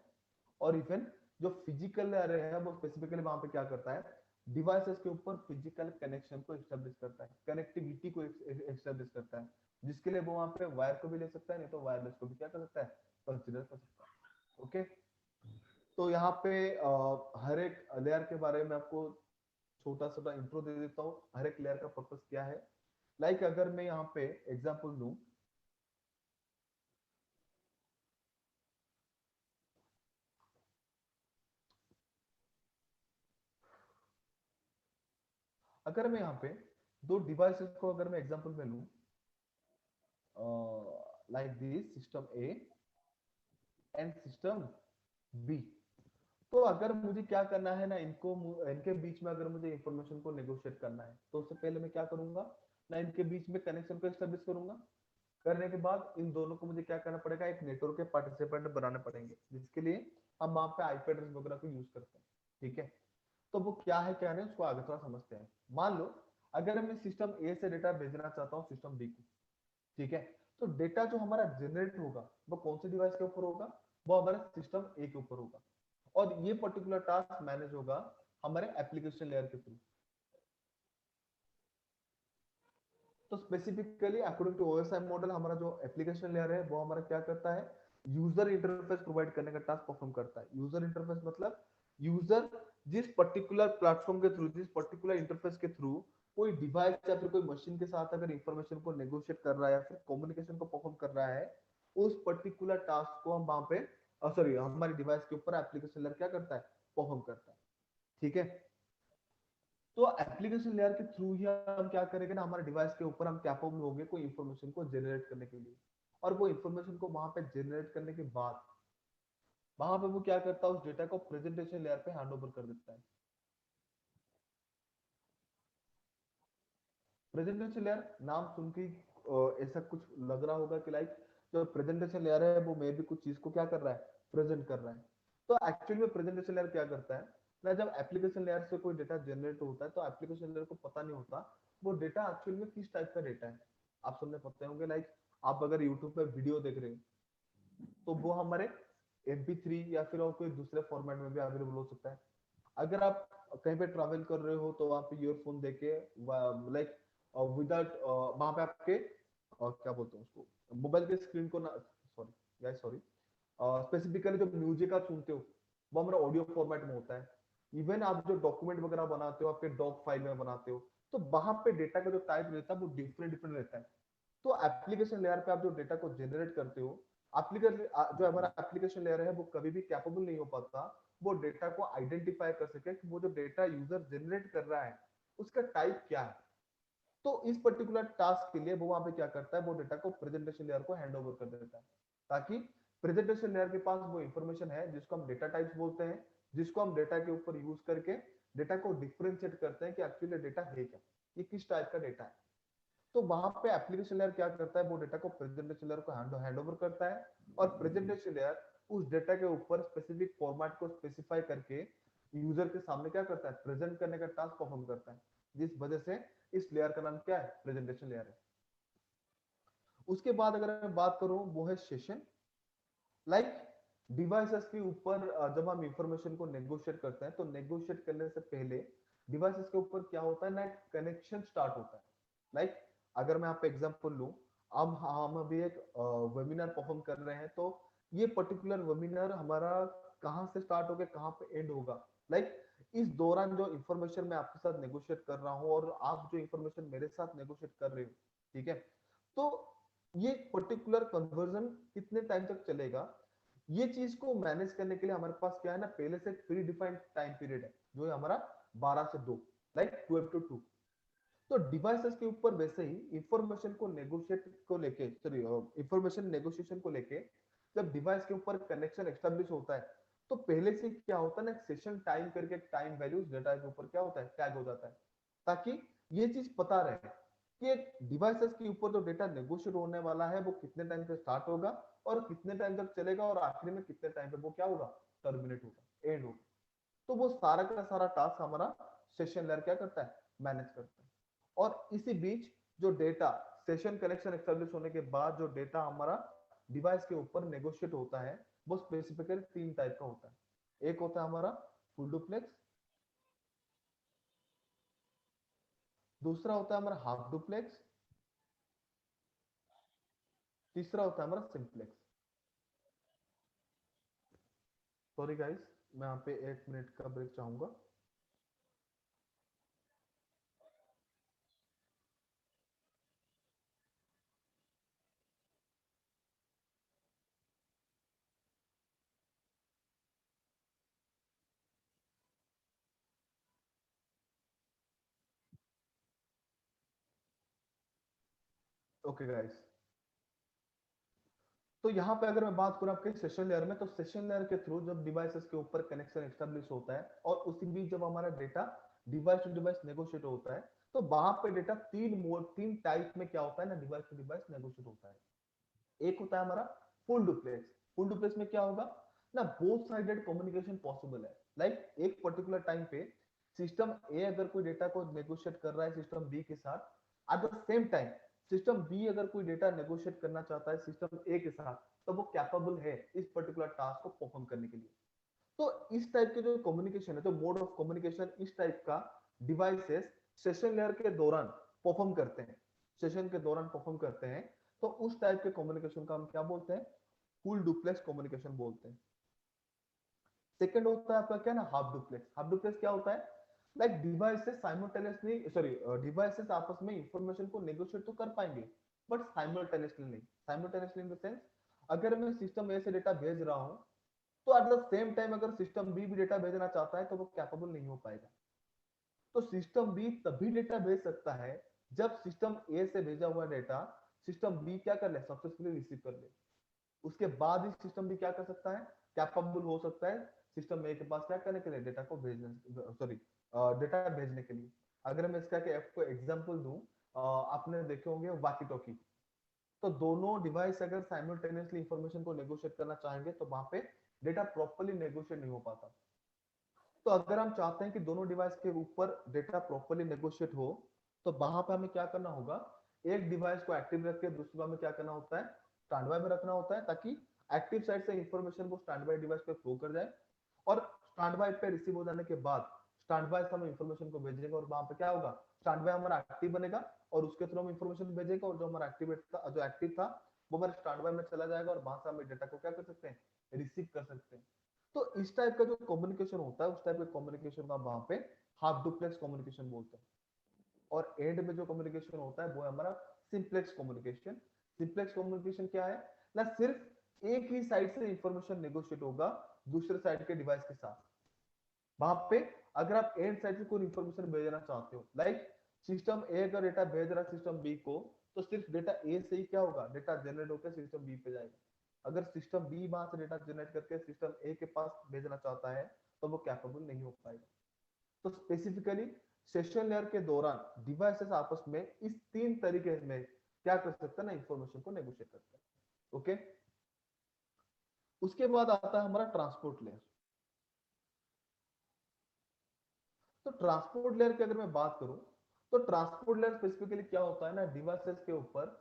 और इवन जो फिजिकल लेयर है वो स्पेसिफिकली वहां पे क्या करता है, डिवाइसेस के ऊपर फिजिकल कनेक्शन को एस्टेब्लिश करता है, कनेक्टिविटी को एस्टेब्लिश करता है, जिसके लिए वो वहां पे वायर को भी ले सकता है, नहीं तो वायरलेस को भी क्या कर सकता है, कंसीडर कर सकता है। ओके, तो यहाँ पे हर एक लेयर के बारे में आपको छोटा सा इंट्रो दे देता हूँ, हर एक लेयर का पर्पस क्या है। लाइक अगर मैं यहाँ पे एग्जांपल दूं, अगर मैं यहाँ पे दो डिवाइसेस को अगर मैं एग्जांपल में लूं, like this system A and system B, तो अगर मुझे क्या करना है ना, इनको इनके बीच में अगर मुझे इंफॉर्मेशन को नेगोशिएट करना है तो उससे पहले मैं क्या करूंगा ना, इनके बीच में कनेक्शन को एस्टेब्लिश करूंगा। करने के बाद इन दोनों को मुझे क्या करना पड़ेगा, एक नेटवर्क के पार्टिसिपेंट बनाने पड़ेंगे, जिसके लिए हम वहां पे आईपी एड्रेस वगैरह को यूज करते हैं। ठीक है, तो वो क्या है उसको आगे थोड़ा समझते हैं। मान लो अगर मैं सिस्टम ए से डेटा भेजना चाहता हूँ सिस्टम बी को, ठीक है, तो डेटा जो हमारा जनरेट होगा वो कौन से डिवाइस के ऊपर होगा, वो हमारे सिस्टम ए के ऊपर होगा। और ये पर्टिकुलर टास्क मैनेज होगा हमारे एप्लीकेशन लेयर के थ्रू। तो specifically according to OSI model हमारा जो एप्लीकेशन लेयर है वो हमारा क्या करता है, यूजर इंटरफेस प्रोवाइड करने का टास्क परफॉर्म करता है। यूजर इंटरफेस मतलब यूजर जिस पर्टिकुलर प्लेटफॉर्म के थ्रू, जिस पर्टिकुलर इंटरफेस के थ्रू कोई डिवाइस या फिर कोई मशीन के साथ अगर इंफॉर्मेशन को नेगोशिएट कर रहा है या फिर कम्युनिकेशन को परफॉर्म कर रहा है, उस पर्टिकुलर टास्क को हम वहां पे सॉरी हमारी डिवाइस के ऊपर एप्लीकेशन लेयर क्या करता है, परफॉर्म करता है। ठीक है, तो एप्लीकेशन लेयर के थ्रू ही हम क्या करेंगे ना, हमारे डिवाइस के ऊपर हम कैपेबल होंगे कोई इंफॉर्मेशन को जनरेट करने के लिए। और वो इंफॉर्मेशन को वहां पे जनरेट करने के बाद वहां पे वो क्या करता है, उस डेटा को प्रेजेंटेशन लेयर पे हैंड ओवर कर देता है। प्रेजेंटेशन लेयर नाम सुन के ऐसा कुछ लग रहा होगा कि लाइक जो प्रेजेंटेशन लेयर है वो मे भी कुछ चीज को क्या कर रहा है, प्रेजेंट कर रहा है। तो एक्चुअली में प्रेजेंटेशन लेयर क्या करता है ना, जब एप्लीकेशन लेयर से कोई डेटा जनरेट होता है तो एप्लीकेशन लेयर को पता नहीं होता वो डेटा एक्चुअली में किस टाइप का डेटा है। आप सबने पता होंगे, लाइक आप अगर यूट्यूब पे वीडियो देख रहे हो तो वो हमारे MP3 या फिर और कोई दूसरे फॉर्मेट में भी अवेलेबल हो सकता है। अगर आप कहीं पे ट्रैवल कर रहे हो तो वहां पे ईयरफोन देके लाइक विदाउट वहां पे आपके क्या बोलते हैं उसको, मोबाइल के स्क्रीन को ना, सॉरी गाइस सॉरी, स्पेसिफिकली जो म्यूजिक आप सुनते हो वो हमारा ऑडियो फॉर्मेट में होता है। इवन आप जो डॉक्यूमेंट वगैरह बनाते हो आपके डॉक फाइल में बनाते हो, तो वहां पे डेटा का जो टाइप रहता है वो डिफरेंट डिफरेंट रहता है। तो एप्लीकेशन लेयर पे आप जो डेटा को जनरेट करते हो, एप्लीकेशन जो हमारा एप्लीकेशन लेयर है वो कभी भी कैपेबल नहीं हो पाता वो डेटा को आइडेंटिफाई कर सके कि वो जो डेटा यूजर जनरेट कर रहा है उसका टाइप क्या है। तो इस पर्टिकुलर टास्क के लिए वो वहां पे क्या करता है, वो डेटा को प्रेजेंटेशन लेयर को हैंड ओवर कर देता है, ताकि प्रेजेंटेशन लेयर के पास वो इंफॉर्मेशन है जिसको हम डेटा टाइप्स बोलते हैं, जिसको हम डेटा के ऊपर यूज करके डेटा को डिफरेंशिएट करते हैं कि एक्चुअली डेटा है क्या, ये किस टाइप का डेटा है। तो वहां पे एप्लीकेशन लेयर क्या करता है, वो डेटा को प्रेजेंटेशन लेयर को हैंड ओवर करता है और प्रेजेंटेशन लेयर उस डेटा के ऊपर स्पेसिफिक फॉर्मेट को स्पेसिफाई करके यूजर के सामने क्या करता है, प्रेजेंट करने का टास्क परफॉर्म करता है, जिस वजह से इस लेयर का नाम क्या है, प्रेजेंटेशन लेयर है। उसके बाद अगर मैं बात करूं वो है सेशन। लाइक डिवाइसेस के ऊपर जब हम इंफॉर्मेशन को नेगोशिएट करते हैं तो नेगोशिएट करने से पहले डिवाइसेस के ऊपर क्या होता है ना, कनेक्शन स्टार्ट होता है। लाइक अगर मैं आप एग्जांपल लूं, अब हम अभी एक वेबिनार परफॉर्म कर रहे हैं, तो ये पर्टिकुलर वेबिनार हमारा कहां से स्टार्ट होकर कहां पे एंड होगा। लाइक इस दौरान जो इंफॉर्मेशन मैं आपके साथ नेगोशिएट कर रहा हूं और आप जो इंफॉर्मेशन मेरे साथ नेगोशिएट कर रहे हो, ठीक है, तो ये पर्टिकुलर कन्वर्जन कितने टाइम तक चलेगा, ये चीज को मैनेज करने के लिए हमारे पास क्या है ना, पहले से प्री डिफाइंड टाइम पीरियड है, जो है हमारा 12 से 2, लाइक 12 to 2। तो डिवाइसेस के ऊपर वैसे ही इंफॉर्मेशन को नेगोशिएट को लेके, सॉरी इंफॉर्मेशन नेगोशिएशन को लेके जब डिवाइस के ऊपर कनेक्शन एस्टेब्लिश होता है, तो पहले से क्या होता है ना, सेशन टाइम करके टाइम वैल्यूज डेटा के ऊपर क्या होता है, टैग हो जाता है, ताकि ये चीज पता रहे कि डिवाइसेस के ऊपर जो डेटा नेगोशिएट होने वाला है वो कितने टाइम से स्टार्ट होगा और कितने टाइम तक चलेगा और आखिर में कितने टाइम पे वो क्या होगा, टर्मिनेट होगा, एंड होगा। तो वो सारा का सारा टास्क हमारा सेशन लेयर क्या करता है, मैनेज करता है। और इसी बीच जो डेटा सेशन कनेक्शन एस्टेब्लिश होने के बाद जो डेटा हमारा डिवाइस के ऊपर नेगोशिएट होता है, वो स्पेसिफिकली 3 टाइप का होता है। एक होता है हमारा फुल डुप्लेक्स, दूसरा होता है हमारा हाफ डुप्लेक्स, तीसरा होता है हमारा सिंप्लेक्स। सॉरी गाइस, मैं यहाँ पे 1 मिनट का ब्रेक चाहूंगा। ओके गाइस, तो यहाँ पे अगर मैं बात करूं आपके सेशन लेयर में, तो सेशन लेयर के थ्रू जब डिवाइसेस के ऊपर कनेक्शन एस्टेब्लिश होता है और उसी बीच जब हमारा data device to device negotiate होता है, तो वहां पे डेटा 3 टाइप में क्या होता है ना, डिवाइस टू डिवाइस नेगोशिएट होता है। एक होता है हमारा फुल डुप्लेक्स। फुल डुप्लेक्स में क्या होगा ना, बोथ साइडेड कम्युनिकेशन पॉसिबल है। लाइक एक पर्टिकुलर टाइम पे सिस्टम ए अगर कोई डेटा को नेगोशिएट कर रहा है सिस्टम बी के साथ, at the same time system B अगर कोई डेटा नेगोशिएट करना चाहता है सिस्टम ए के साथ, तो वो कैपेबल है इस पर्टिकुलर टास्क को परफॉर्म करने के लिए। तो इस टाइप के जो कम्युनिकेशन है, जो मोड ऑफ कम्युनिकेशन इस टाइप का डिवाइसेस सेशन लेयर के दौरान परफॉर्म करते हैं, सेशन के दौरान परफॉर्म करते हैं, तो उस टाइप के कम्युनिकेशन का हम क्या बोलते हैं, फुल डुप्लेक्स कम्युनिकेशन बोलते हैं। सेकंड होता है आपका क्या ना, हाफ डुप्लेक्स। हाफ डुप्लेक्स क्या होता है, like devices simultaneously, sorry devices आपस में इंफॉर्मेशन को नेगोशिएट तो कर पाएंगे बट साइमल्टेनियसली नहीं। साइमल्टेनियसली इन द सेंस, अगर मैं सिस्टम ए से डेटा भेज रहा हूं, तो एट द सेम टाइम अगर सिस्टम बी भी डेटा भेजना चाहता है तो वो कैपेबल नहीं हो पाएगा। तो सिस्टम बी तभी डेटा भेज सकता है जब सिस्टम ए से भेजा हुआ डेटा सिस्टम बी क्या कर ले, सक्सेसफुली रिसीव कर ले। उसके बाद ही सिस्टम भी क्या कर सकता है, कैपेबल हो सकता है सिस्टम ए के पास क्या करने के लिए, डेटा को भेजने, सॉरी डेटा भेजने के लिए। अगर मैं इसका आपको एग्जांपल दूं, आपने देखे होंगे वाकी टॉकी। तो दोनों डिवाइस अगर साइमल्टेनियसली इंफॉर्मेशन को नेगोशिएट करना चाहेंगे तो वहां पे डेटा प्रॉपर्ली नेगोशिएट नहीं हो पाता। तो अगर हम चाहते हैं कि दोनों डिवाइस के ऊपर डेटा प्रॉपर्ली नेगोशिएट हो, तो वहां पे हमें क्या करना होगा, एक डिवाइस को एक्टिव रख के दूसरा में क्या करना होता है, स्टैंड बाय में रखना होता है, ताकि एक्टिव साइड से इंफॉर्मेशन को स्टैंड बाय डिवाइस पे फ्लो कर जाए और स्टैंड बाय पे रिसीव हो जाने के बाद स्टैंड बाय से हम इंफॉर्मेशन को भेजेंगे और वहां पे क्या होगा, स्टैंड बाय हमारा एक्टिव बनेगा और उसके थ्रू हम इंफॉर्मेशन भेजेंगे और जो हमारा एक्टिवेट था, जो एक्टिव था, वो हमारे स्टैंड बाय में चला जाएगा और वहां से हम डेटा को क्या कर सकते हैं, रिसीव कर सकते हैं। तो इस टाइप का जो कम्युनिकेशन होता है उस टाइप के कम्युनिकेशन का वहां पे हाफ डुप्लेक्स कम्युनिकेशन बोलते हैं। और एंड में जो कम्युनिकेशन होता है वो है हमारा सिंप्लेक्स कम्युनिकेशन। सिंप्लेक्स कम्युनिकेशन क्या है ना, सिर्फ एक ही साइड से इंफॉर्मेशन नेगोशिएट होगा दूसरे साइड के डिवाइस के साथ। वहां पे अगर आप एंड साइड से कोई इंफॉर्मेशन भेजना चाहते हो, लाइक सिस्टम ए का डेटा भेज रहा है सिस्टम बी को, तो सिर्फ डेटा ए से ही क्या होगा, डेटा जनरेट होकर सिस्टम बी पे जाएगा। अगर सिस्टम बी वहां से डेटा जनरेट करके सिस्टम ए के पास भेजना चाहता है तो वो कैपेबल नहीं हो पाएगा। तो स्पेसिफिकली सेशन लेयर के दौरान डिवाइसेस आपस में इस 3 तरीके में क्या कर सकते हैं ना, इंफॉर्मेशन को नेगोशिएट करते हैं। ओके, उसके बाद आता है हमारा ट्रांसपोर्ट लेयर। तो ट्रांसपोर्ट लेयर की अगर मैं बात करूं तो ट्रांसपोर्ट लेयर स्पेसिफिकली क्या होता है ना, डिवाइसेस के ऊपर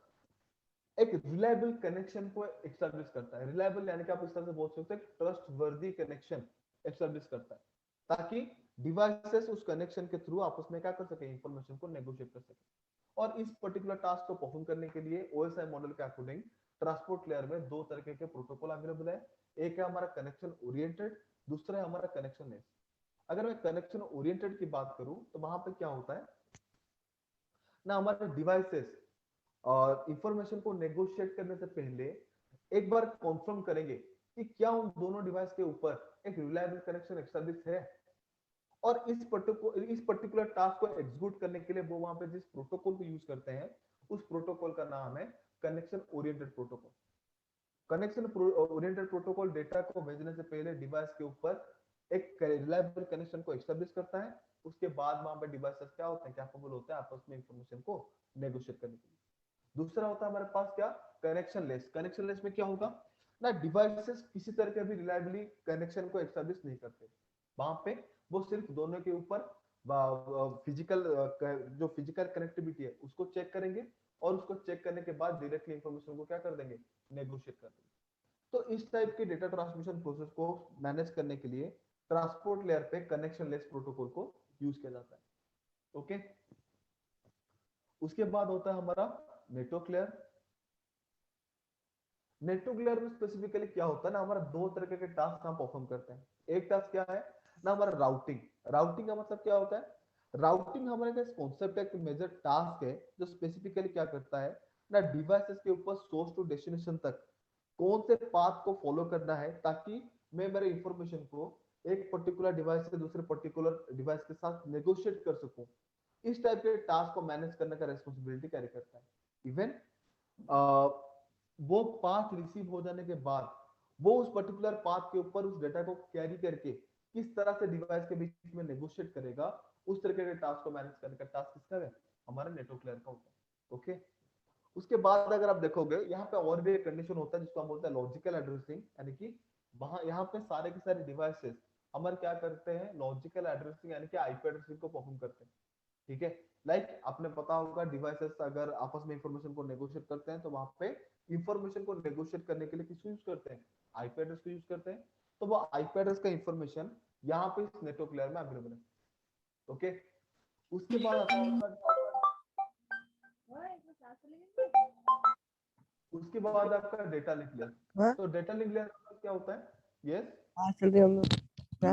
एक रिलायबल कनेक्शन को एस्टैब्लिश करता है। रिलायबल यानी कि आप इस तरह से बोल सकते हैं ट्रस्ट वर्दी कनेक्शन एस्टैब्लिश करता है, ताकि डिवाइसेस उस कनेक्शन के थ्रू आपस में क्या कर सके, इंफॉर्मेशन को नेगोशिएट कर सके। और इस पर्टिकुलर टास्क को परफॉर्म करने के लिए ओएसआई मॉडल के अकॉर्डिंग ट्रांसपोर्ट लेयर में दो तरीके के प्रोटोकॉल अवेलेबल है। एक है हमारा कनेक्शन ओरिएंटेड, दूसरा है हमारा कनेक्शन लेस। अगर मैं कनेक्शन ओरिएंटेड की बात करूं तो वहां पे क्या होता है ना, हमारे डिवाइसेस और इंफॉर्मेशन को नेगोशिएट करने से पहले एक बार कंफर्म करेंगे कि क्या उन दोनों डिवाइस के ऊपर एक रिलायबल कनेक्शन एस्टैब्लिश है। और इस पर्टिकुलर टास्क को एग्जीक्यूट करने के लिए वो वहां पे जिस प्रोटोकॉल को यूज करते हैं उस प्रोटोकॉल का नाम है connection oriented protocol. Connection oriented protocol data को भेजने से पहले डिवाइस के ऊपर एक रिलायबल कनेक्शन को एस्टैब्लिश करता है। उसके बाद वहां पे डिवाइसेस क्या होते हैं, कैपेबल होते हैं आपस में इंफॉर्मेशन को नेगोशिएट करने के लिए। दूसरा होता है हमारे पास क्या, कनेक्शन लेस। कनेक्शन लेस में क्या होगा ना, डिवाइसेस किसी तरह के भी रिलायबली कनेक्शन को एस्टैब्लिश नहीं करते। वहां पे वो सिर्फ दोनों के ऊपर फिजिकल जो फिजिकल कनेक्टिविटी है उसको चेक करेंगे और उसको चेक करने के बाद डायरेक्टली इंफॉर्मेशन को क्या कर देंगे, नेगोशिएट कर देंगे। तो इस टाइप के डेटा ट्रांसमिशन प्रोसेस को मैनेज करने के लिए ट्रांसपोर्ट लेयर पे कनेक्शन लेस प्रोटोकॉल को यूज किया जाता है। ओके, उसके बाद होता है हमारा नेटवर्क लेयर। नेटवर्क लेयर में स्पेसिफिकली क्या होता है ना, हमारा दो तरह के टास्क हम परफॉर्म करते हैं। एक टास्क क्या है ना, हमारा राउटिंग। राउटिंग का मतलब क्या होता है, राउटिंग हमारे पास कॉन्सेप्ट है, एक मेजर टास्क है जो स्पेसिफिकली क्या करता है ना, डिवाइसेस के ऊपर सोर्स टू डेस्टिनेशन तक कौन से पाथ को फॉलो करना है, ताकि मैं मेरे इंफॉर्मेशन को एक पर्टिकुलर डिवाइस से दूसरे पर्टिकुलर डिवाइस के साथ नेगोशिएट कर सकूं। इस टाइप के टास्क को मैनेज करने का रेस्पॉन्सिबिलिटी कैरी करता है। इवन वो पाथ रिसीव हो जाने के बाद वो उस पर्टिकुलर पाथ के ऊपर उस डेटा को कैरी करके किस तरह से डिवाइस के बीच में नेगोशिएट करेगा, उस तरीके के टास्क को मैनेज करने का टास्क किसका है, हमारा नेटवर्क लेयर का होता है। ओके, उसके बाद अगर आप देखोगे यहाँ पे और भी एक कंडीशन होता है जिसको हम बोलते हैं लॉजिकल एड्रेसिंग, यानी कि वहां यहाँ पे सारे के सारे डिवाइसेस हमारे क्या करते हैं, लॉजिकल एड्रेसिंग यानी कि आईपी एड्रेसिंग को परफॉर्म करते हैं। ठीक है, लाइक आपने पता होगा डिवाइसेस अगर आपस में इंफॉर्मेशन को नेगोशिएट करते हैं तो वहां पे इंफॉर्मेशन को नेगोशिएट करने के लिए किसको यूज करते हैं, आईपी एड्रेस को यूज करते हैं। तो वो आईपी एड्रेस का इंफॉर्मेशन यहाँ पे इस नेटवर्क लेयर में अवेलेबल है। ओके, उसके बाद आता है उसके बाद आपका डेटा लिंक लेयर। हाँ तो डेटा लिंक लेयर क्या होता है, यस आज चल रहे हम लोग क्या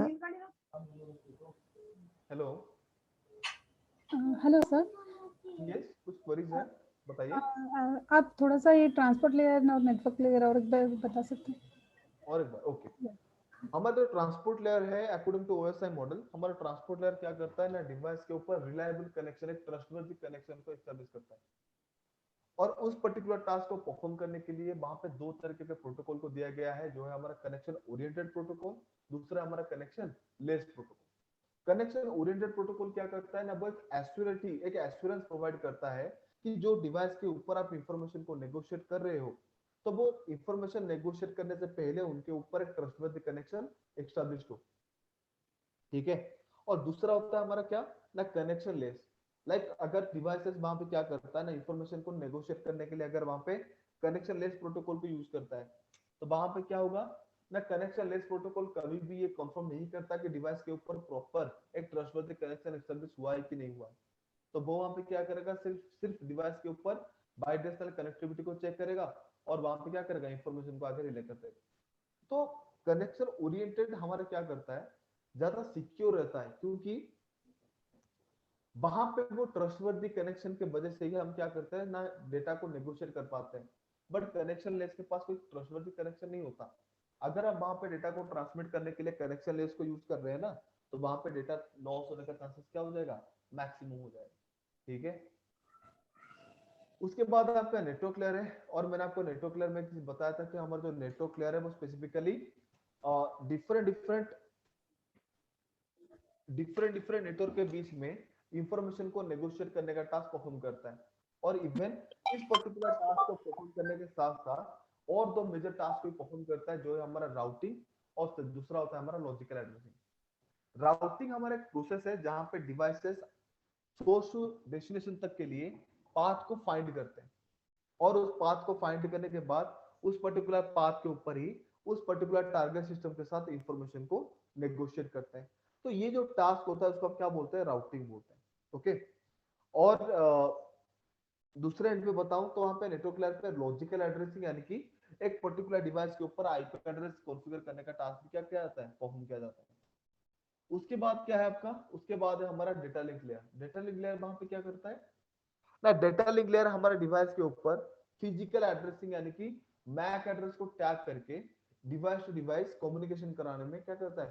हेलो हेलो सर, यस, कुछ क्वेरीज है बताइए। आप थोड़ा सा ये ट्रांसपोर्ट लेयर और नेटवर्क लेयर और एक बार बता सकते हैं? और एक बार ओके, हमारा जो ट्रांसपोर्ट लेयर है अकॉर्डिंग टू ओएसआई मॉडल, हमारा ट्रांसपोर्ट लेयर क्या करता है ना, डिवाइस के ऊपर रिलायबल कनेक्शन, एक ट्रस्टवर्दी कनेक्शन को एस्टैब्लिश करता है। और उस पर्टिकुलर टास्क को परफॉर्म करने के लिए वहां पे दो तरीके के प्रोटोकॉल को दिया गया है, जो है हमारा कनेक्शन ओरिएंटेड प्रोटोकॉल, दूसरा हमारा connection less protocol. Connection oriented protocol क्या करता है ना, वो एक एश्योरिटी, एक एश्योरेंस प्रोवाइड करता है कि जो डिवाइस के ऊपर आप इंफॉर्मेशन को नेगोशिएट कर रहे हो तो वो इंफॉर्मेशन नेगोशिएट करने से पहले उनके ऊपर एक ट्रस्टवर्दी कनेक्शन एस्टैब्लिश हो। ठीक है, और दूसरा होता है हमारा क्या ना, कनेक्शन लेस। लाइक अगर डिवाइसेस वहां पे क्या करता है ना, इंफॉर्मेशन को नेगोशिएट करने के लिए अगर वहां पे कनेक्शन लेस प्रोटोकॉल को यूज करता है तो वहां पे क्या होगा ना, कनेक्शन लेस प्रोटोकॉल कभी भी ये कंफर्म नहीं करता कि डिवाइस के ऊपर प्रॉपर एक ट्रस्टवर्दी कनेक्शन एस्टैब्लिश हुआ है कि नहीं हुआ। तो वो वहां पे क्या करेगा, सिर्फ सिर्फ डिवाइस के ऊपर बाइडायरेक्शनल कनेक्टिविटी को चेक करेगा और वहां पे क्या करेगा, इंफॉर्मेशन को आगे रिले कर देगा। तो कनेक्शन ओरिएंटेड हमारा क्या करता है, ज्यादा सिक्योर रहता है, क्योंकि वहां पे वो ट्रस्टवर्दी कनेक्शन के वजह से ही हम क्या करते हैं ना, डेटा को नेगोशिएट कर पाते हैं। बट कनेक्शन लेस के पास कोई ट्रस्टवर्दी कनेक्शन नहीं होता। अगर आप वहां पे डेटा को ट्रांसमिट करने के लिए कनेक्शन लेस को यूज कर रहे हैं ना, तो वहां पे डेटा लॉस होने का चांसेस क्या हो जाएगा, मैक्सिमम हो जाएगा। ठीक है, उसके बाद आपका नेटवर्क लेयर है। और मैंने आपको नेटवर्क लेयर में एक चीज बताया था कि हमारा जो नेटवर्क लेयर है वो specifically different different different different network के बीच में इंफॉर्मेशन को नेगोशिएट करने का टास्क परफॉर्म करता है। और इवन इस पर्टिकुलर टास्क को परफॉर्म करने के साथ साथ और दो मेजर टास्क को परफॉर्म करता है, जो है हमारा राउटिंग और दूसरा होता है हमारा लॉजिकल एड्रेसिंग। राउटिंग हमारा एक प्रोसेस है जहां पे डिवाइसेस सोर्स टू डेस्टिनेशन तक के लिए पाथ को फाइंड करते हैं, और उस पाथ को फाइंड करने के बाद उस पर्टिकुलर पाथ के ऊपर ही उस पर्टिकुलर टारगेट सिस्टम के साथ इंफॉर्मेशन को नेगोशिएट करते हैं। तो ये जो टास्क होता है उसको आप क्या बोलते हैं, राउटिंग बोलते हैं। ओके, और दूसरे एंड पे बताऊं तो वहां पे नेटवर्क लेयर पे लॉजिकल एड्रेसिंग यानी कि एक पर्टिकुलर डिवाइस के ऊपर आईपी एड्रेस कॉन्फ़िगर करने का टास्क क्या किया जाता है, परफॉर्म किया जाता है। उसके बाद क्या है आपका, उसके बाद है हमारा data link layer. Data link layer वहां पे क्या करता है ना, डेटा लिंक लेयर हमारे डिवाइस के ऊपर फिजिकल एड्रेसिंग यानी कि मैक एड्रेस को टैग करके डिवाइस टू डिवाइस कम्युनिकेशन कराने में क्या करता है,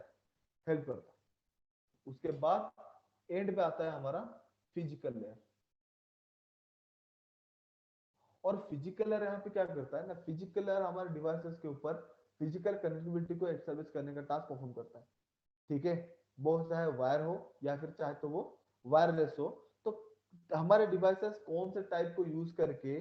हेल्प करता है। उसके बाद एंड पे आता है हमारा फिजिकल लेयर। और फिजिकल लेयर यहाँ पे क्या करता है ना, फिजिकल लेयर हमारे डिवाइसेस के ऊपर फिजिकल कनेक्टिविटी को एस्टेब्लिश करने का टास्क परफॉर्म करता है। ठीक है, वो चाहे वायर हो या फिर चाहे तो वो वायरलेस हो। तो हमारे डिवाइसेस कौन से टाइप को यूज करके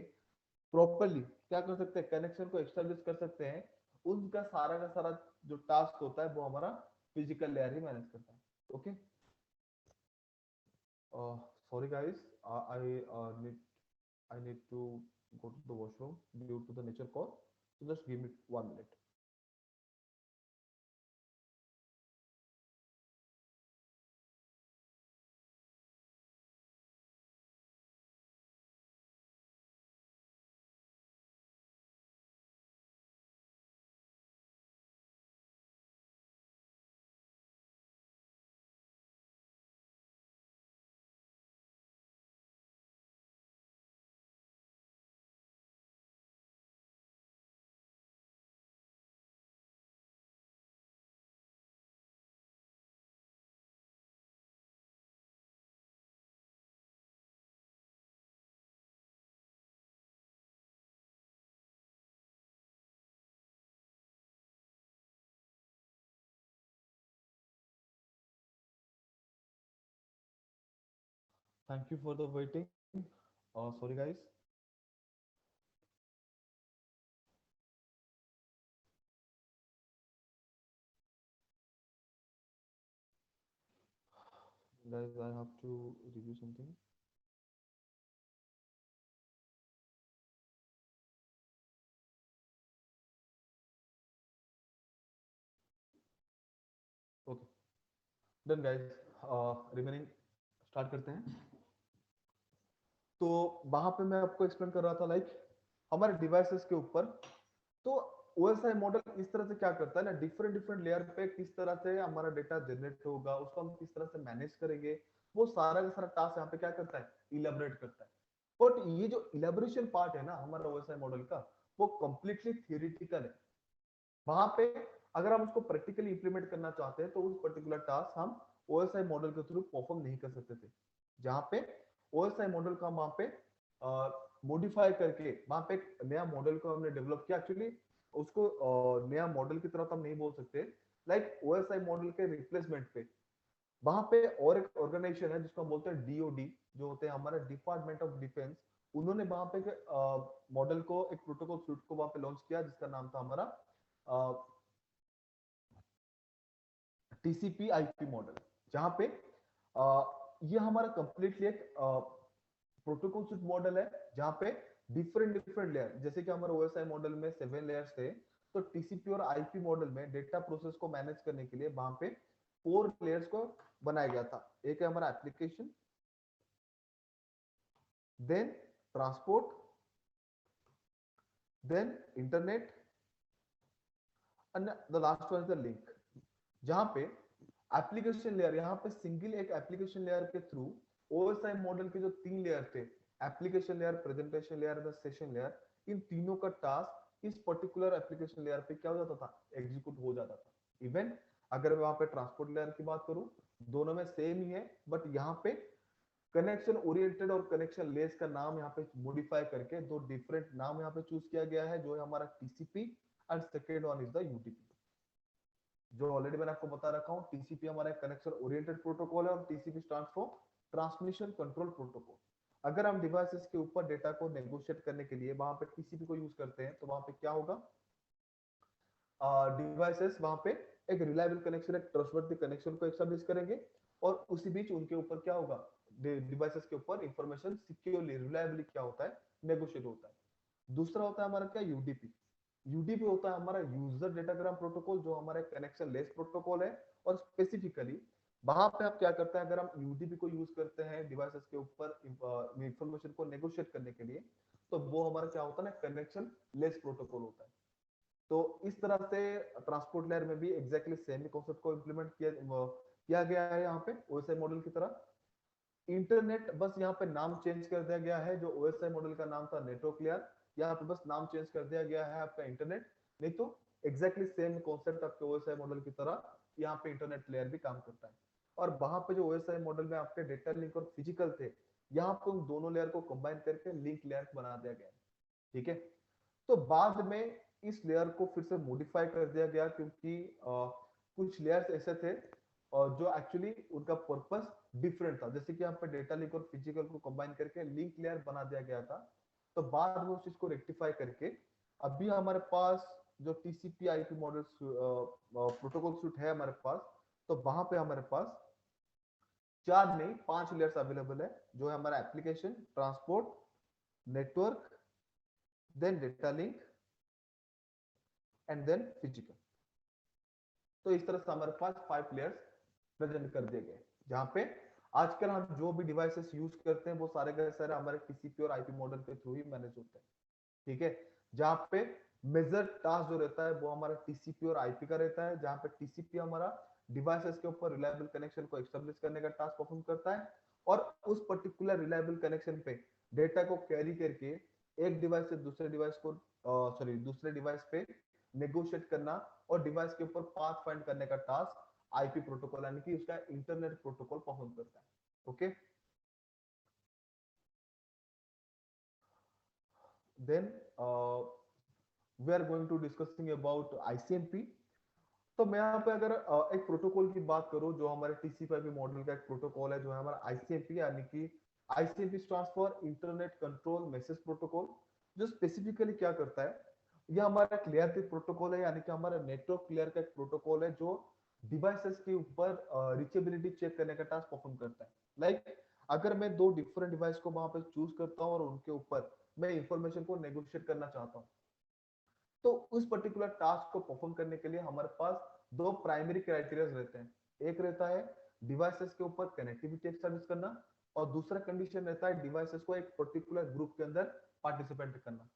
प्रॉपर्ली क्या कर सकते हैं, कनेक्शन को एस्टेब्लिश कर सकते हैं, उनका सारा का सारा जो टास्क होता है वो हमारा फिजिकल लेयर ही मैनेज करता है। Okay, sorry guys, I need to go to the washroom due to the nature call, so just give me 1 minute. Thank you for the waiting. Sorry guys. Guys, I have to review something. Okay, done guys. Remaining start करते हैं। तो वहां पे मैं आपको एक्सप्लेन कर रहा था लाइक हमारे डिवाइसेस के ऊपर, तो ओएसआई मॉडल इस तरह से क्या करता है ना, डिफरेंट डिफरेंट लेयर पे किस तरह से हमारा डेटा जनरेट होगा, उसको हम किस तरह से मैनेज करेंगे, वो सारा का सारा टास्क यहाँ पे क्या करता है, इलेबोरेट करता है। बट ये जो इलेबोरेशन पार्ट है ना हमारा ओएसआई मॉडल का, वो कंप्लीटली थियोरेटिकल है। वहां पे अगर हम उसको प्रैक्टिकली इंप्लीमेंट करना चाहते हैं तो उस पर्टिकुलर टास्क हम ओएसआई मॉडल के थ्रू परफॉर्म नहीं कर सकते थे। जहां पे ओएसआई मॉडल को हम वहां पे मॉडिफाई करके वहां पे एक नया मॉडल को हमने डेवलप किया। एक्चुअली उसको नया मॉडल की तरह तो हम नहीं बोल सकते, लाइक ओएसआई मॉडल के रिप्लेसमेंट पे वहां पे और एक ऑर्गेनाइजेशन है जिसको हम बोलते हैं डीओडी, जो होते हैं हमारा डिपार्टमेंट ऑफ डिफेंस। उन्होंने वहां पे मॉडल को एक प्रोटोकॉल सूट को वहां पे लॉन्च किया जिसका नाम था हमारा टीसीपी आईपी मॉडल। जहां पे ये हमारा कंप्लीटली एक प्रोटोकॉल सूट मॉडल है जहां पे डिफरेंट डिफरेंट लेयर, जैसे कि हमारे ओएसआई मॉडल में 7 लेयर्स थे, तो टीसीपी और आईपी मॉडल में डेटा प्रोसेस को मैनेज करने के लिए वहां पे 4 लेयर्स को बनाया गया था। एक है हमारा application, then transport, then internet, and the last one is the link. जहां पे एप्लीकेशन लेयर, यहाँ पे सिंगल एक एप्लीकेशन लेयर के थ्रू ओएसआई मॉडल के जो 3 लेयर थे, application layer, presentation layer, the session layer, इन तीनों का टास्क इस पर्टिकुलर एप्लीकेशन लेयर पे क्या हो जाता था, एग्जीक्यूट हो जाता था। इवन अगर मैं वहां पे ट्रांसपोर्ट लेयर की बात करूं, दोनों में सेम ही है, बट यहाँ पे कनेक्शन ओरिएंटेड और कनेक्शन लेस का नाम यहाँ पे मॉडिफाई करके दो डिफरेंट नाम यहाँ पे चूज किया गया है, जो है हमारा TCP and second one is the UTP. जो ऑलरेडी मैंने आपको बता रखा हूं, टीसीपी हमारा कनेक्शन ओरिएंटेड प्रोटोकॉल है और TCP stands for transmission control protocol. अगर हम डिवाइसेस के ऊपर डेटा को नेगोशिएट करने के लिए वहां पे टीसीपी को यूज करते हैं तो वहां पे क्या होगा, डिवाइसेस वहां पे एक रिलायबल कनेक्शन, एक ट्रस्टवर्दी कनेक्शन को एस्टैब्लिश करेंगे और उसी बीच उनके ऊपर क्या होगा, डिवाइसेस के ऊपर इंफॉर्मेशन सिक्योरली रिलायबली क्या होता है, नेगोशिएट होता है। दूसरा होता है हमारा क्या, यूडीपी। यूडीपी होता है हमारा यूजर डेटाग्राम प्रोटोकॉल, जो हमारा कनेक्शन लेस प्रोटोकॉल है। और स्पेसिफिकली वहां पे आप क्या करते हैं, अगर हम यूडीपी को यूज करते हैं डिवाइसेस के ऊपर इंफॉर्मेशन को नेगोशिएट करने के लिए, तो वो हमारा क्या होता है ना, कनेक्शन लेस प्रोटोकॉल होता है। तो इस तरह से ट्रांसपोर्ट लेयर में भी एग्जैक्टली सेम ही कॉन्सेप्ट को इम्प्लीमेंट किया गया है यहाँ पे ओएसआई मॉडल की तरह। इंटरनेट बस यहाँ पे नाम चेंज कर दिया गया है, जो ओएसआई मॉडल का नाम था नेटवर्क लेयर, यहाँ पे बस नाम चेंज कर दिया गया है आपका इंटरनेट। नहीं तो एग्जैक्टली सेम कॉन्सेप्ट आपके ओएसआई मॉडल की तरह यहाँ पे इंटरनेट लेयर भी काम करता है। और वहां पे जो ओएसआई मॉडल में आपके डेटा लिंक और फिजिकल थे, यहाँ पे उन दोनों लेयर को कंबाइन करके लिंक लेयर बना दिया गया है। ठीक है, तो बाद में इस लेयर को फिर से मॉडिफाई कर दिया गया, क्योंकि कुछ लेयर्स ऐसे थे और जो एक्चुअली उनका पर्पस डिफरेंट था। जैसे कि यहाँ पे डेटा लिंक और फिजिकल को कंबाइन करके लिंक लेयर बना दिया गया था, तो बाद में उस चीज को रेक्टिफाई करके अभी हमारे पास जो TCP IP model protocol suit है हमारे पास, तो वहां पे हमारे पास 4 नहीं 5 लेयर्स अवेलेबल है, जो है हमारा application, transport, network, then data link and then physical. तो इस तरह से हमारे पास 5 लेयर्स प्रेजेंट कर दिए गए, जहां पे आजकल हम जो भी डिवाइसेस यूज करते हैं वो सारे के सारे हमारे टीसीपी और आईपी मॉडल के थ्रू ही मैनेज होते हैं। ठीक है, जहां पे मेजर टास्क जो रहता है वो हमारा टीसीपी और आईपी का रहता है, जहां पे टीसीपी हमारा डिवाइसेस के ऊपर रिलायबल कनेक्शन को एस्टेब्लिश करने का टास्क परफॉर्म करता है, और उस पर्टिकुलर रिलायबल कनेक्शन पे डेटा को कैरी करके एक डिवाइस से दूसरे डिवाइस को दूसरे डिवाइस पे नेगोशिएट करना और डिवाइस के ऊपर पाथ फाइंड करने का टास्क आईपी प्रोटोकॉल यानी कि उसका इंटरनेट प्रोटोकॉल परफॉर्म करता है। Okay, then we are going to discussing about ICMP. तो मैं यहाँ पे अगर एक प्रोटोकॉल की बात करूं, जो हमारे टीसीपी मॉडल का एक प्रोटोकॉल है, जो है हमारा आईसीएमपी, यानी कि ICMP stands for internet control message protocol. जो स्पेसिफिकली क्या करता है, यह हमारा क्लियर की प्रोटोकॉल है, यानी कि हमारा नेटवर्क क्लियर का एक प्रोटोकॉल है, जो डिवाइसेस के ऊपर रीचेबिलिटी चेक करने का टास्क परफॉर्म करता है। लाइक अगर मैं 2 डिफरेंट डिवाइस को वहां पे चूज करता हूँ और उनके ऊपर मैं इंफॉर्मेशन को नेगोशिएट करना चाहता हूँ, तो उस पर्टिकुलर टास्क को परफॉर्म करने के लिए हमारे पास 2 प्राइमरी क्राइटेरिया रहते हैं। एक रहता है डिवाइसेस के ऊपर कनेक्टिविटी एस्टैब्लिश करना, और दूसरा कंडीशन रहता है डिवाइसेस को एक पर्टिकुलर ग्रुप के अंदर पार्टिसिपेट करना।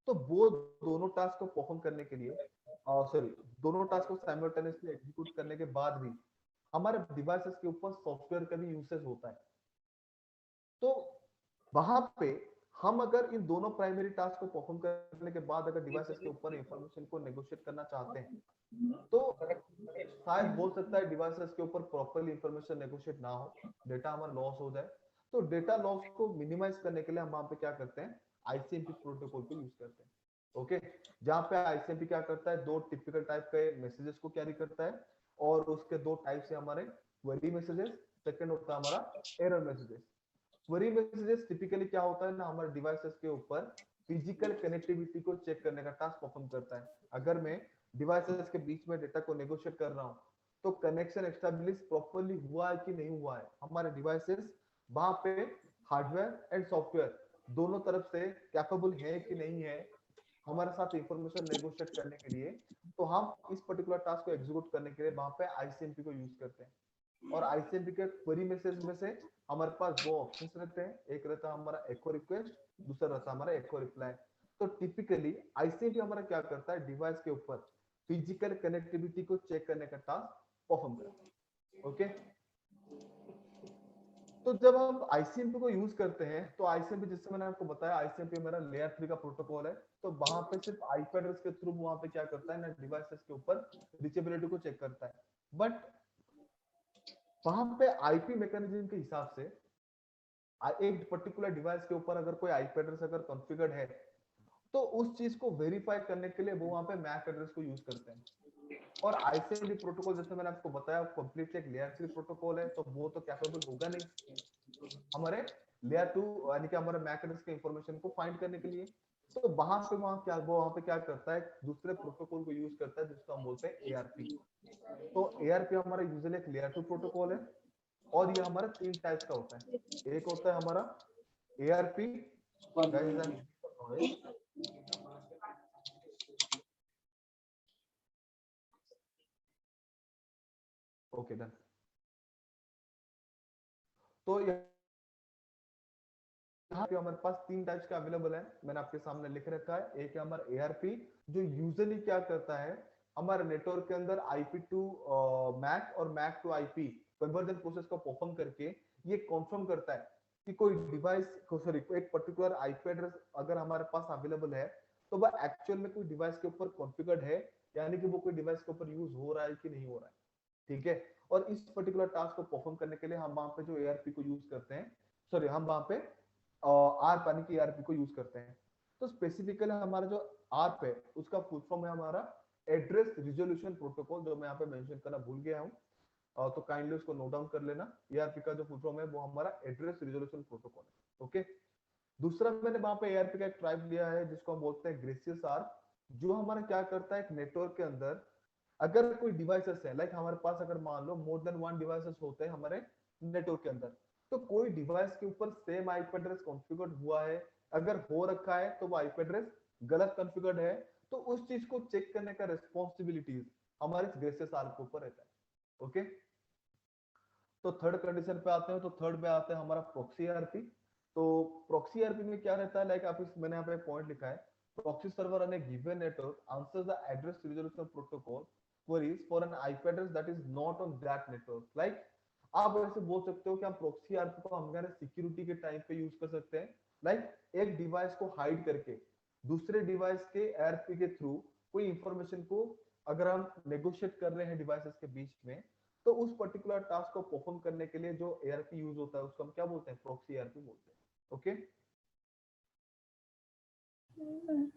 तो वो दोनों टास्क को परफॉर्म करने के लिए दोनों टास्क को साइमल्टेनियसली एग्जीक्यूट करने के बाद भी हमारे डिवाइसेस के ऊपर सॉफ्टवेयर का भी यूसेज होता है। तो वहां पे हम अगर इन दोनों प्राइमरी टास्क को परफॉर्म करने के बाद अगर डिवाइसेस के ऊपर इंफॉर्मेशन को नेगोशिएट करना चाहते हैं, तो शायद बोल सकता है डिवाइसेस के ऊपर प्रॉपर्ली इंफॉर्मेशन नेगोशिएट ना हो, डेटा हमारा लॉस हो जाए। तो डेटा लॉस को मिनिमाइज करने के लिए हम वहां पे क्या करते हैं, आईसीएमपी प्रोटोकॉल को यूज करते हैं। ओके, जहां पे आईसीएमपी क्या करता है, 2 टिपिकल टाइप के मैसेजेस को कैरी करता है, और उसके 2 टाइप से हमारे क्वेरी मैसेजेस, सेकंड होता है हमारा error messages. Query messages typically क्या होता है ना, हमारे डिवाइसेस के ऊपर फिजिकल कनेक्टिविटी को चेक करने का टास्क परफॉर्म करता है। अगर मैं डिवाइसेस के बीच में डेटा को नेगोशिएट कर रहा हूं, तो कनेक्शन एस्टैब्लिश प्रॉपर्ली हुआ है कि नहीं हुआ है, हमारे डिवाइसेस वहां पे हार्डवेयर एंड सॉफ्टवेयर दोनों तरफ से कैपेबल है कि नहीं है हमारे साथ इंफॉर्मेशन नेगोशिएट करने के लिए। तो हम इस पर्टिकुलर टास्क को एग्जीक्यूट करने के लिए वहां पे आईसीएमपी को यूज करते हैं। और आईसीएमपी के क्वेरी मैसेज में से हमारे पास 2 ऑप्शंस रहते हैं, एक रहता है हमारा एको रिक्वेस्ट, दूसरा रहता है हमारा एको रिप्लाई। तो टिपिकली आईसीएमपी हमारा क्या करता है, डिवाइस के ऊपर फिजिकल कनेक्टिविटी को चेक करने का टास्क परफॉर्म करता है। ओके, तो जब हम आईसीएमपी को यूज करते हैं, तो आईसीएमपी जिससे मैंने आपको बताया, आईसीएमपी मेरा लेयर 3 का प्रोटोकॉल है। तो वहां पे सिर्फ आईपी एड्रेस के थ्रू वहां पे क्या करता है ना, डिवाइसेस के ऊपर रीचेबिलिटी को चेक करता है। बट वहां पे आईपी मैकेनिज्म के हिसाब से एक पर्टिकुलर डिवाइस के ऊपर अगर कोई आईपी एड्रेस अगर कॉन्फ़िगर्ड है, तो उस चीज को वेरीफाई करने के लिए वो वहां पे मैक एड्रेस को यूज करते हैं। और आईसीएमपी प्रोटोकॉल जैसे मैंने आपको बताया कंप्लीटली एक लेयर 3 प्रोटोकॉल है, तो वो तो कैपेबल होगा नहीं हमारे लेयर 2 यानी कि हमारे मैक एड्रेस के इंफॉर्मेशन को फाइंड करने के लिए। तो वहां पे क्या करता है, दूसरे प्रोटोकॉल को यूज करता है जिसको हम बोलते हैं ARP। तो ARP हमारा यूजुअली एक लेयर 2 प्रोटोकॉल है और ये हमारा 3 टाइप्स का होता है। एक होता है हमारा ARP, ओके डन। तो यहाँ पे हमारे पास 3 टाइप्स का अवेलेबल है, मैंने आपके सामने लिख रखा है। एक है हमारा ARP जो यूजुअली क्या करता है, हमारे नेटवर्क के अंदर IP टू मैक और MAC to IP conversion process को परफॉर्म करके ये कंफर्म करता है कि कोई डिवाइस को, सॉरी, एक पर्टिकुलर IP एड्रेस अगर हमारे पास अवेलेबल है तो वह एक्चुअल में कोई डिवाइस के ऊपर कॉन्फ़िगर्ड है, यानी कि वो कोई डिवाइस के ऊपर यूज हो रहा है कि नहीं हो रहा है। ठीक है, और इस पर्टिकुलर टास्क को परफॉर्म करने के लिए हम वहां पे जो ARP को यूज करते हैं, सॉरी, हम वहां पे आर्प यानी कि ARP को यूज करते हैं। तो स्पेसिफिकली हमारा जो आर्प है उसका फुल फॉर्म है हमारा एड्रेस रिजोल्यूशन प्रोटोकॉल, जो मैं यहाँ पे मेंशन करना भूल गया हूँ, तो काइंडली उसको नोट डाउन कर लेना। ARP का जो फुल फॉर्म है वो हमारा एड्रेस रिजोल्यूशन प्रोटोकॉल है। ओके, दूसरा मैंने वहां पे ARP का एक टाइप लिया है जिसको हम बोलते हैं ग्रेसियस आर्प, जो हमारा क्या करता है, एक नेटवर्क के अंदर अगर कोई डिवाइसेस है, लाइक हमारे पास अगर मान लो मोर देन 1 डिवाइसेस होते हैं हमारे नेटवर्क के अंदर, तो कोई डिवाइस के ऊपर सेम IP एड्रेस कॉन्फ़िगर्ड हुआ है, अगर हो रखा है तो वो IP एड्रेस गलत कॉन्फ़िगर्ड है, तो उस चीज को चेक करने का रिस्पांसिबिलिटीज हमारे ग्रेसियस आर्प के ऊपर रहता है। ओके, तो थर्ड कंडीशन पे आते हैं, तो थर्ड पे आता है हमारा प्रॉक्सी ARP। तो प्रॉक्सी ARP में क्या रहता है, लाइक आप इस, मैंने यहाँ पे पॉइंट लिखा है, proxy server on a given network answers the address resolution protocol queries for an IP address that is not on that network। Like आप ऐसे बोल सकते हो कि हम प्रॉक्सी ARP को हमारे सिक्योरिटी के टाइम पे यूज कर सकते हैं, लाइक एक डिवाइस को हाइड करके दूसरे डिवाइस के ARP के थ्रू कोई इंफॉर्मेशन को अगर हम नेगोशिएट कर रहे हैं डिवाइसेस के बीच में, तो उस पर्टिकुलर टास्क को परफॉर्म करने के लिए जो ARP यूज होता है उसको हम क्या बोलते हैं, प्रॉक्सी ARP बोलते हैं। ओके,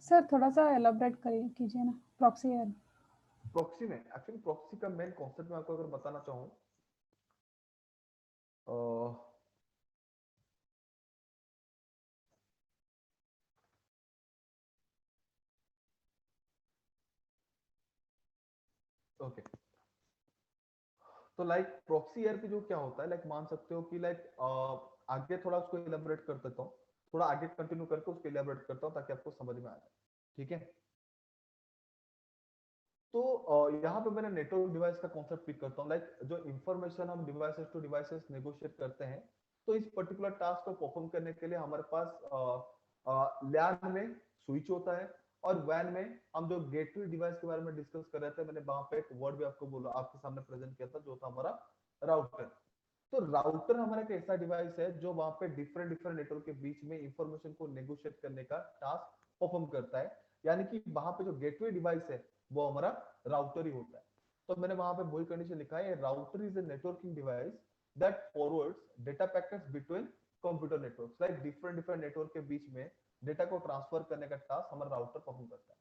सर थोड़ा सा एलाबरेट करिए, कीजिए ना प्रॉक्सी है। प्रॉक्सी में एक्चुअली प्रॉक्सी का मेन कॉन्सेप्ट मैं आपको अगर बताना चाहूँ, ओके, तो लाइक प्रॉक्सी ARP जो क्या होता है, लाइक मान सकते हो कि लाइक आगे थोड़ा उसको इलेबोरेट कर देता हूँ, थोड़ा आगे कंटिन्यू करके उसको इलेबोरेट करता हूँ ताकि आपको समझ में आ जाए। ठीक है, तो यहाँ पे मैंने नेटवर्क डिवाइस का कॉन्सेप्ट पिक करता हूँ, लाइक जो इंफॉर्मेशन हम डिवाइसेस टू डिवाइसेस नेगोशिएट करते हैं, तो इस पर्टिकुलर टास्क को परफॉर्म करने के लिए हमारे पास LAN में स्विच होता है, और WAN में हम जो गेटवे डिवाइस के बारे में डिस्कस कर रहे थे, मैंने वहां पे एक वर्ड भी आपको बोला, आपके सामने प्रेजेंट किया था, जो था हमारा राउटर। तो राउटर हमारा एक ऐसा डिवाइस है जो वहां पे डिफरेंट डिफरेंट नेटवर्क के बीच में इंफॉर्मेशन को नेगोशिएट करने का टास्क परफॉर्म करता है, यानी कि वहां पे जो गेटवे डिवाइस है वो हमारा राउटर ही होता है। तो मैंने वहां पे वही कंडीशन लिखा है, router is a networking device that forwards data packets between computer networks, like different different network के बीच में डेटा को ट्रांसफर करने का टास्क हमारा राउटर परफॉर्म करता है।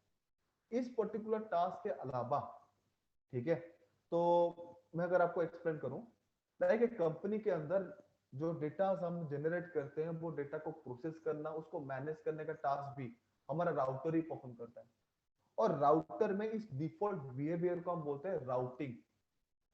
इस पर्टिकुलर टास्क के अलावा, ठीक है, तो मैं अगर आपको एक्सप्लेन करूं, लाइक एक कंपनी के अंदर जो डेटा हम जनरेट करते हैं वो डेटा को प्रोसेस करना, उसको मैनेज करने का टास्क भी हमारा राउटर ही परफॉर्म करता है। और राउटर में इस डिफॉल्ट बिहेवियर को हम बोलते हैं राउटिंग।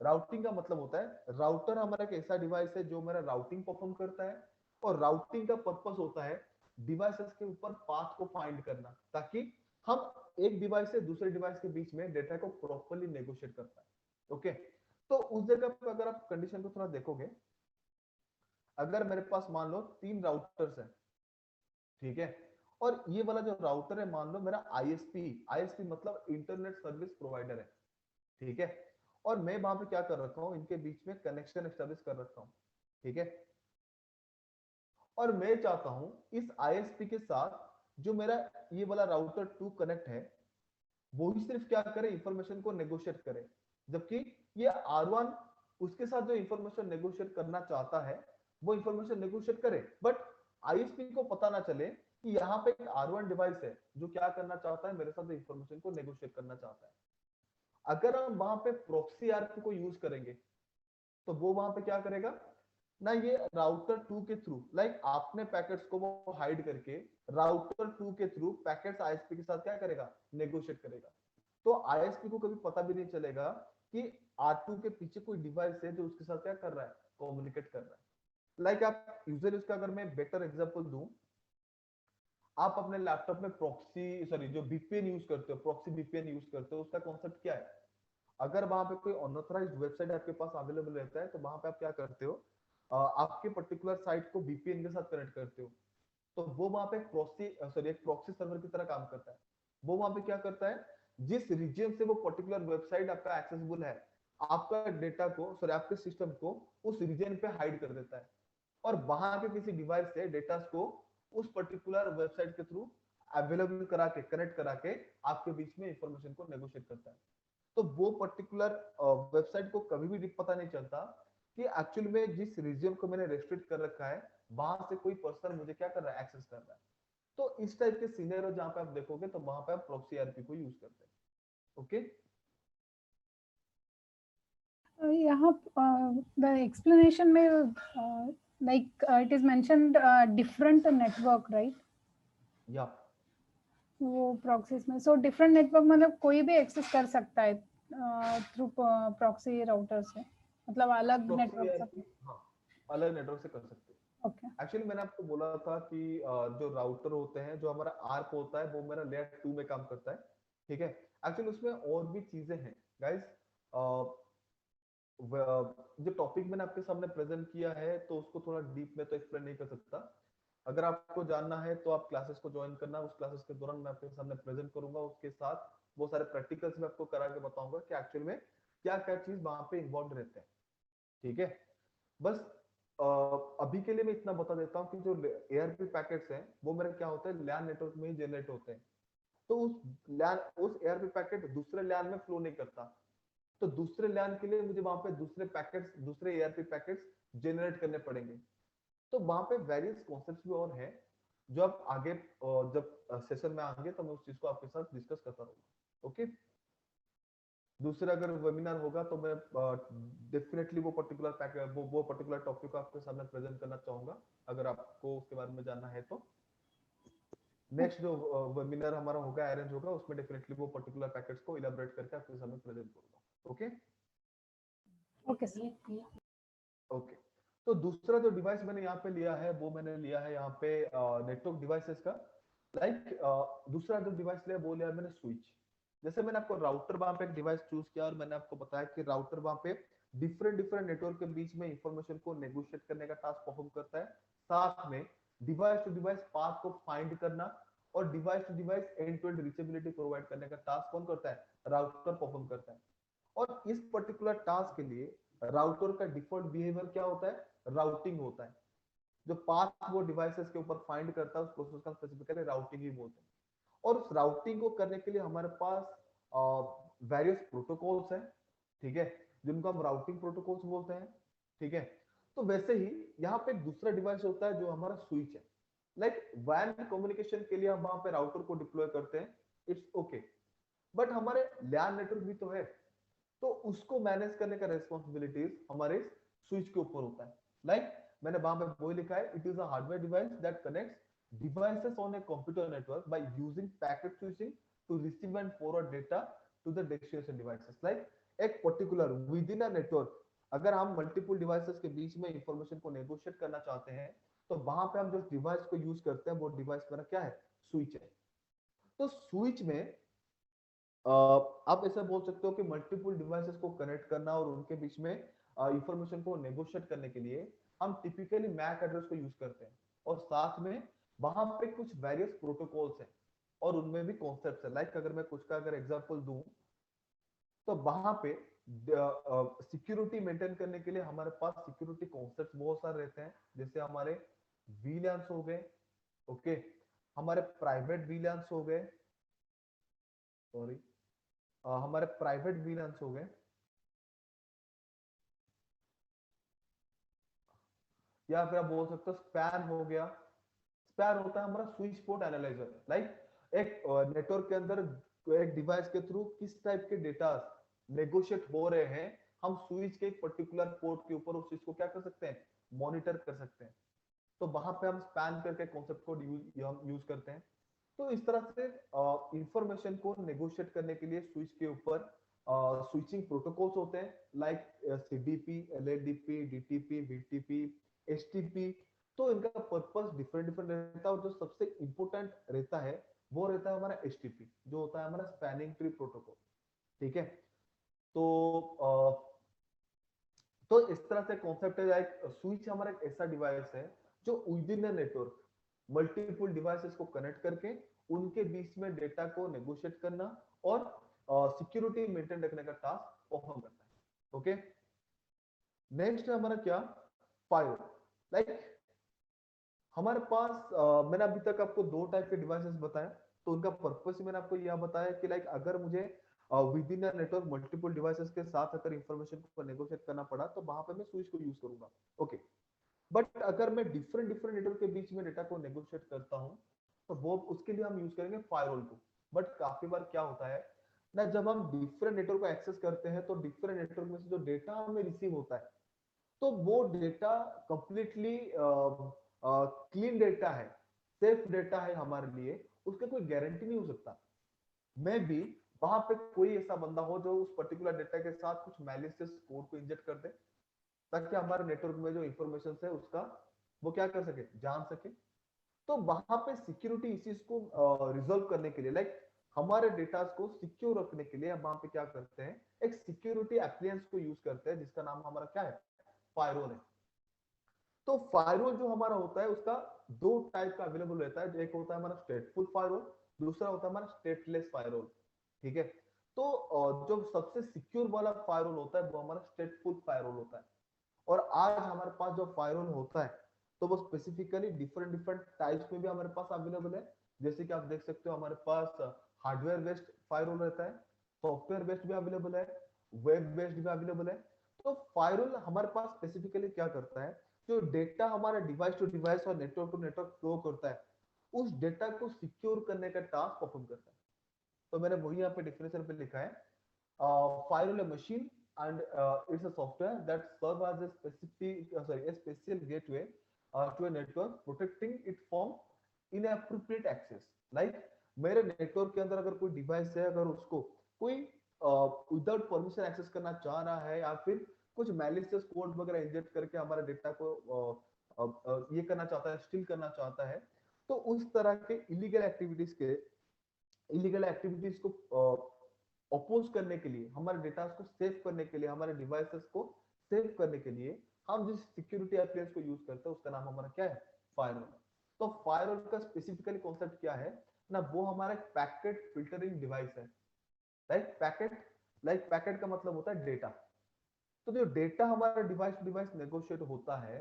राउटिंग का मतलब होता है, राउटर हमारा एक ऐसा डिवाइस है जो मेरा राउटिंग परफॉर्म करता है, और राउटिंग का पर्पस होता है डिवाइसेस के ऊपर पाथ को फाइंड करना, ताकि हम एक डिवाइस से दूसरे डिवाइस के बीच में डेटा को प्रॉपर्ली नेगोशिएट कर पाए। ओके, तो उस जगह पे अगर आप कंडीशन को थोड़ा देखोगे, अगर मेरे पास मान लो 3 राउटर्स हैं, ठीक है, और ये वाला जो राउटर है मान लो मेरा आईएसपी मतलब इंटरनेट सर्विस प्रोवाइडर है, ठीक है, और मैं वहां पे क्या कर रखा हूँ, इनके बीच में कनेक्शन एस्टेब्लिश कर रखा हूँ, ठीक है, और मैं चाहता हूं इस आईएसपी के साथ जो मेरा ये वाला राउटर 2 कनेक्ट है वो ही सिर्फ क्या करे, इंफॉर्मेशन को नेगोशिएट करे, जबकि ये R1 उसके साथ जो इंफॉर्मेशन नेगोशिएट करना चाहता है वो इंफॉर्मेशन नेगोशिएट करे, बट आईएसपी को पता ना चले कि यहाँ पे एक R1 डिवाइस है जो क्या करना चाहता है, मेरे साथ इंफॉर्मेशन को नेगोशिएट करना चाहता है। अगर हम वहां पे प्रॉक्सी ARP को यूज करेंगे तो वो वहां पे क्या करेगा, ना, ये राउटर 2 के थ्रू, लाइक आपने पैकेट्स को वो हाइड करके राउटर 2 के थ्रू पैकेट्स आईएसपी के साथ क्या करेगा, नेगोशिएट करेगा। तो आईएसपी को कभी पता भी नहीं चलेगा कि R2 के पीछे कोई डिवाइस है जो उसके साथ क्या कर रहा है, कम्युनिकेट कर रहा है। लाइक आप यूजर, उसका अगर मैं बेटर एग्जांपल दूं, आप अपने लैपटॉप में प्रॉक्सी सॉरी जो वीपीएन यूज करते हो, प्रॉक्सी वीपीएन यूज करते हो, उसका कॉन्सेप्ट क्या है? अगर वहां पे कोई अनऑथराइज्ड वेबसाइट आपके पास अवेलेबल रहता है तो वहां पे आप क्या करते हो, आपके पर्टिकुलर साइट को वीपीएन के साथ कनेक्ट करते हो। तो वो वहां पे एक प्रॉक्सी सर्वर की तरह काम करता है। वो वहां पे क्या करता है, जिस रीजन से वो पर्टिकुलर वेबसाइट आपका एक्सेसिबल है, आपका डेटा को आपके सिस्टम को उस रीजन पे हाइड कर देता है, और वहां के किसी डिवाइस से डेटा को उस पर्टिकुलर वेबसाइट के थ्रू अवेलेबल करा के, कनेक्ट करा के आपके बीच में इंफॉर्मेशन को नेगोशिएट करता है। तो वो पर्टिकुलर वेबसाइट को कभी भी पता नहीं चलता कि एक्चुअल में जिस रीजन को मैंने रेस्ट्रिक्ट कर रखा है वहां से कोई पर्सन मुझे क्या कर रहा है, एक्सेस कर रहा है। तो इस टाइप के सिनेरियो जहां पे आप देखोगे तो वहां पे आप प्रॉक्सी आरपी को यूज करते हैं। ओके, यहाँ द एक्सप्लेनेशन में like it is mentioned different network, right? या वो प्रॉक्सीज में, सो डिफरेंट नेटवर्क मतलब कोई भी एक्सेस कर सकता है थ्रू प्रॉक्सी राउटर से, मतलब अलग प्रॉक्सी नेटवर्क से। आरपी, हाँ, अलग नेटवर्क से कर सकते हैं। ओके, एक्चुअली मैंने आपको बोला था कि जो राउटर होते हैं, जो हमारा आर्प होता है वो मेरा लेयर 2 में काम करता है, ठीक है। एक्चुअली उसमें और भी चीजें हैं गाइस। जो टॉपिक मैंने आपके सामने प्रेजेंट किया है तो उसको थोड़ा डीप में तो एक्सप्लेन नहीं कर सकता। अगर आपको जानना है तो आप क्लासेस को ज्वाइन करना, उस क्लासेस के दौरान मैं आपके सामने प्रेजेंट करूंगा, उसके साथ वो सारे प्रैक्टिकल्स में आपको करा के बताऊंगा कि एक्चुअल में क्या क्या चीज वहां पे इन्वॉल्व रहते हैं, ठीक है। बस अभी के लिए मैं इतना बता देता हूँ कि जो एआरपी पैकेट्स हैं वो मेरे क्या होता है, लैन नेटवर्क में ही जनरेट होते हैं। तो उस एआरपी पैकेट दूसरे लैन में फ्लो नहीं करता, तो दूसरे लैन के लिए मुझे वहां पे दूसरे एआरपी पैकेट्स जनरेट करने पड़ेंगे। तो वहां पे वेरियस कॉन्सेप्ट्स भी और हैं जो आप आगे जब सेशन में आएंगे तो मैं उस चीज को आपके साथ डिस्कस करता रहूंगा। ओके, दूसरा अगर वेबिनार होगा तो मैं डेफिनेटली वो पर्टिकुलर पैकेट वो पर्टिकुलर टॉपिक को आपके सामने प्रेजेंट करना चाहूंगा, अगर आपको उसके बारे में जानना है तो। नेक्स्ट जो वेबिनार हमारा होगा, अरेंज होगा, उसमें डेफिनेटली वो पर्टिकुलर पैकेट्स को इलैबोरेट करके आपके सामने प्रेजेंट करूंगा। Okay okay sir. ओके, तो दूसरा जो डिवाइस मैंने यहाँ पे लिया है वो मैंने लिया है यहाँ पे नेटवर्क डिवाइसेस का। दूसरा जो डिवाइस लिया वो लिया मैंने स्विच। जैसे मैंने आपको राउटर वहां पे एक डिवाइस चूज किया और मैंने आपको बताया कि राउटर वहां पे डिफरेंट डिफरेंट नेटवर्क के बीच में इंफॉर्मेशन को नेगोशिएट करने का टास्क परफॉर्म करता है। साथ में डिवाइस टू डिवाइस पाथ को फाइंड करना और device to device end to end reachability provide करने का टास्क कौन करता है, राउटर परफॉर्म करता है। और इस पर्टिकुलर टास्क के लिए राउटर का डिफॉल्ट बिहेवियर क्या होता है, राउटिंग होता है। जो पाथ वो डिवाइसेस के ऊपर फाइंड करता है उस प्रोसेस का स्पेसिफिकली राउटिंग ही बोलते हैं। और उस राउटिंग को करने के लिए हमारे पास वेरियस प्रोटोकॉल्स हैं, ठीक है, जिनको हम राउटिंग प्रोटोकॉल्स बोलते हैं, ठीक है। तो वैसे ही यहाँ पे एक दूसरा डिवाइस होता है जो हमारा स्विच है। लाइक वैन कम्युनिकेशन के लिए हम वहां पे राउटर को डिप्लॉय करते हैं, इट्स ओके, बट हमारे लैन नेटवर्क भी तो है, तो उसको मैनेज करने का रेस्पॉन्सिबिलिटीज हमारे स्विच के ऊपर होता है। लाइक मैंने वहां पे वो लिखा है, it is a hardware device that connects devices on a computer network by using packet switching to receive and forward data to the destination devices. Like एक पर्टिकुलर विदिन अ नेटवर्क, अगर हम मल्टीपल डिवाइसेस के बीच में इंफॉर्मेशन को नेगोशिएट करना चाहते हैं तो वहां पे हम जो डिवाइस को यूज करते हैं वो डिवाइस मेरा क्या है, स्विच है। तो स्विच में आप ऐसा बोल सकते हो कि मल्टीपल डिवाइसेस को कनेक्ट करना और उनके बीच में इंफॉर्मेशन को नेगोशिएट करने के लिए हम टिपिकली मैक एड्रेस को यूज करते हैं, और साथ में वहां पे कुछ वेरियस प्रोटोकॉल्स हैं और उनमें भी कॉन्सेप्ट्स है। लाइक अगर मैं कुछ का अगर एग्जांपल दूं तो वहां पे सिक्योरिटी मेंटेन करने के लिए हमारे पास सिक्योरिटी कॉन्सेप्ट्स बहुत सारे रहते हैं, जैसे हमारे वीलैन्स हो गए, ओके, हमारे प्राइवेट वीलैन्स हो गए, सॉरी हमारे प्राइवेट वीलैन्स हो गए, या फिर आप बोल सकते हो स्पैन हो गया। स्पैन होता है हमारा स्विच पोर्ट एनालाइजर। लाइक एक नेटवर्क के अंदर एक डिवाइस के थ्रू किस टाइप के डेटा नेगोशिएट हो रहे हैं, हम स्विच के एक पर्टिकुलर पोर्ट के ऊपर उस चीज को क्या कर सकते हैं, मॉनिटर कर सकते हैं। तो वहां पे हम स्पैन करके कॉन्सेप्ट को यूज करते हैं। तो इस तरह से इंफॉर्मेशन को नेगोशिएट करने के लिए स्विच के ऊपर स्विचिंग प्रोटोकॉल्स होते हैं, like CDP, LADP, DTP, BTP, HTP. तो इनका पर्पस डिफरेंट डिफरेंट रहता है, और जो सबसे इंपॉर्टेंट रहता है वो रहता है हमारा एचटीपी, जो होता है हमारा स्पैनिंग ट्री प्रोटोकॉल। ठीक है, तो तो इस तरह से कॉन्सेप्ट है। लाइक स्विच हमारा एक ऐसा डिवाइस है जो with in network multiple devices को कनेक्ट करके उनके बीच में डेटा को नेगोशिएट करना और सिक्योरिटी मेंटेन रखने का टास्क परफॉर्म करता है। ओके, नेक्स्ट है हमारा क्या, फायरवॉल। लाइक हमारे पास मैंने अभी तक आपको दो टाइप के डिवाइसेस बताए, तो उनका पर्पस ही मैंने आपको यह बताया कि लाइक अगर मुझे with in network multiple devices के साथ अगर इंफॉर्मेशन को नेगोशिएट करना पड़ा तो वहां पे मैं स्विच को यूज करूंगा। ओके, बट अगर मैं डिफरेंट डिफरेंट नेटवर्क के बीच में डेटा को नेगोशिएट करता हूं तो वो उसके लिए हम यूज करेंगे फायरवॉल को। बट काफी बार क्या होता है ना, जब हम डिफरेंट नेटवर्क को एक्सेस करते हैं तो डिफरेंट नेटवर्क में से जो डेटा हमें रिसीव होता है तो वो डेटा कंप्लीटली क्लीन डेटा है, सेफ डेटा है हमारे लिए, उसका कोई गारंटी नहीं हो सकता। मैं भी वहां पे कोई ऐसा बंदा हो जो उस पर्टिकुलर डेटा के साथ कुछ मैलिशियस कोड को इंजेक्ट कर दे, ताकि हमारे नेटवर्क में जो इंफॉर्मेशन है उसका वो क्या कर सके, जान सके। तो वहां पे सिक्योरिटी इश्यूज को रिजॉल्व करने के लिए, लाइक हमारे डेटा को सिक्योर रखने के लिए हम वहां पे क्या करते हैं, एक सिक्योरिटी एप्लियंस को यूज करते हैं जिसका नाम हमारा क्या है, फायरवॉल है। तो फायरवॉल जो हमारा होता है उसका दो टाइप का अवेलेबल रहता है, एक होता है हमारा स्टेटफुल फायरवॉल, दूसरा होता है हमारा स्टेटलेस फायरवॉल। ठीक है, तो जो सबसे सिक्योर वाला फायरवॉल होता है वो हमारा स्टेटफुल फायरवॉल होता है। और आज हमारे पास जो फायरवॉल होता है तो वो स्पेसिफिकली डिफरेंट डिफरेंट टाइप्स में भी हमारे पास अवेलेबल है। जैसे कि आप देख सकते हो हमारे पास हार्डवेयर बेस्ड फायरवॉल रहता है, सॉफ्टवेयर बेस्ड भी अवेलेबल है, वेब बेस्ड भी अवेलेबल है। तो फायरवॉल हमारे पास स्पेसिफिकली क्या करता है, जो डेटा हमारा डिवाइस टू डिवाइस और नेटवर्क टू नेटवर्क फ्लो करता है उस डेटा को सिक्योर करने का टास्क परफॉर्म करता है। तो मैंने वही यहाँ पे डिफिनेशन पे लिखा है, firewall a machine and it's a software that serves as a a special gateway to a network, protecting it from inappropriate access. Like मेरे नेटवर्क के अंदर अगर कोई डिवाइस है, अगर उसको कोई विदाउट परमिशन एक्सेस करना चाह रहा है या फिर कुछ मैलिशियस कोड वगैरह इंजेक्ट करके हमारे डेटा को ये करना चाहता है, स्टील करना चाहता है, तो उस तरह के इलीगल एक्टिविटीज को अपोज करने के लिए, हमारे डेटा को सेव करने के लिए, हमारे डिवाइसेस को सेव करने के लिए हम जिस सिक्योरिटी एप्लियंस को यूज करते हैं उसका नाम हमारा क्या है, फायरवॉल। तो फायरवॉल का स्पेसिफिकली कॉन्सेप्ट क्या है ना, वो हमारा पैकेट फिल्टरिंग डिवाइस है। पैकेट का मतलब होता है डेटा। तो जो डेटा हमारा डिवाइस टू डिवाइस नेगोशिएट होता है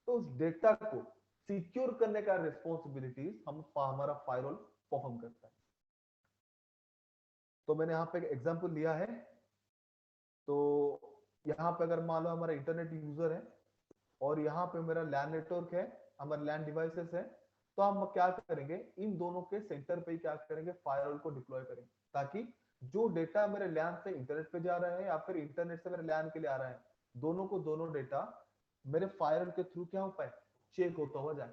तो उस डेटा को सिक्योर करने का रिस्पॉन्सिबिलिटीज हमारा फायरवॉल परफॉर्म करता है। तो मैंने यहाँ पे एक एग्जांपल लिया है। तो यहाँ पे अगर मान लो हमारा इंटरनेट यूजर है और यहाँ पे मेरा लैन नेटवर्क है, हमारे लैन डिवाइसेस है, तो हम क्या करेंगे, इन दोनों के सेंटर पे क्या करेंगे, फायरवॉल को डिप्लॉय करेंगे, ताकि जो डेटा मेरे लैन से इंटरनेट पे जा रहा है या फिर इंटरनेट से मेरे लैन के लिए आ रहा है, दोनों डेटा मेरे फायरवॉल के थ्रू क्या हो पाए, चेक होता हुआ जाए।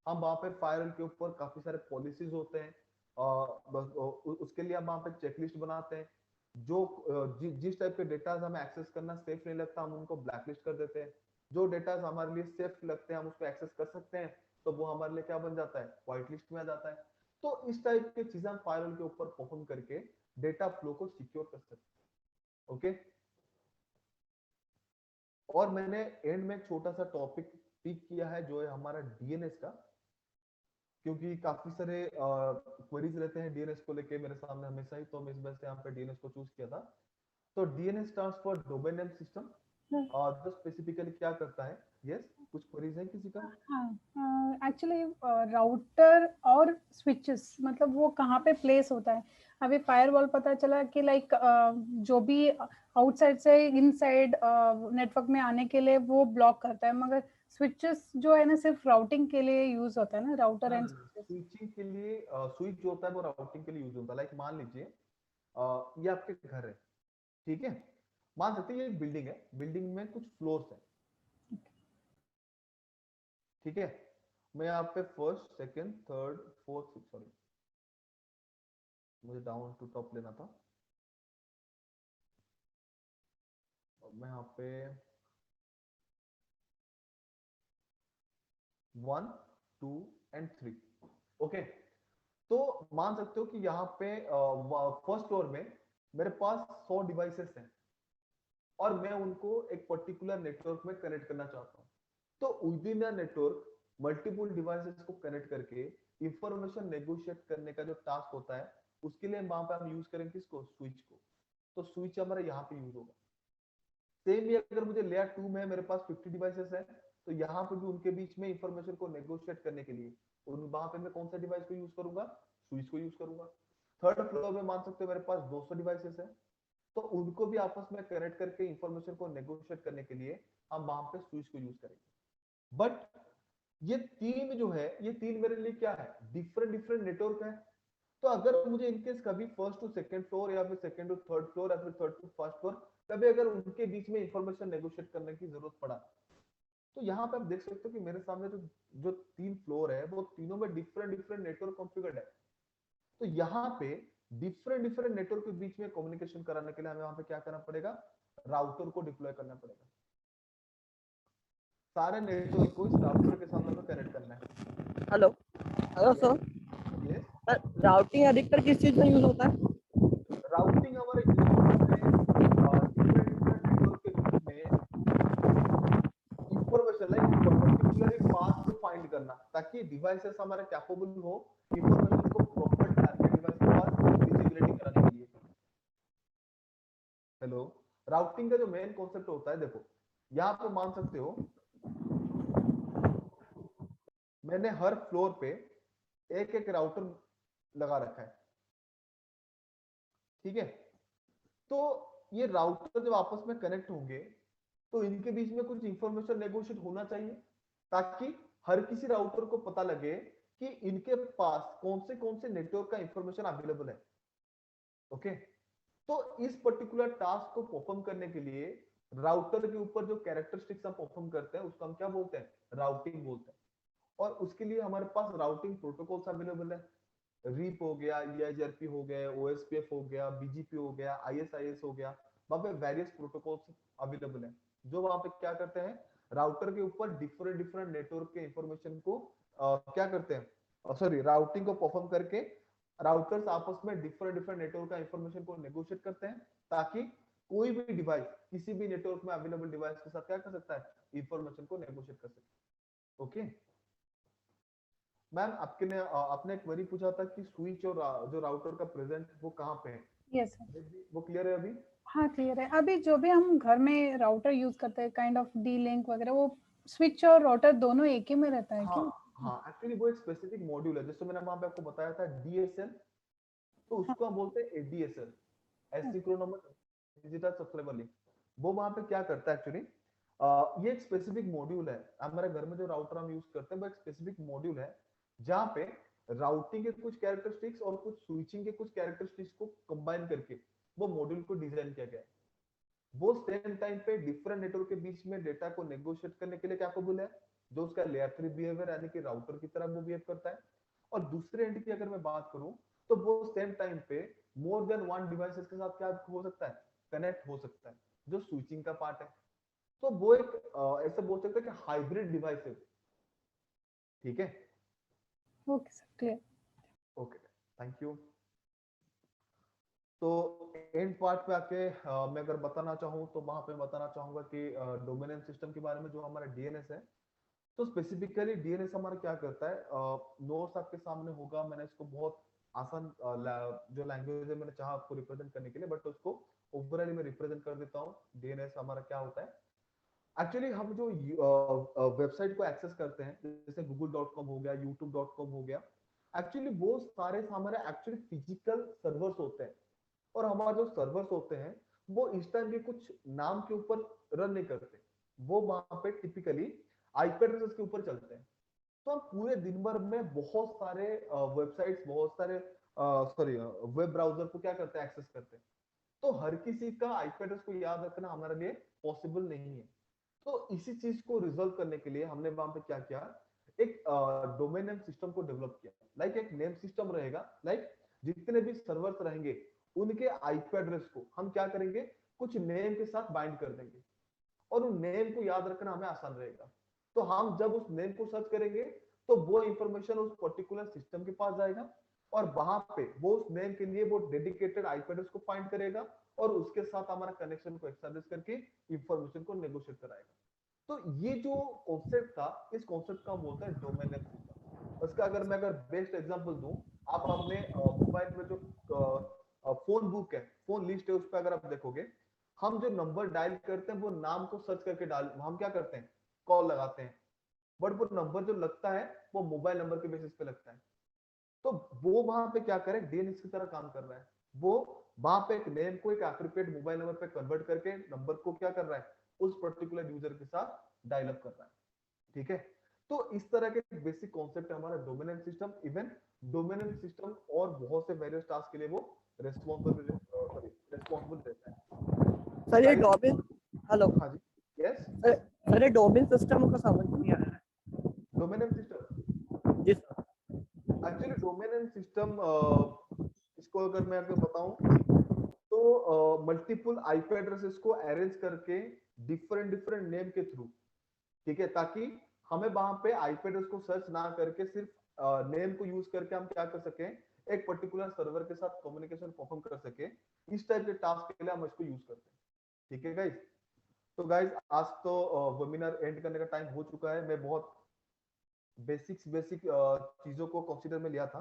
हम वहां पे फायरवॉल के ऊपर काफी सारे पॉलिसीज होते हैं, उसके लिए हम वहां पे चेकलिस्ट बनाते हैं। जो जिस टाइप के डेटा हमें एक्सेस करना सेफ नहीं लगता हम उनको ब्लैकलिस्ट कर देते हैं। जो डेटा हमारे लिए सेफ लगते हैं हम उसको एक्सेस कर सकते हैं, तो वो हमारे लिए क्या बन जाता है, व्हाइट लिस्ट में आ जाता है। तो इस टाइप के चीजें हम फायरवॉल के ऊपर परफॉर्म करके डेटा फ्लो को सिक्योर कर सकते हैं। ओके, और मैंने एंड में एक छोटा सा टॉपिक पिक किया है जो है हमारा डीएनएस का, क्योंकि काफी सारे क्वेरीज रहते हैं डीएनएस को लेके मेरे सामने हमेशा ही, तो मैं इस वजह से यहाँ पे डीएनएस को चूज किया था। तो DNS stands for domain name system, और जो स्पेसिफिकली क्या करता है, यस कुछ क्वेरीज है किसी का? हाँ, एक्चुअली राउटर और स्विचेस मतलब वो कहाँ पे प्लेस होता है। अभी फायरवॉल पता चला कि लाइक जो भी आउटसाइड से इनसाइड नेटवर्क में आने के लिए वो ब्लॉक करता है, मगर स्विचेस जो है ना सिर्फ राउटिंग के लिए यूज होता है ना, राउटर एंड स्विचिंग के लिए स्विच जो होता है वो राउटिंग के लिए यूज होता है। लाइक मान लीजिए ये आपके घर है, ठीक है, मान सकते हैं ये एक बिल्डिंग है, बिल्डिंग में कुछ फ्लोर्स है, ठीक है, मैं यहाँ पे first, second, third, fourth, sorry मुझे डाउन टू टॉप लेना था, मैं यहाँ पे 1 2 एंड 3, ओके। तो मान सकते हो कि यहाँ पे फर्स्ट फ्लोर में मेरे पास 100 डिवाइसेस हैं और मैं उनको एक पर्टिकुलर नेटवर्क में कनेक्ट करना चाहता हूँ। तो with in a network multiple devices को कनेक्ट करके इंफॉर्मेशन नेगोशिएट करने का जो टास्क होता है, उसके लिए वहां पे हम यूज करेंगे किसको, स्विच को। तो स्विच हमारा यहाँ पे यूज होगा। सेम ही अगर मुझे लेयर 2 में मेरे पास 50 डिवाइसेस है, तो यहाँ पे भी उनके बीच में इंफॉर्मेशन को नेगोशिएट करने के लिए वहां पे मैं कौन सा डिवाइस को यूज करूंगा, स्विच को यूज करूंगा। थर्ड फ्लोर में मान सकते हो मेरे पास 200 डिवाइसेस है, तो उनको भी आपस में कनेक्ट करके इंफॉर्मेशन को नेगोशिएट करने के लिए हम वहां पे स्विच को यूज करेंगे। बट ये तीन जो है, ये तीन मेरे लिए क्या है, डिफरेंट डिफरेंट नेटवर्क है। तो अगर मुझे इनकेस कभी फर्स्ट टू सेकंड फ्लोर या फिर सेकंड टू थर्ड फ्लोर या फिर थर्ड टू फर्स्ट फ्लोर, कभी अगर उनके बीच में इंफॉर्मेशन नेगोशिएट करने की जरूरत पड़ा, तो यहाँ पे आप देख सकते हो कि मेरे सामने जो जो तीन फ्लोर है, वो तीनों में डिफरेंट डिफरेंट नेटवर्क कॉन्फ़िगर्ड है। तो यहाँ पे डिफरेंट डिफरेंट नेटवर्क के बीच में कम्युनिकेशन कराने के लिए हमें वहां पे क्या करना पड़ेगा, राउटर को डिप्लॉय करना पड़ेगा। सारे नेटवर्क को इस राउटर के साथ हमें कनेक्ट करना है। हेलो हेलो सर, ये राउटिंग अधिकतर किस चीज में यूज होता है? राउटिंग हमारे डिफरेंट डिफरेंट नेटवर्क के बीच में इंफॉर्मेशन लाइक पर्टिकुलरली पाथ को फाइंड करना, ताकि डिवाइसेस हमारे कैपेबल हो इंफॉर्मेशन को प्रॉपर टारगेट डिवाइस के पास विजिबिलिटी कराने के लिए। हेलो, राउटिंग का जो मेन कॉन्सेप्ट होता है, देखो यहाँ पे मान सकते हो मैंने हर फ्लोर पे एक एक राउटर लगा रखा है, ठीक है। तो ये राउटर जब आपस में कनेक्ट होंगे, तो इनके बीच में कुछ इंफॉर्मेशन नेगोशिएट होना चाहिए, ताकि हर किसी राउटर को पता लगे कि इनके पास कौन से नेटवर्क का इंफॉर्मेशन अवेलेबल है, ओके। तो इस पर्टिकुलर टास्क को परफॉर्म करने के लिए राउटर के ऊपर जो कैरेक्टरिस्टिक्स हम परफॉर्म करते हैं, उसको हम क्या बोलते हैं, राउटिंग बोलते हैं। और उसके लिए हमारे पास राउटिंग प्रोटोकॉल्स अवेलेबल है। रीप हो गया, ईआईजीआरपी हो गया, ओएसपीएफ हो गया, बीजीपी हो गया, आईएसआईएस हो गया, वहां पे वेरियस प्रोटोकॉल्स अवेलेबल है, जो वहां पे क्या करते हैं, राउटर के ऊपर डिफरेंट डिफरेंट नेटवर्क के इंफॉर्मेशन को क्या करते हैं, सॉरी, राउटिंग को परफॉर्म करके राउटर्स आपस में डिफरेंट डिफरेंट नेटवर्क का इंफॉर्मेशन को नेगोशिएट करते हैं, ताकि कोई भी डिवाइस किसी भी नेटवर्क में अवेलेबल डिवाइस के साथ क्या कर सकता है, इंफॉर्मेशन को नेगोशिएट कर सकता है, ओके। मैम आपने एक क्वेरी पूछा था कि स्विच और जो राउटर का प्रेजेंट वो कहाँ पे है, यस सर, वो क्लियर है अभी? हाँ क्लियर है। अभी जो भी हम घर में राउटर यूज करते हैं, काइंड ऑफ डी लिंक वगैरह, वो स्विच और राउटर दोनों एक ही में रहता है हाँ क्या? हाँ, एक्चुअली वो एक स्पेसिफिक मॉड्यूल है, जैसे मैंने वहां पे आपको बताया था डीएसएल, तो हाँ, उसको हम बोलते हैं ADSL, asynchronous digital subscriber link. वो वहां पे क्या करता है एक्चुअली, ये एक स्पेसिफिक मॉड्यूल है। हमारे घर में जो राउटर हम यूज करते हैं, वो एक स्पेसिफिक मॉड्यूल है, जहां पे राउटिंग के कुछ कैरेक्टरिस्टिक्स और कुछ स्विचिंग के कुछ कैरेक्टरिस्टिक्स को कंबाइन करके वो मॉड्यूल को डिजाइन किया गया है। वो सेम टाइम पे डिफरेंट नेटवर्क के बीच में डेटा को नेगोशिएट करने के लिए कैपेबल है, जो उसका लेयर 3 बिहेवियर यानी कि राउटर की तरह वो बिहेव करता है। और दूसरे एंड की अगर मैं बात करूं, तो वो सेम टाइम पे मोर देन वन डिवाइसेस के साथ क्या हो सकता है, कनेक्ट हो सकता है, जो स्विचिंग का पार्ट है। तो वो एक ऐसे बोल सकते हैं कि हाइब्रिड डिवाइस है, ठीक है। Okay sir, clear. Okay, thank you. तो एंड पार्ट पे आके मैं अगर बताना चाहूँ, तो वहां पे बताना चाहूंगा कि डोमिनेंट सिस्टम के बारे में, जो हमारा डीएनएस है। तो स्पेसिफिकली डीएनएस हमारा क्या करता है, नोट्स आपके सामने होगा, मैंने इसको बहुत आसान जो लैंग्वेज है मैंने चाहा आपको रिप्रेजेंट करने के लिए, बट उसको ओवरऑली मैं रिप्रेजेंट कर देता हूँ। डीएनएस हमारा क्या होता है, एक्चुअली हम जो वेबसाइट को एक्सेस करते हैं, जैसे google.com हो गया, youtube.com हो गया, एक्चुअली वो सारे हमारे एक्चुअली फिजिकल सर्वर्स होते हैं। और हमारे जो सर्वर्स होते हैं, वो इस टाइम के कुछ नाम के ऊपर रन नहीं करते, वो वहां पे टिपिकली आईपी एड्रेसेस के ऊपर चलते हैं। तो हम पूरे दिन भर में बहुत सारे वेबसाइट्स, बहुत सारे सॉरी वेब ब्राउजर को क्या करते हैं, एक्सेस करते हैं। तो हर किसी का आईपी एड्रेस को याद रखना हमारे लिए पॉसिबल नहीं है। तो इसी चीज को रिजॉल्व करने के लिए हमने वहां पे क्या किया, एक डोमेन नेम सिस्टम को डेवलप किया। लाइक एक नेम सिस्टम रहेगा, लाइक जितने भी सर्वर्स रहेंगे उनके आईपी एड्रेस को हम क्या करेंगे, कुछ नेम के साथ बाइंड कर देंगे और उन नेम को याद रखना हमें आसान रहेगा। तो हम जब उस नेम को सर्च करेंगे तो वो इंफॉर्मेशन उस पर्टिकुलर सिस्टम के पास जाएगा और वहां पे वो उस नेम के लिए वो डेडिकेटेड आईपी एड्रेस को फाइंड करेगा और उसके साथ हमारा कनेक्शन को एस्टैब्लिश करके इंफॉर्मेशन को नेगोशिएट कराएगा। तो ये जो कॉन्सेप्ट था, इस कॉन्सेप्ट का बोलते हैं डोमेन नेम सिस्टम। उसका अगर बेस्ट एग्जांपल दूं, आप अपने मोबाइल में जो फोन बुक है, फोन लिस्ट है, उस पर अगर आप देखोगे, हम जो नंबर डायल करते हैं वो नाम को सर्च करके डाल, हम क्या करते हैं, कॉल लगाते हैं, बट वो नंबर जो लगता है वो मोबाइल नंबर के बेसिस पे लगता है। तो वो वहां पे क्या करे, डीएनएस की तरह काम कर रहा है। वो वहां पे एक नेम को एक एप्रोप्रिएट मोबाइल नंबर पे कन्वर्ट करके नंबर को क्या कर रहा है, उस पर्टिकुलर यूजर के साथ डायल अप कर रहा है। ठीक है, तो इस तरह के बेसिक कॉन्सेप्ट है हमारा dominant system. Even dominant system और बहुत से वेरियस टास्क के लिए वो रिस्पांसिबल रहता है। सर ये डोमेन, हेलो, हाँ जी, यस, सर ये डोमेन सिस्टम को समझ नहीं आ रहा है। डोमिनेंट सिस्टम, जी एक्चुअली डोमिनेंट सिस्टम, इसको अगर मैं आपको बताऊं तो मल्टीपल आईपी एड्रेसेस को अरेंज करके डिफरेंट नेम के थ्रू, ठीक है, ताकि हमें वहां पे आईपी एड्रेस को सर्च ना करके सिर्फ नेम को यूज करके हम क्या कर सके, एक पर्टिकुलर सर्वर के साथ कम्युनिकेशन परफॉर्म कर सके। इस टाइप के टास्क के लिए हम इसको यूज करते हैं। ठीक है गाइस, तो गाइस आज तो वेबिनार एंड करने का टाइम हो चुका है। मैं बहुत बेसिक चीजों को कंसीडर में लिया था।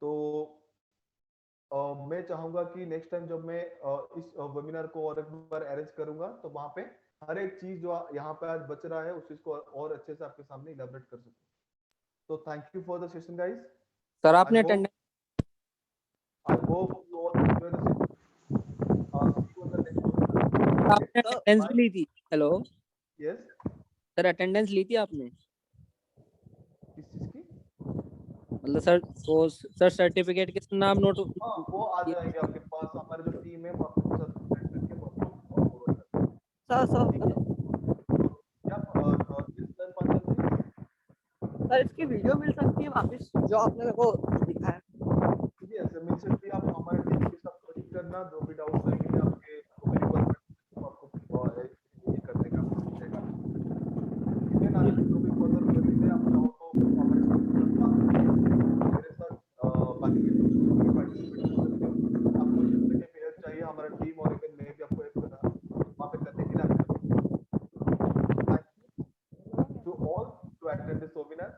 तो मैं चाहूंगा कि नेक्स्ट टाइम जब मैं इस वेबिनार को और एक बार अरेंज करूंगा तो वहां पे हर एक चीज जो यहाँ पे आज बच रहा है उस चीज को और अच्छे से आपके सामने इलेबोरेट कर सकूं। तो thank you for the session guys. Sir आपने attendance I hope you all enjoy the session. आपने अटेंडेंस भी ली थी? हेलो यस, सर, अटेंडेंस ली थी आपने? किस चीज की? मतलब सर वो सर सर्टिफिकेट के नाम नोट? हाँ, वो आ जाएंगे आपके पास। हमारे जो टीम है वो आपके साथ कॉन्टैक्ट करके वो आपको फॉरवर्ड कर देंगे। सर ठीक है, क्या इस सर पांचल जी, सर इसकी वीडियो मिल सकती है वापस जो आपने मेरे को दिखाया? यस मिल सकती है। आप हमारे टीम के साथ कनेक्ट करना, जो भी डाउट्स रहेंगे आपके, जो भी रिक्वायरमेंट आपको ये करने का मिलेगा। इवन आगे जो भी फर्दर क्वेरीज है, आप चाहो तो हमारे साथ मेरे साथ बाकी के टीम में पार्टिसिपेट कर सकते हो। आपको जिस तरह की हेल्प चाहिए, हमारा टीम और इवन मैं भी आपको हेल्प कर रहा हूँ वहाँ पे करने के लिए। Thank you to all to attend this webinar.